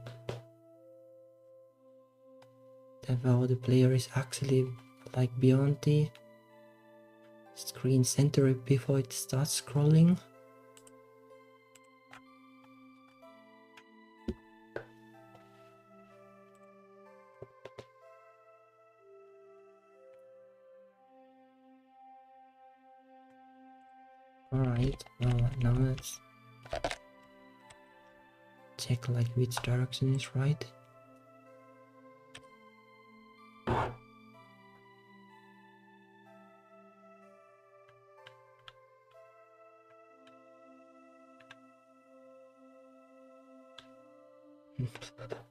that how the player is actually like beyond the screen center before it starts scrolling. Alright, well now let's check like which direction is right.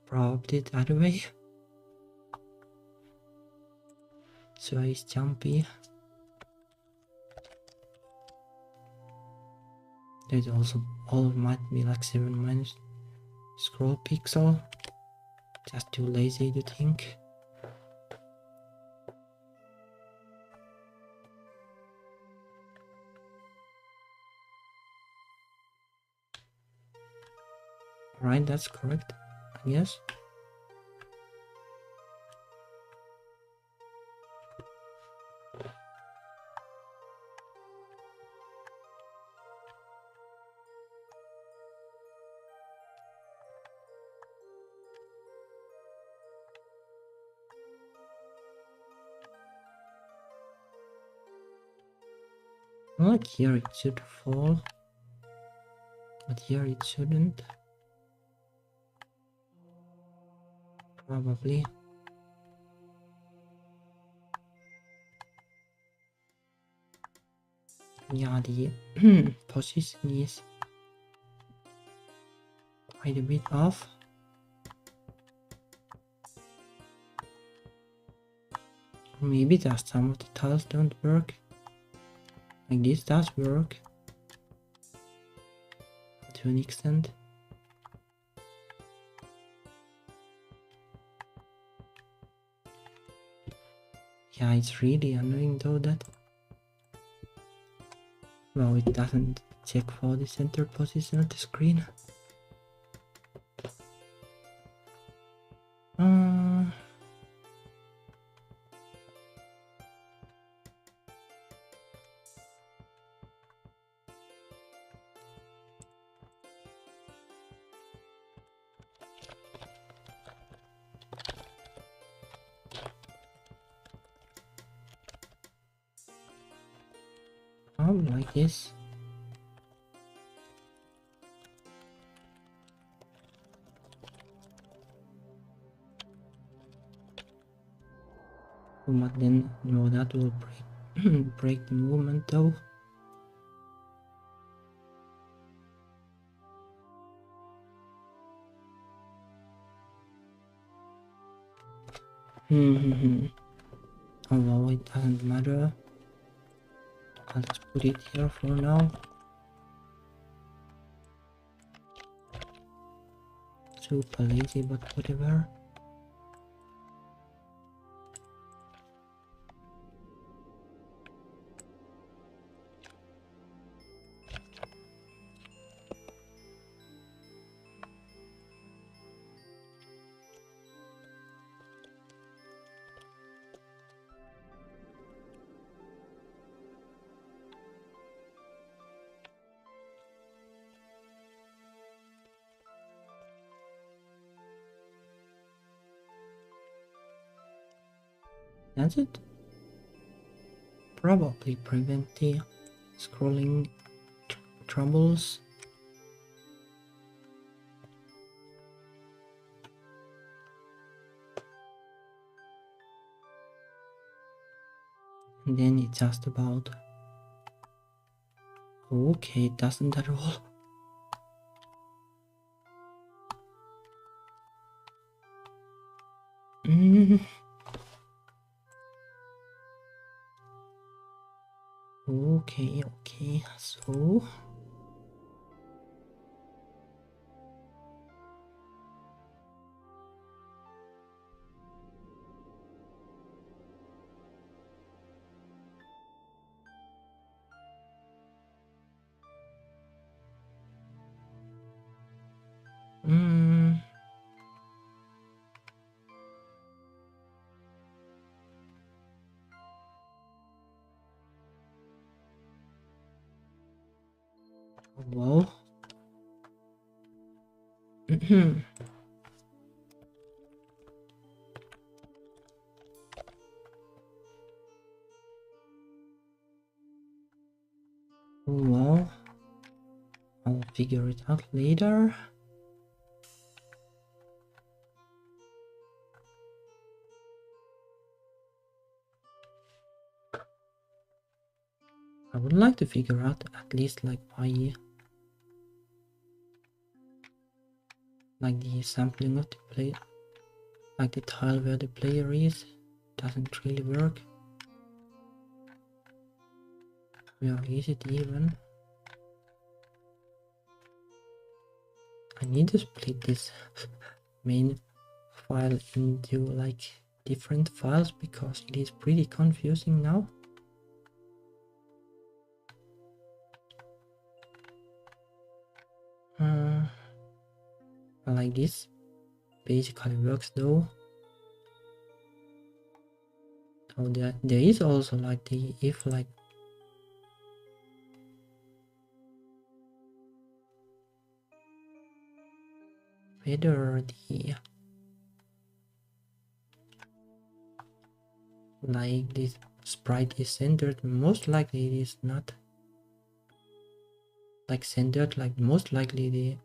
Probably the other way. So it's jumpy. There's also all might be like 7 minus scroll pixel. Just too lazy to think. Right, that's correct, I guess. Like here it should fall, but here it shouldn't. Probably. Yeah, the position is quite a bit off. Maybe that some of the tiles don't work. Like this does work to an extent. Yeah, it's really annoying though that, well, it doesn't check for the center position of the screen. Like this. But then, no, that will break break the movement though. Although it doesn't matter. I'll just put it here for now. Super lazy, but whatever. That's it. Probably prevent the scrolling troubles. And then it's just about... Okay, it doesn't at all. Okay, so... Well... Well... I'll figure it out later. I would like to figure out at least like why, like the sampling of the play, like the tile where the player is, doesn't really work. Where is it even? I need to split this main file into like different files because it is pretty confusing now. Like this basically works though. Oh, there is also like the if like whether the like this sprite is centered. Most likely it is not like centered, like most likely the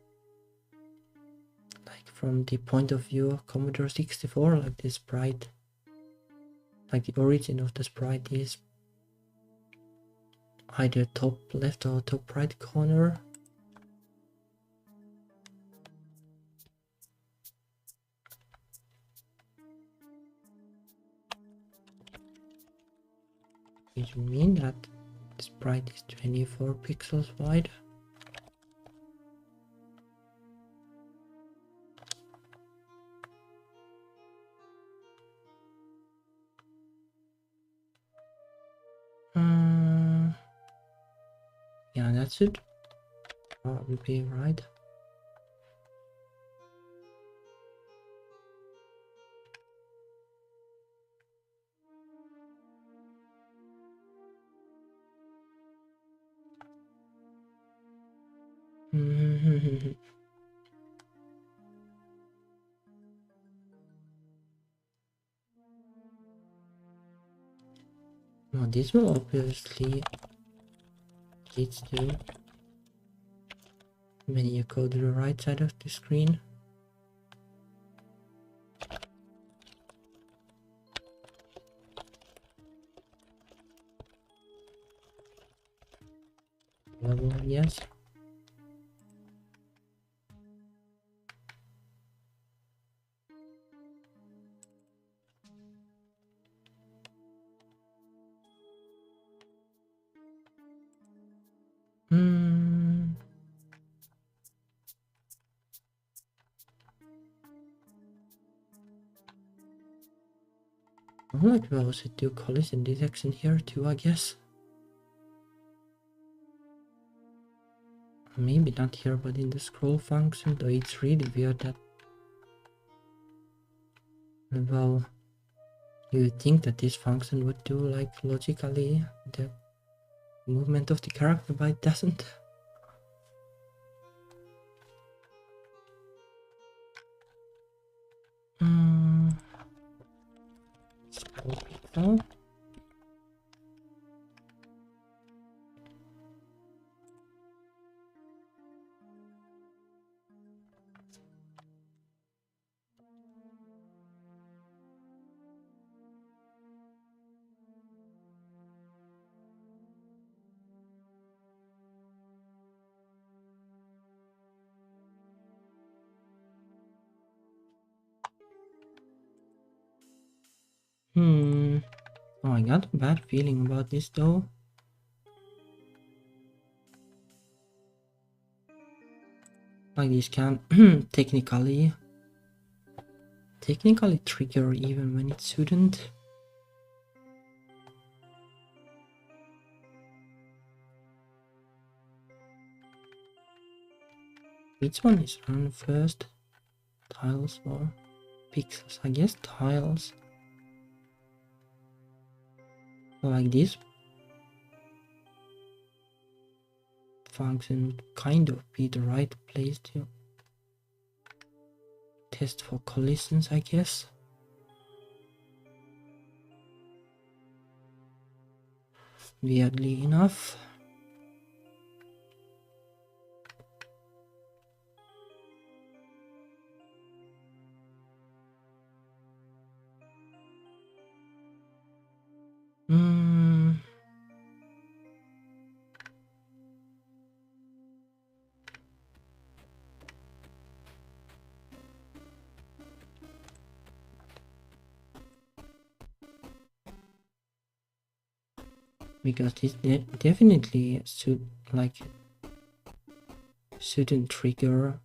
like from the point of view of Commodore 64, like the sprite, like the origin of the sprite is either top left or top right corner. Which mean that the sprite is 24 pixels wide. Yeah, that's it. Probably be right. Well, this will obviously lead to when you go to the right side of the screen. Level, yes. I might also do collision detection here too, I guess. Maybe not here, but in the scroll function, though it's really weird that, well, you would think that this function would do like logically the movement of the character, but it doesn't. Scroll pixel. Oh, I got a bad feeling about this though. Like this can technically trigger even when it shouldn't. Which one is run first? Tiles or pixels? I guess tiles. Like this function would kind of be the right place to test for collisions, I guess. Weirdly enough. Because this definitely shouldn't trigger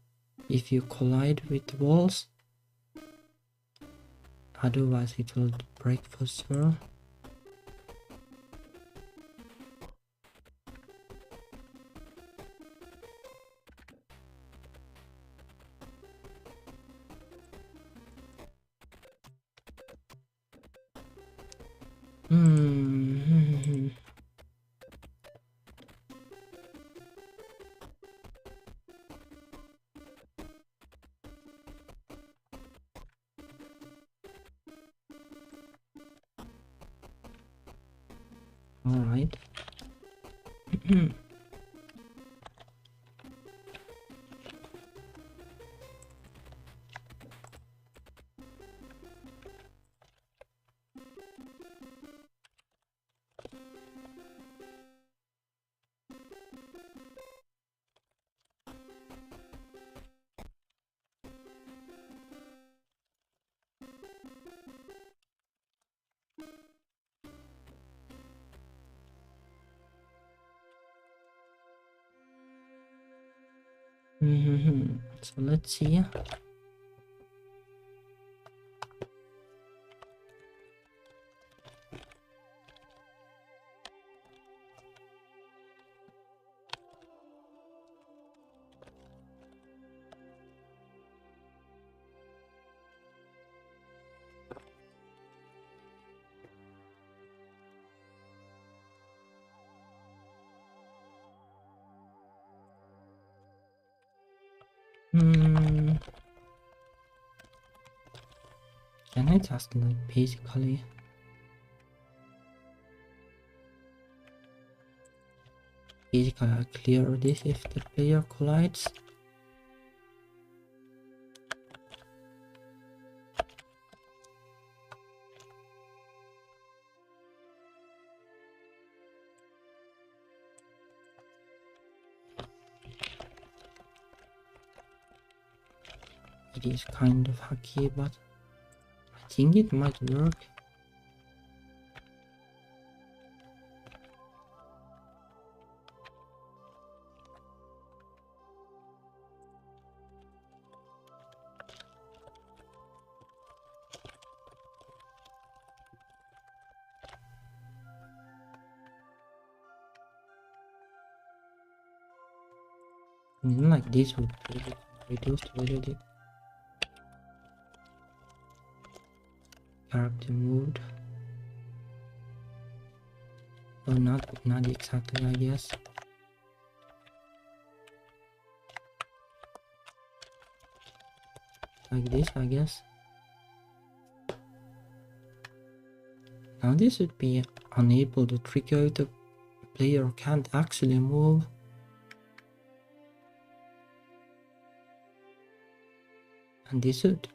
if you collide with the walls. Otherwise it will break for sure. All right. So let's see. Can I just like basically clear this if the player collides? It is kind of hacky, but I think it might work. Like this would be reduced already. Character mode. Oh, not exactly, I guess. Like this, I guess. Now this would be unable to trigger if the player can't actually move. And this would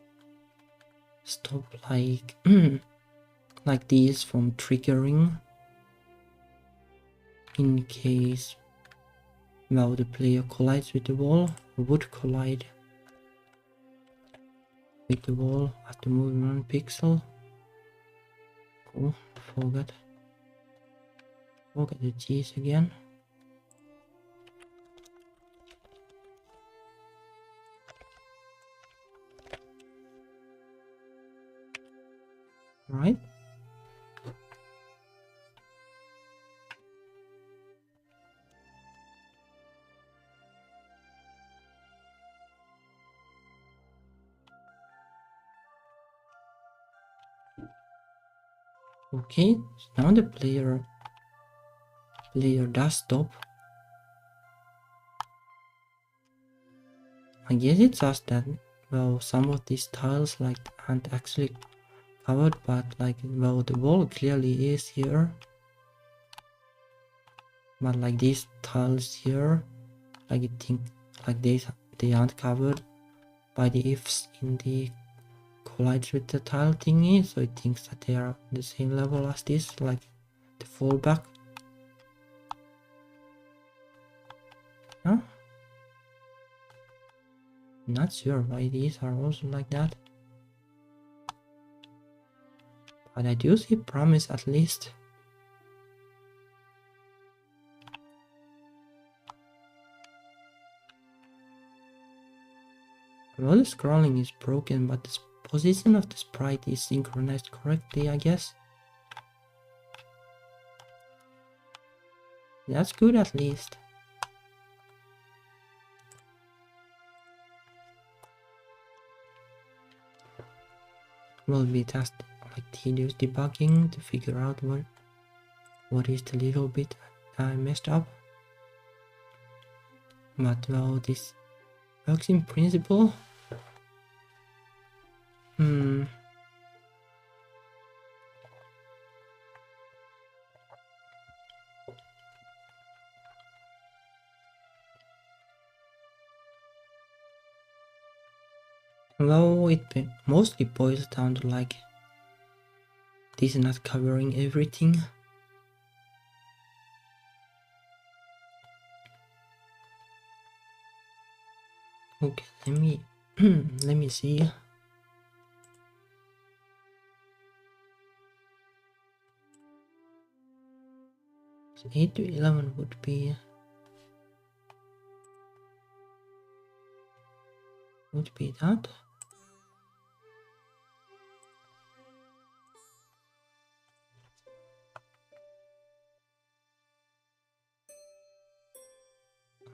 stop like like these from triggering in case, well, the player collides with the wall, or would collide with the wall at the movement pixel. Oh, forgot the G's again. Right. Okay, so now the player does stop. I guess it's just that, well, some of these tiles like aren't actually covered, but like, well, the wall clearly is here. But like these tiles here, like I think like they aren't covered by the ifs in the collides with the tile thingy, so it thinks that they are the same level as this, like the fallback. Huh? Not sure why these are also like that. But I do see promise at least. Well, the scrolling is broken, but the position of the sprite is synchronized correctly, I guess. That's good at least. Will be just like tedious debugging to figure out what is the little bit I messed up. But well, this works in principle. Well, it mostly boils down to like this is not covering everything. Okay, let me see. So 8 to 11 would be that.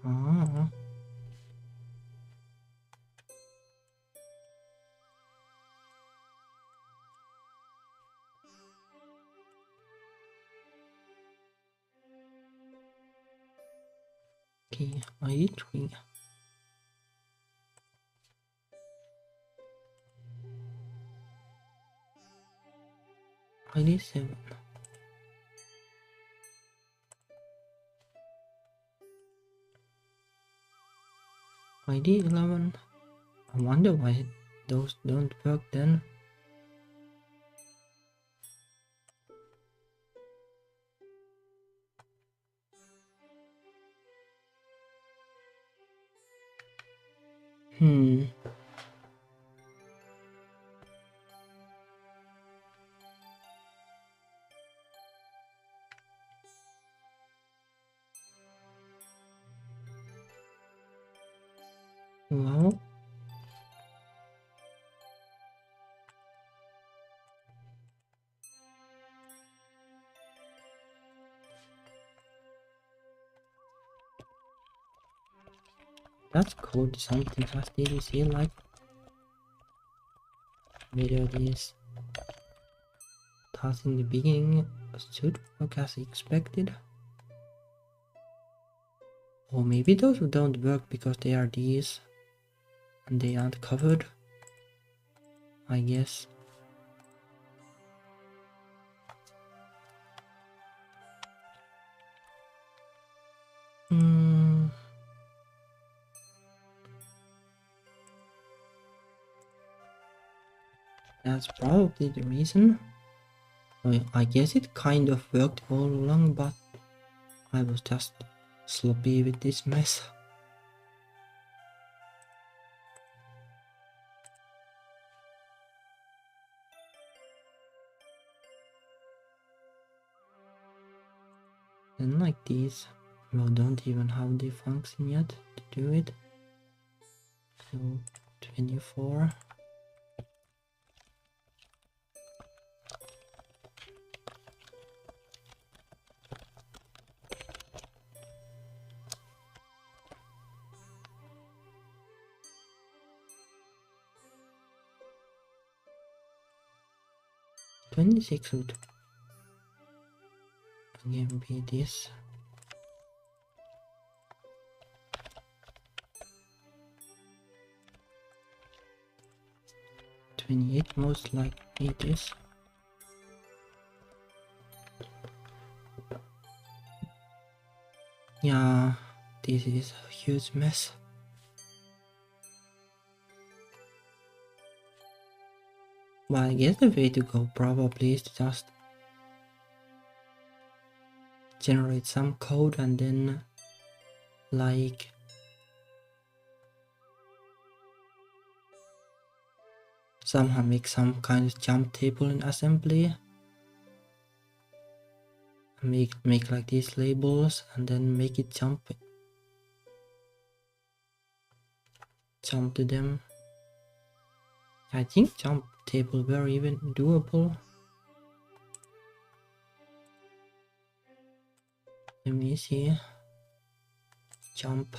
Ah. Okay, ID3. ID7. ID11. I wonder why those don't work then. Well, that's code something as DDC like video this task in the beginning should work as expected. Or maybe those who don't work because they are these and they aren't covered, I guess. That's probably the reason. I guess it kind of worked all along, but I was just sloppy with this mess. And like these, well, don't even have the function yet to do it. So 24. $26 would again be this. $28 most likely this. Yeah, this is a huge mess. Well, I guess the way to go probably is to just generate some code and then like somehow make some kind of jump table in assembly. Make like these labels and then make it jump to them. I think jump table were even doable. Let me see. Jump.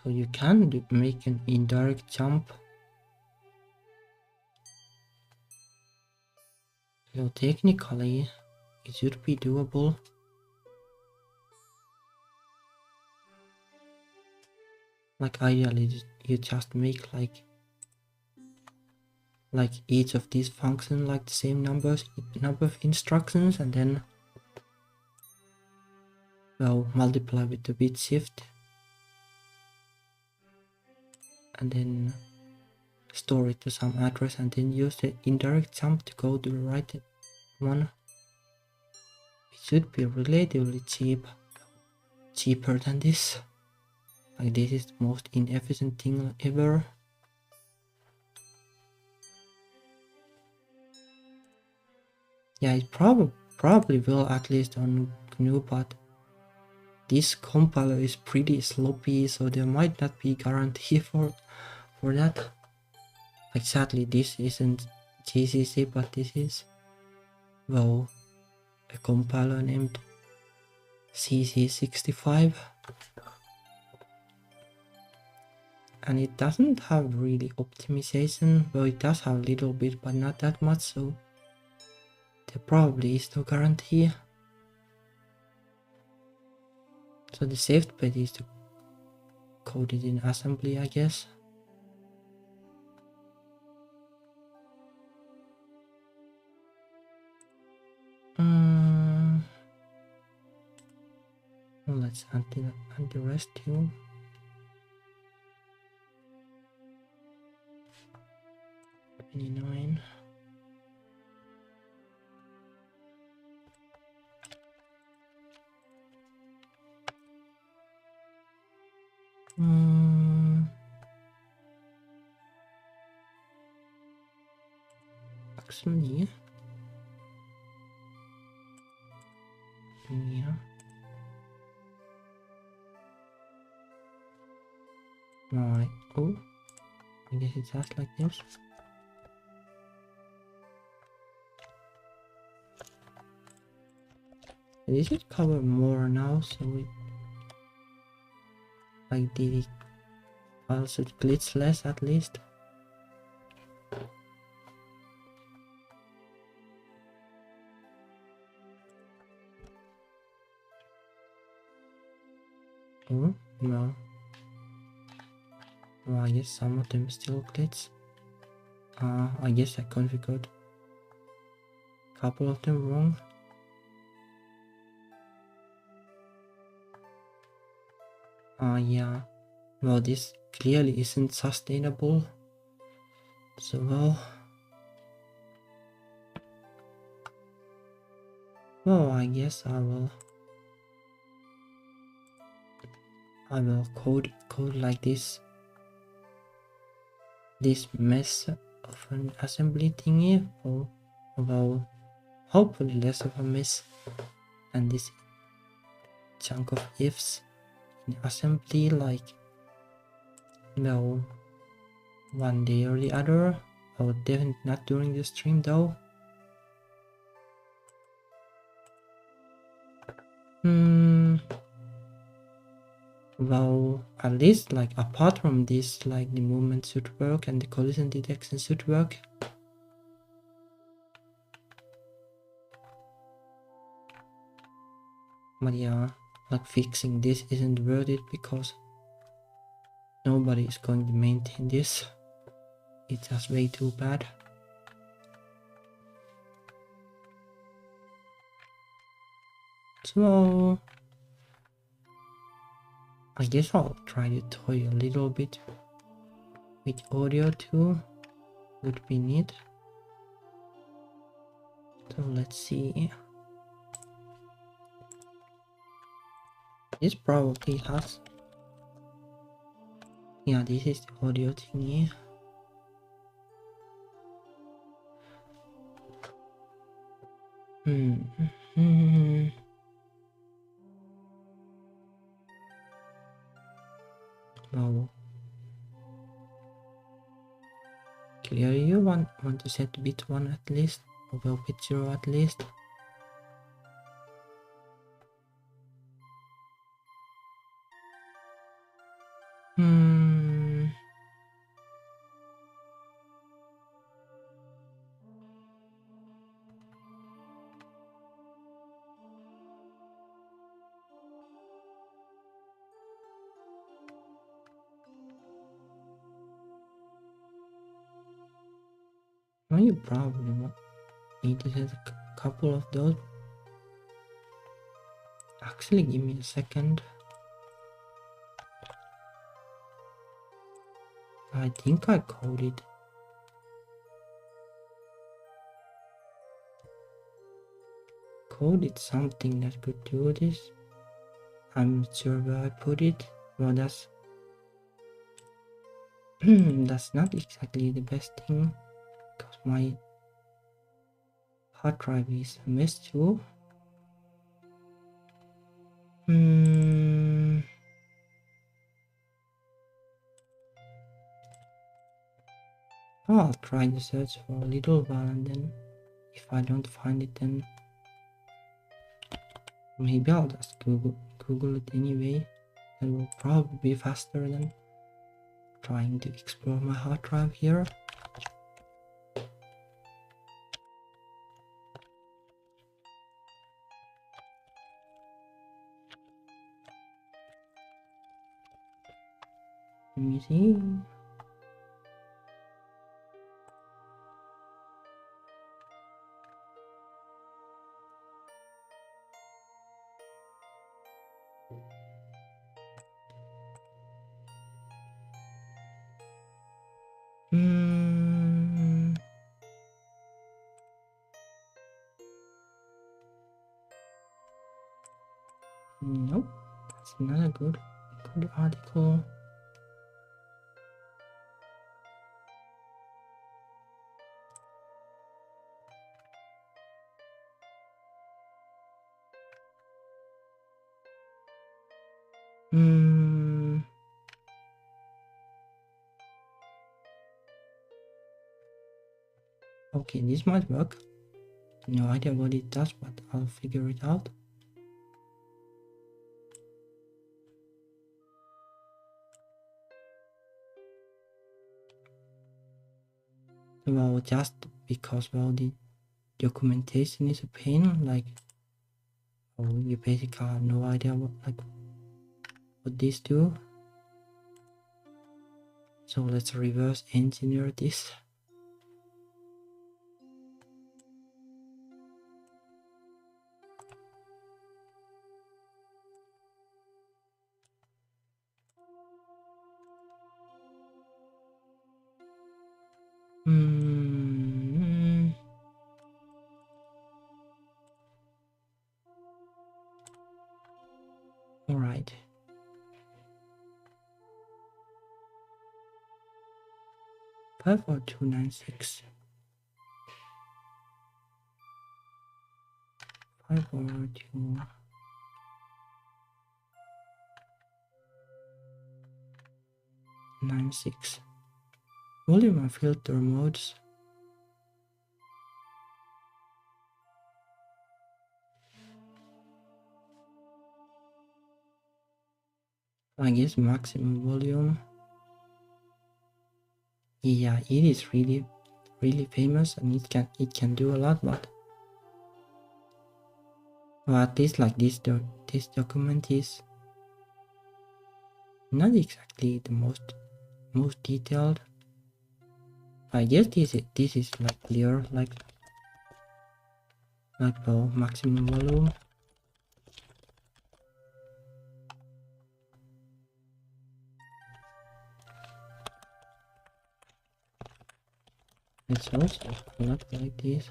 So you can make an indirect jump. So technically, it should be doable. Like ideally, you just make like each of these functions like the same number of instructions, and then well multiply with the bit shift, and then store it to some address, and then use the indirect jump to go to the right one. It should be relatively cheaper than this. Like this is the most inefficient thing ever. Yeah, it probably will, at least on GNU, but this compiler is pretty sloppy, so there might not be guarantee for that. Like sadly, this isn't GCC, but this is, well, a compiler named C64, and it doesn't have really optimization. Well, it does have a little bit, but not that much, so there probably is no guarantee. So the safe bet is to code it in assembly, I guess. Well, let's anti-rest too. $29. Actually, yeah. Right. Oh, I guess it's just like this. This should cover more now, so it like did it also glitch less at least. Oh no. Well, I guess some of them still glitch. I guess I configured a couple of them wrong. Yeah. Well, this clearly isn't sustainable. So well, I guess I will code like this mess of an assembly thingy, or well, hopefully less of a mess than this chunk of ifs in assembly, like, well, one day or the other. Oh, definitely not during the stream though. Well, at least like apart from this, like the movement should work and the collision detection should work. But yeah, like fixing this isn't worth it because nobody is going to maintain this. It's just way too bad. So I guess I'll try to toy a little bit with audio too. Would be neat. So let's see. This probably has. Yeah, this is the audio thingy. clear, you want to set bit 1 at least, or well, bit 0 at least. Well, you probably need to set a couple of those. Actually, give me a second. I think I coded something that could do this. I'm not sure where I put it. Well, that's that's not exactly the best thing, because my hard drive is a mess too. I'll try to search for a little while, and then if I don't find it, then maybe I'll just Google it anyway. That will probably be faster than trying to explore my hard drive here. Let me see. Nope, that's not a good article. Okay, this might work. No idea what it does, but I'll figure it out. Well, just because, well, the documentation is a pain, like, oh, you basically have no idea what these do. So let's reverse engineer this. All right. Five or 296. 5 or 2. 96. Volume and filter modes. I guess maximum volume. Yeah, it is really famous, and it can do a lot, but well, at least like this document is not exactly the most detailed. I guess this is like clear, like well, maximum volume. It's also not like this.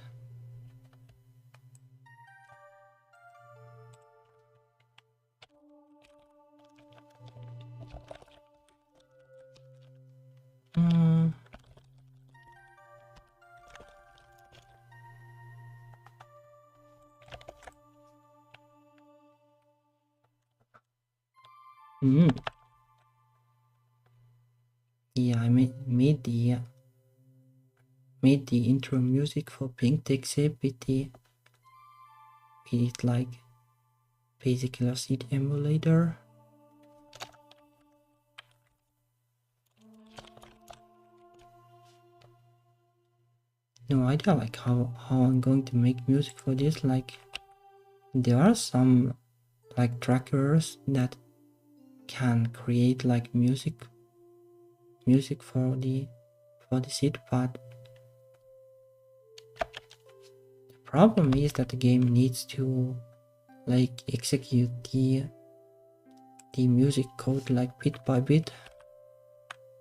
Yeah, I made the made the intro music for Pink Taxi with it like basically a seed emulator. No idea like how I'm going to make music for this. Like there are some like trackers that can create like music for the seed, but the problem is that the game needs to like execute the music code like bit by bit,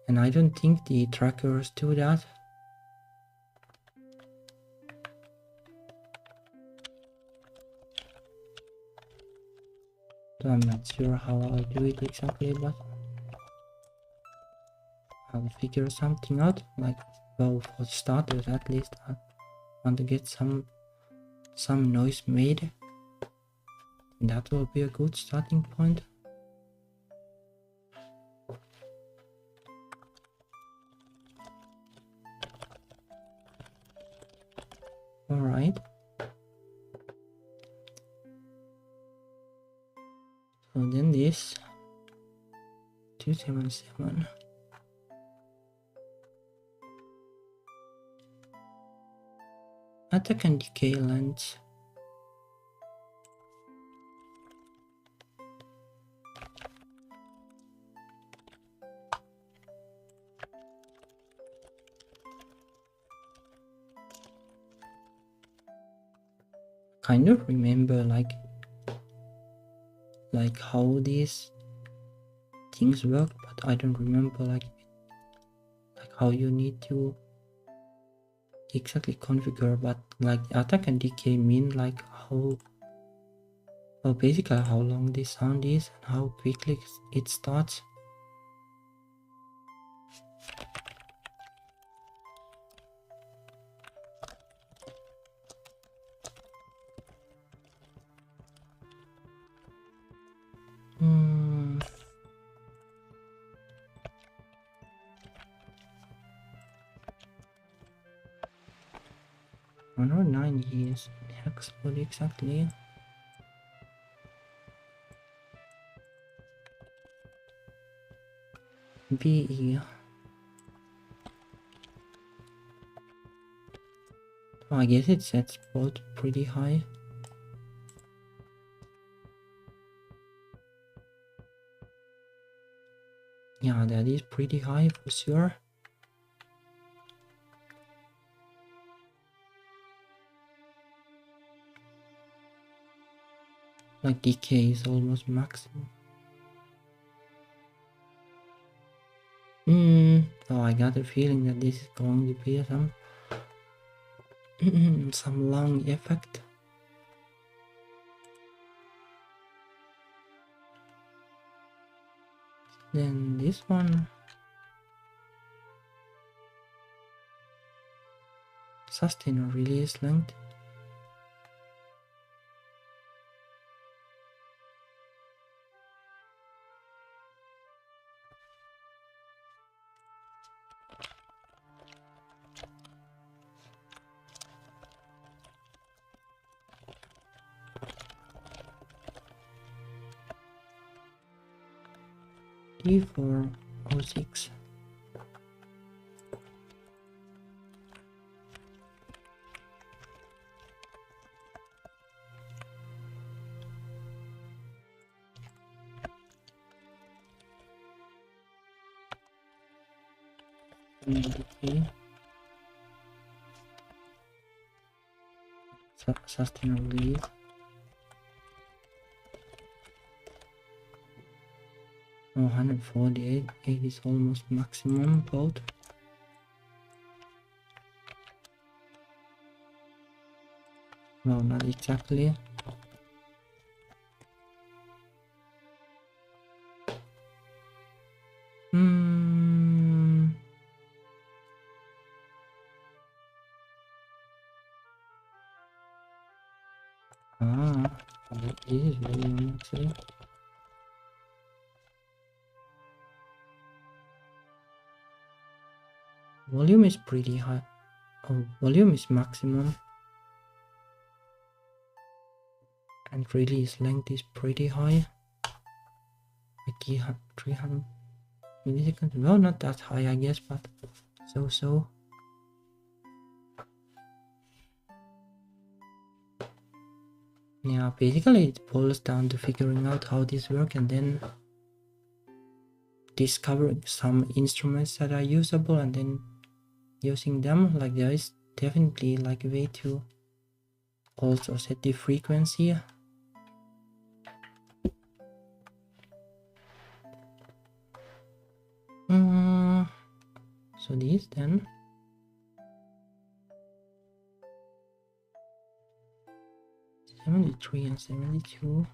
and I don't think the trackers do that. So I'm not sure how I'll do it exactly, but I'll figure something out. Like, well, for starters at least I want to get some noise made. That will be a good starting point. Alright. So then this 277. Attack and decay lens. Kind of remember like how these things work, but I don't remember like how you need to exactly configure. But like attack and decay mean like how, well, basically how long this sound is and how quickly it starts. One or 9 years. Hex, what exactly? VE. Oh, I guess it sets both pretty high. Yeah, that is pretty high for sure. Like decay is almost maximum. Oh, I got a feeling that this is going to be some long effect. Then this one. Sustain or release length. D406. Decay. Sustain or release. Oh, 148. 8 is almost maximum both. No, not exactly. This is volume actually. Volume is pretty high. volume is maximum, and release length is pretty high, like 300 milliseconds. Well, not that high, I guess, but so. Yeah, basically it boils down to figuring out how this works and then discovering some instruments that are usable and then using them. Like there is definitely like a way to also set the frequency. So these then. $73 and $72.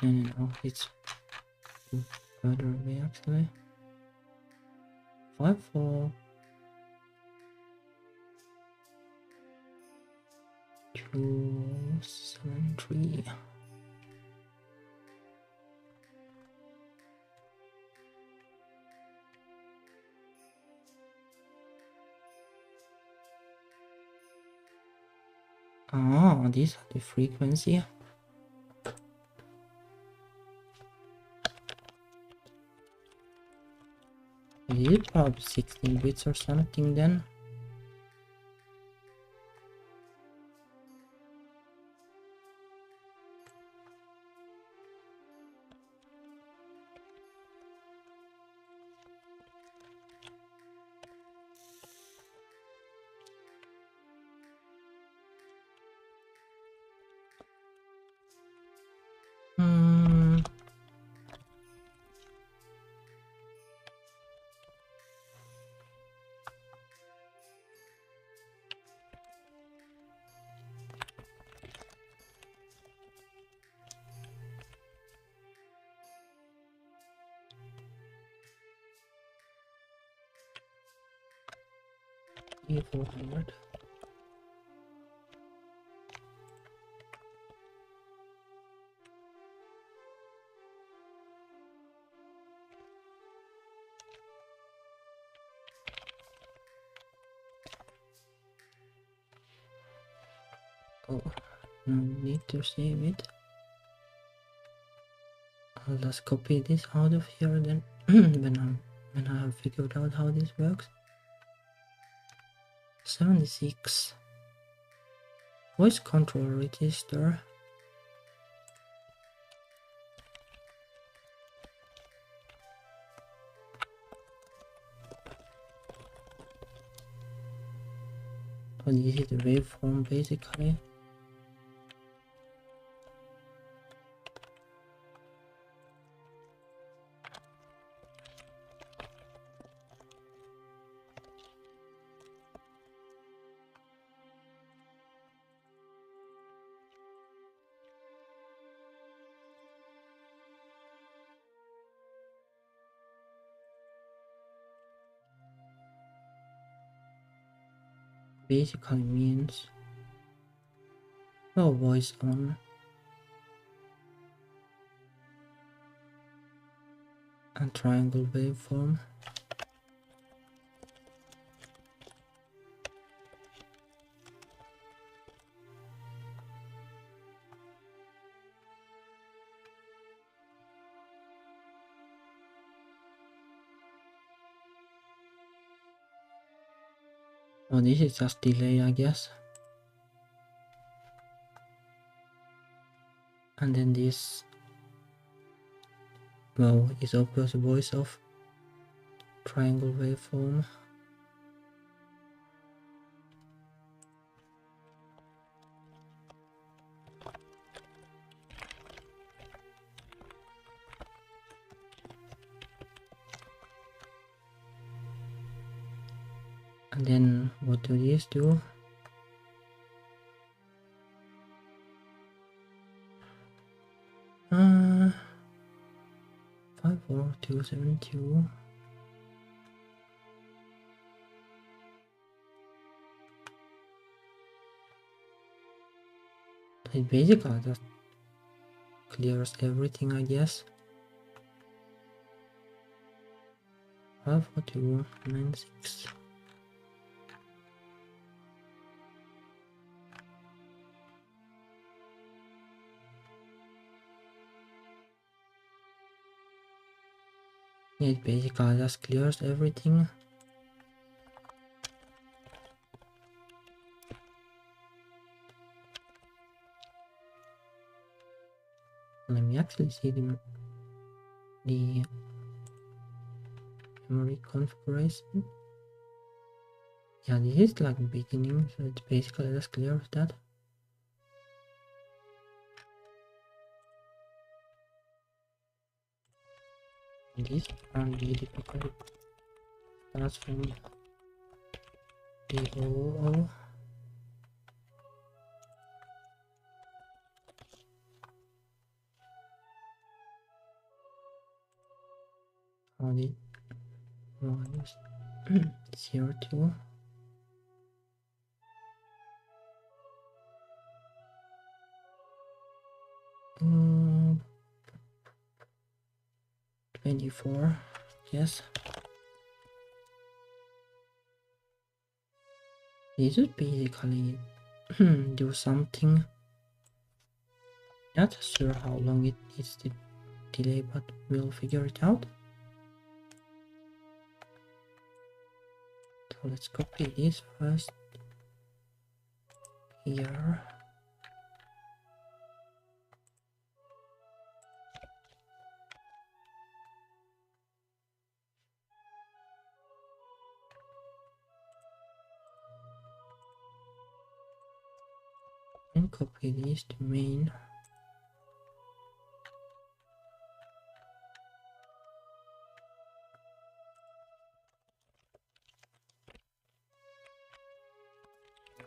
No, it's further away actually. 5, 4, 2, 7, 3. Ah, these are the frequency. Is it probably 16 bits or something then? E400. Oh, no need to save it. I'll just copy this out of here then when I have figured out how this works. 76 voice control register. So this is the waveform basically. Basically means no voice on and triangle waveform. Oh, this is just delay, I guess. And then this, well, is obviously voice of triangle waveform. And then what do these do? 272. It basically just clears everything, I guess. 54296. It basically just clears everything. Let me actually see the memory configuration. Yeah, this is like beginning, so it's basically just clears that. This one really starts from the OO. How did minus 02. Mm, 24. Yes. This is basically do something. Not sure how long it needs to delay, but we'll figure it out. So let's copy this first here. And copy this to main.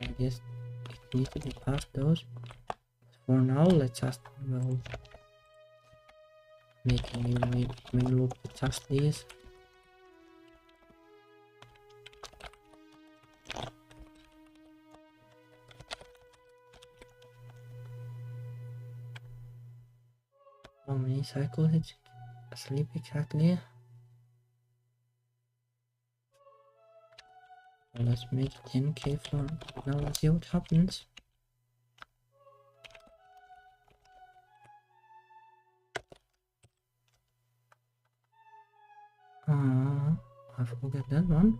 I guess it needs to be past those. For now, let's just make a new main loop with just these. How many cycles it sleep exactly? Let's make 10k for now. Let's see what happens. I forgot that one.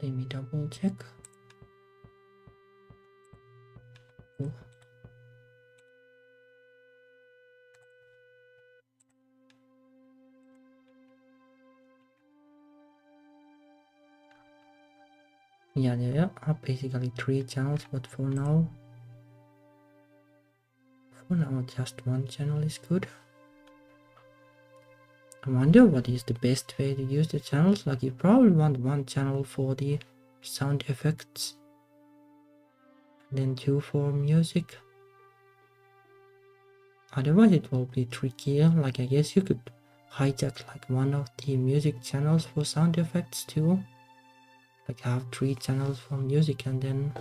Let me double check. Oh. Yeah, there are basically 3 channels, but for now just one channel is good. I wonder what is the best way to use the channels. Like, you probably want one channel for the sound effects, and then 2 for music. Otherwise it will be trickier. Like, I guess you could hijack like one of the music channels for sound effects too. Like, have 3 channels for music and then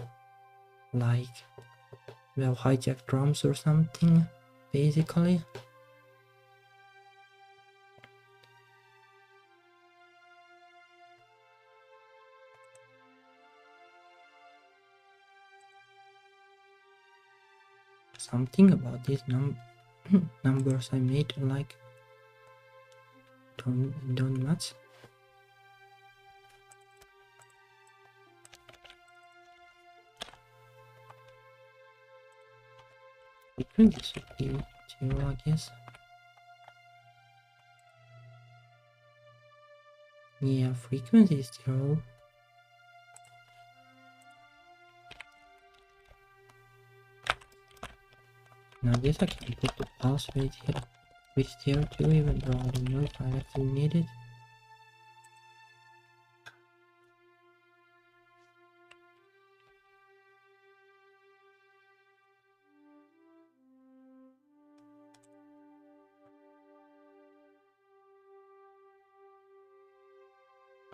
like, well, hijack drums or something, basically. Something about these numbers I made like don't match. Frequency should be 0, I guess. Yeah, frequency is 0. Now I guess I can put the pulse rate here with here too, even though I don't know if I actually need it.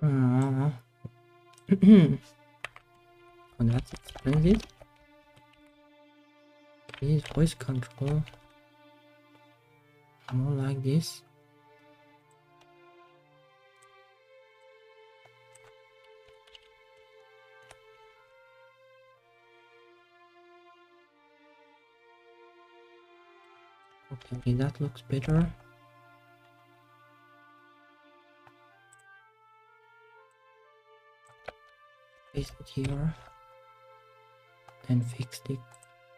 Oh, that explains it. This is voice control. More like this. Okay, that looks better. Paste it here. Then fix the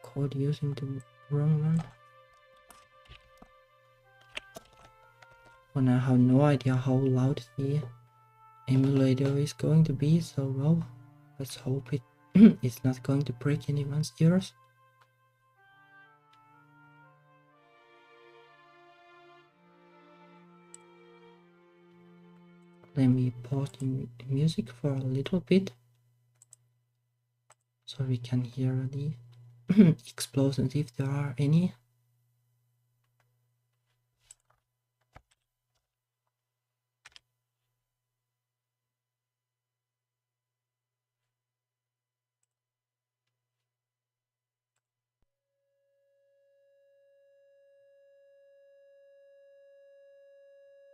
code using the wrong one. Well, I have no idea how loud the emulator is going to be, so well, let's hope it it's not going to break anyone's ears. Let me pause the music for a little bit so we can hear the explosions if there are any.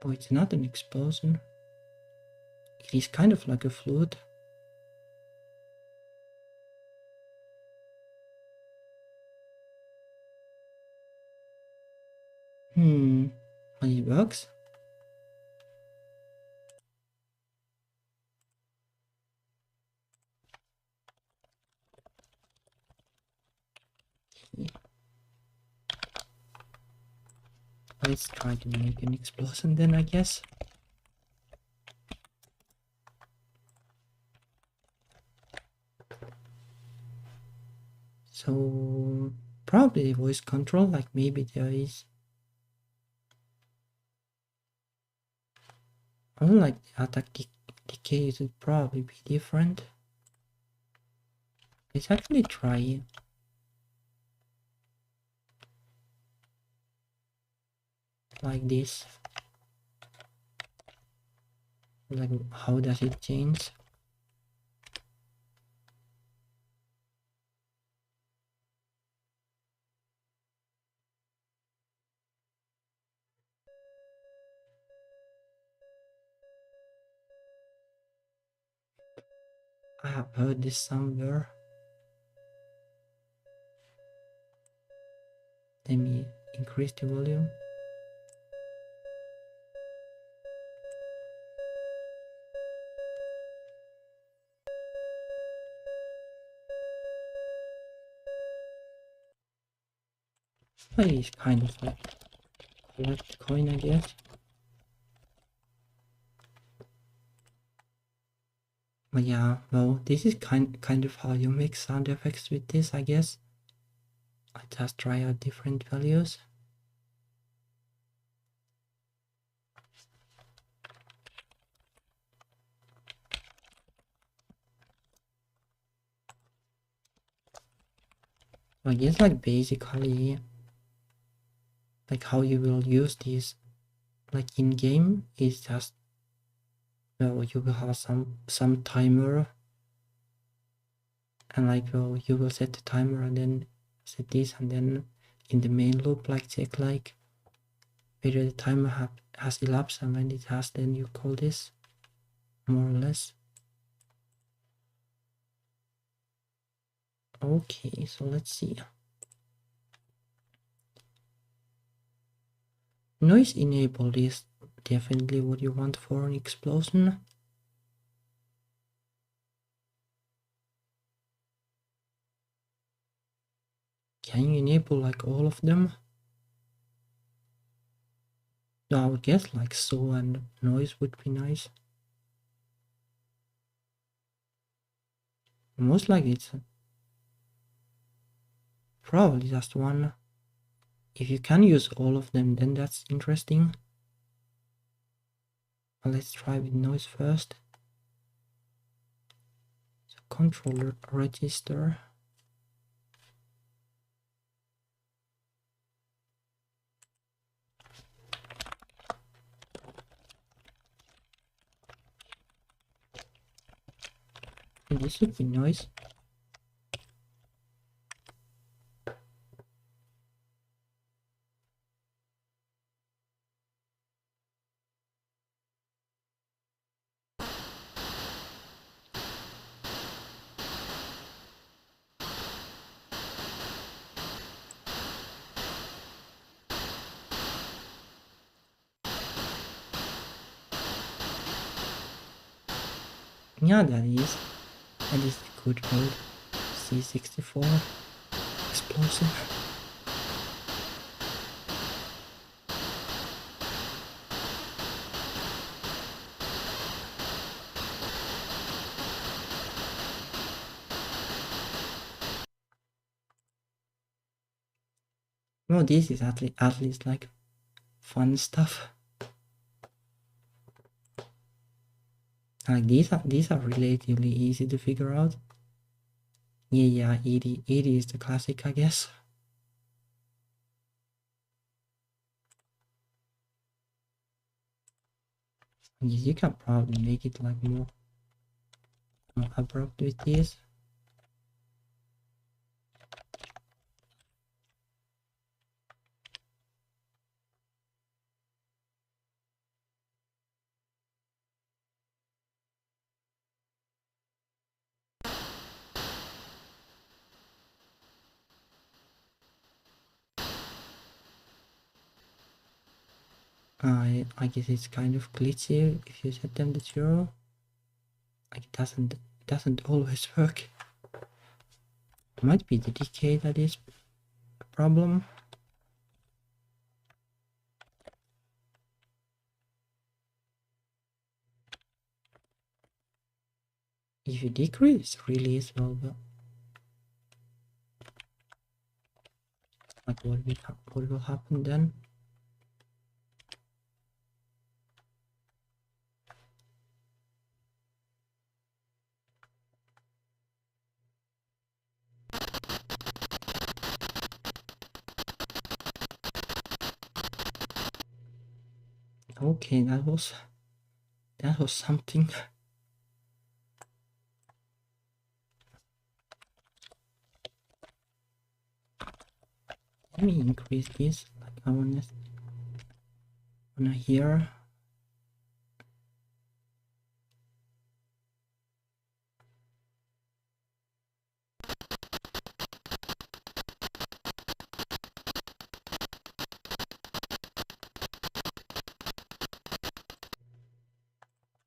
Oh, it's not an explosion. It is kind of like a flute. But it works. Let's try to make an explosion then, I guess. So probably voice control, like maybe there is. Unlike the attack decay, it would probably be different. Let's actually try like this. Like, how does it change? I have heard this somewhere. Let me increase the volume. Oh, it's kind of like collect coin, I guess. But yeah, well, this is kind of how you make sound effects with this, I guess. I just try out different values. I guess like basically like how you will use these like in game is just, well, you will have some timer, and like, well, you will set the timer and then set this, and then in the main loop like check like whether the timer has elapsed, and when it has, then you call this, more or less. Okay, so let's see. Noise enabled is definitely what you want for an explosion. Can you enable like all of them? No, I would guess like so, and noise would be nice. Most likely it's probably just one. If you can use all of them, then that's interesting. But let's try with noise first. So controller register. And this should be noise. Yeah, that is. And it's the good old C64 explosive. No, this is at least like fun stuff. Like these are relatively easy to figure out. Yeah, ED is the classic, I guess. You can probably make it like more abrupt with this. I guess it's kind of glitchy if you set them to 0. Like it doesn't always work. Might be the decay that is a problem. If you decrease release, well, like what will happen then? Okay, that was something. Let me increase this. Like I wanna hear.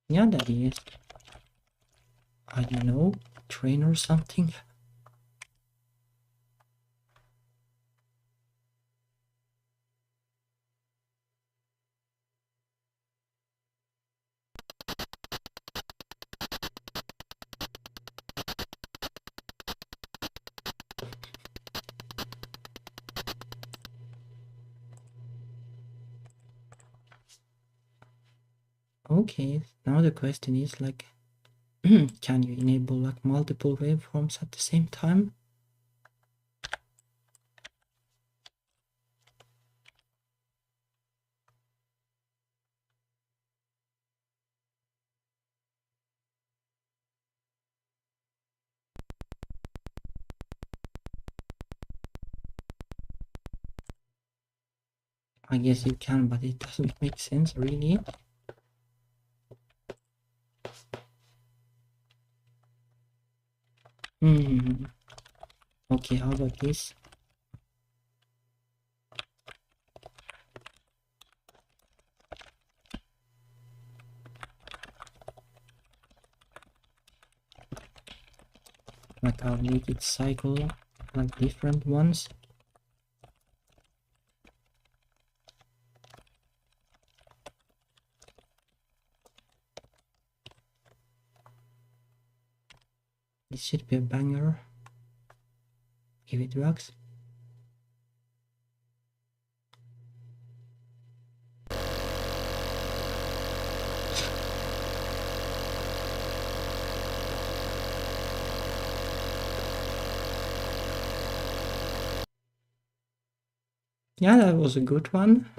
Yeah, that is. I don't know, train or something. Okay, now the question is like, can you enable like multiple waveforms at the same time? I guess you can, but it doesn't make sense really. Okay, how about this? Like I'll make it cycle like different ones. This should be a banger if it works. Yeah, that was a good one.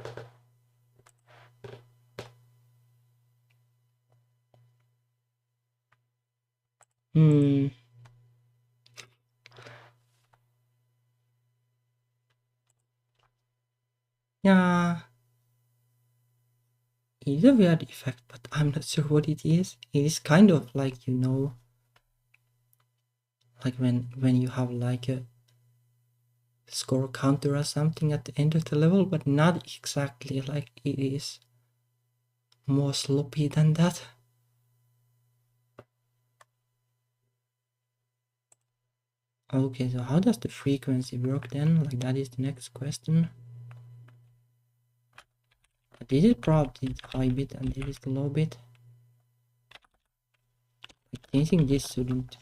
Yeah, it's a weird effect, but I'm not sure what it is. It is kind of like, you know, like when you have like a score counter or something at the end of the level, but not exactly like it is. More sloppy than that. Okay, so how does the frequency work then? Like, that is the next question. This is probably the high bit and this is the low bit. I think this shouldn't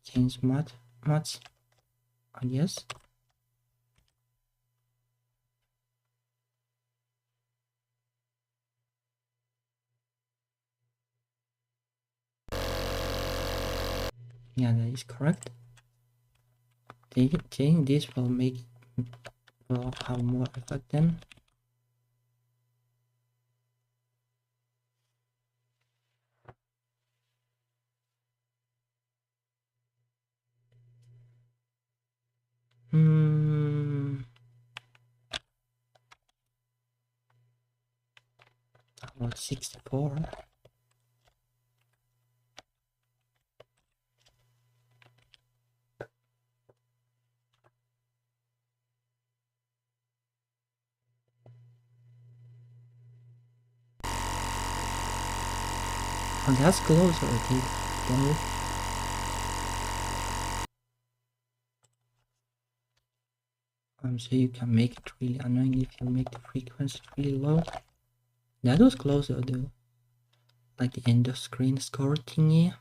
change much, I guess. Yeah, that is correct. Changing this will have more effect then. About 64. Oh, that's closer, I think. Though. So you can make it really annoying if you make the frequency really low. That was closer though. Like the end of screen score thingy.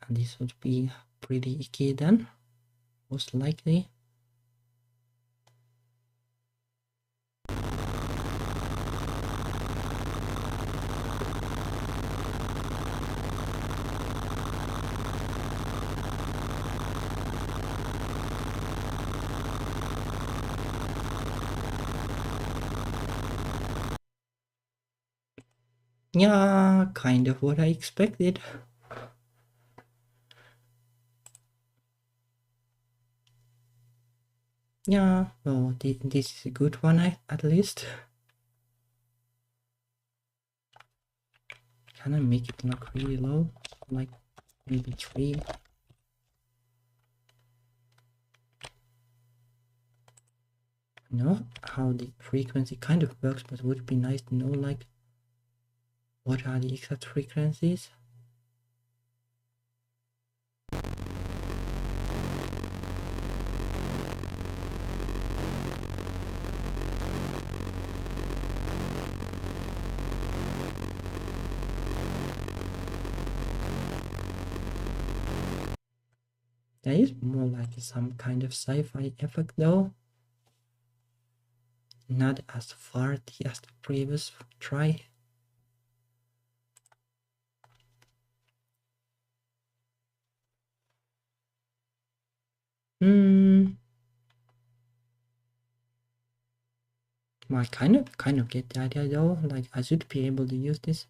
And this would be pretty icky then, most likely. Yeah, kind of what I expected. Yeah, well, this is a good one at least. Can I make it look really low? Like maybe 3? I know how the frequency kind of works, but it would be nice to know like what are the exact frequencies. That is more like some kind of sci-fi effect though. Not as farty as the previous try. I kind of get the idea though. Like I should be able to use this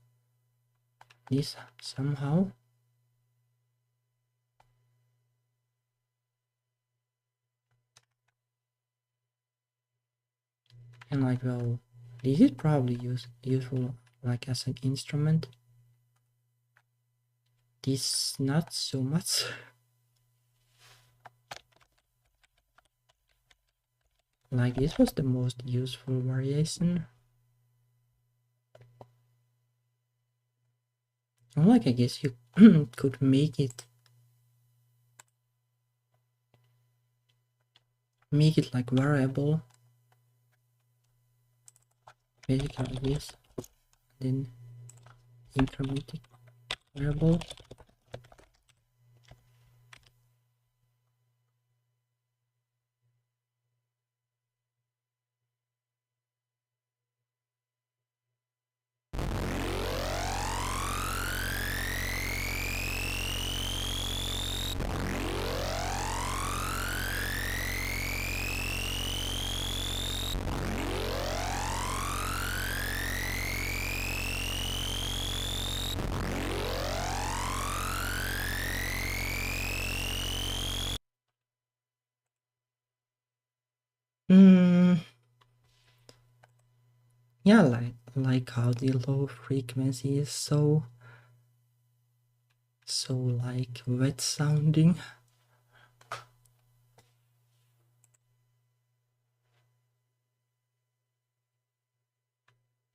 somehow. And like, well, this is probably useful like as an instrument. This not so much. Like this was the most useful variation. And like I guess you could make it like variable. Basically this, then increment variable. Yeah, like how the low frequency is so like wet sounding.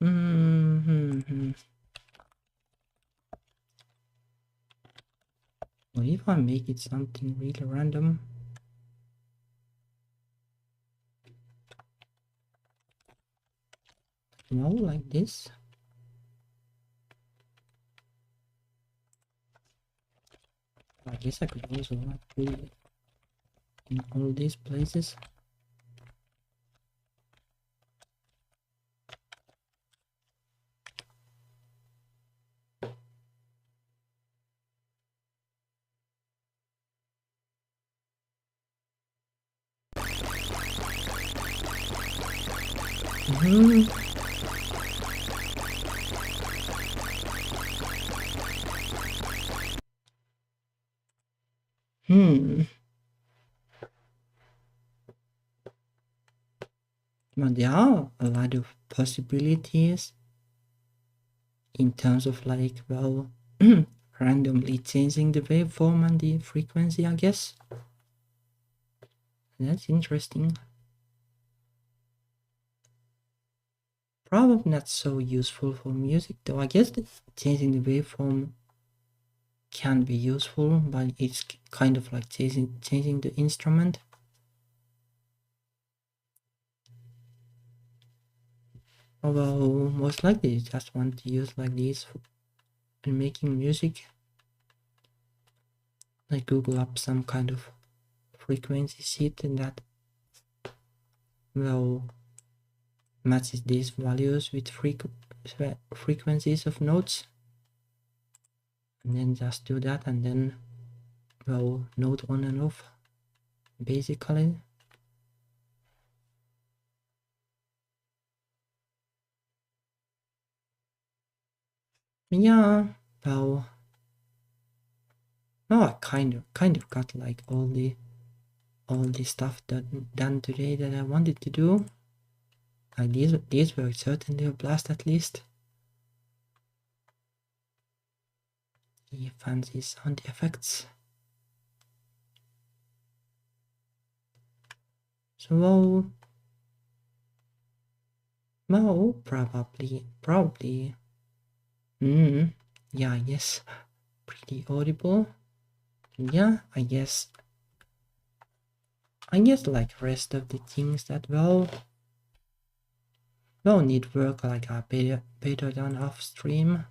Mm-hmm. Or if I make it something really random. No, like this. I guess I could also like put it in all these places. Mm-hmm. But there are a lot of possibilities in terms of like, well, randomly changing the waveform and the frequency, I guess. That's interesting. Probably not so useful for music though. I guess changing the waveform can be useful, but it's kind of like changing the instrument. Although most likely you just want to use like this in making music. Like Google up some kind of frequency sheet and that well matches these values with frequencies of notes, and then just do that, and then well note on and off basically. Yeah, well, no, I kind of got like all the stuff done today that I wanted to do. Like these were certainly a blast, at least. The fancy sound effects. So well, probably. Yeah, I guess pretty audible. Yeah, I guess like rest of the things that well need work like are better than off stream.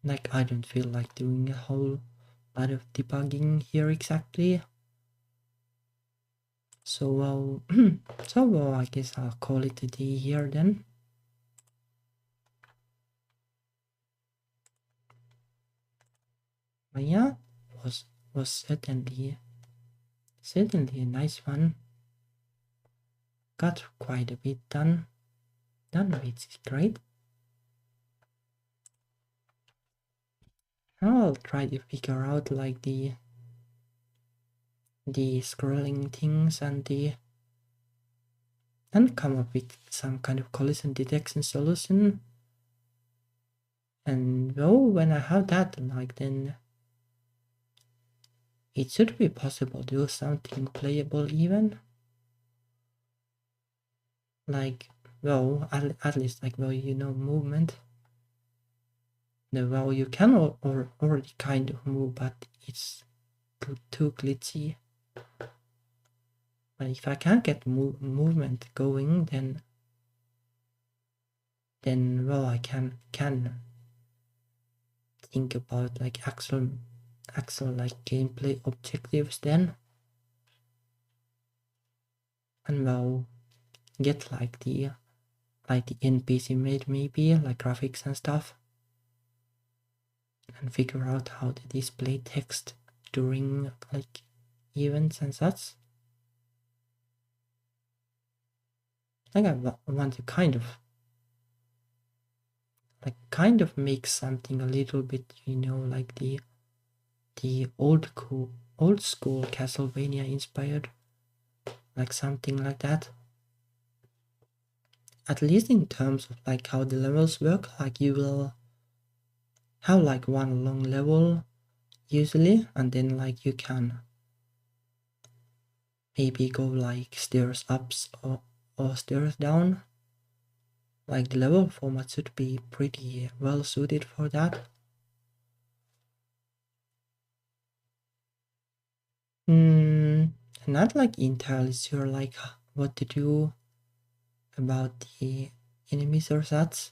Like I don't feel like doing a whole lot of debugging here exactly. So well so well I guess I'll call it a day here then. But yeah, was certainly a nice one. Got quite a bit done, which is great. I'll try to figure out like the scrolling things and come up with some kind of collision detection solution. And well, when I have that, like then it should be possible to do something playable even. Like well, at least like well, you know, movement. Well, you can already kind of move, but it's too glitchy. But if I can't get movement going, then well, I can think about like actual like gameplay objectives then, and well get like the NPC made maybe like graphics and stuff, and figure out how to display text during like events and such. Like I want to kind of make something a little bit, you know, like the old school Castlevania inspired, like something like that. at least in terms of like how the levels work, like you will have like one long level usually, and then like you can maybe go like stairs ups or stairs down. Like the level format should be pretty well suited for that. Not like entirely sure like what to do about the enemies or such.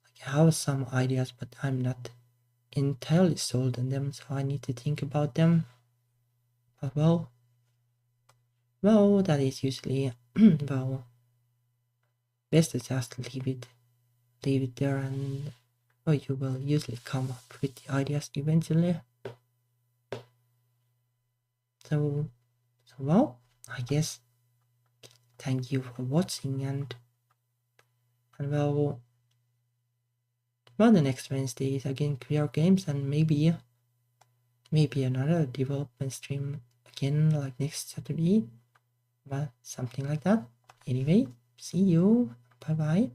Like I have some ideas, but I'm not entirely sold on them, so I need to think about them. But well, that is usually well, best to just leave it there, and you will usually come up with the ideas eventually. So well, I guess thank you for watching, and well, the next Wednesday is again Queer Games, and maybe another development stream again like next Saturday, but something like that. Anyway, see you. Bye bye.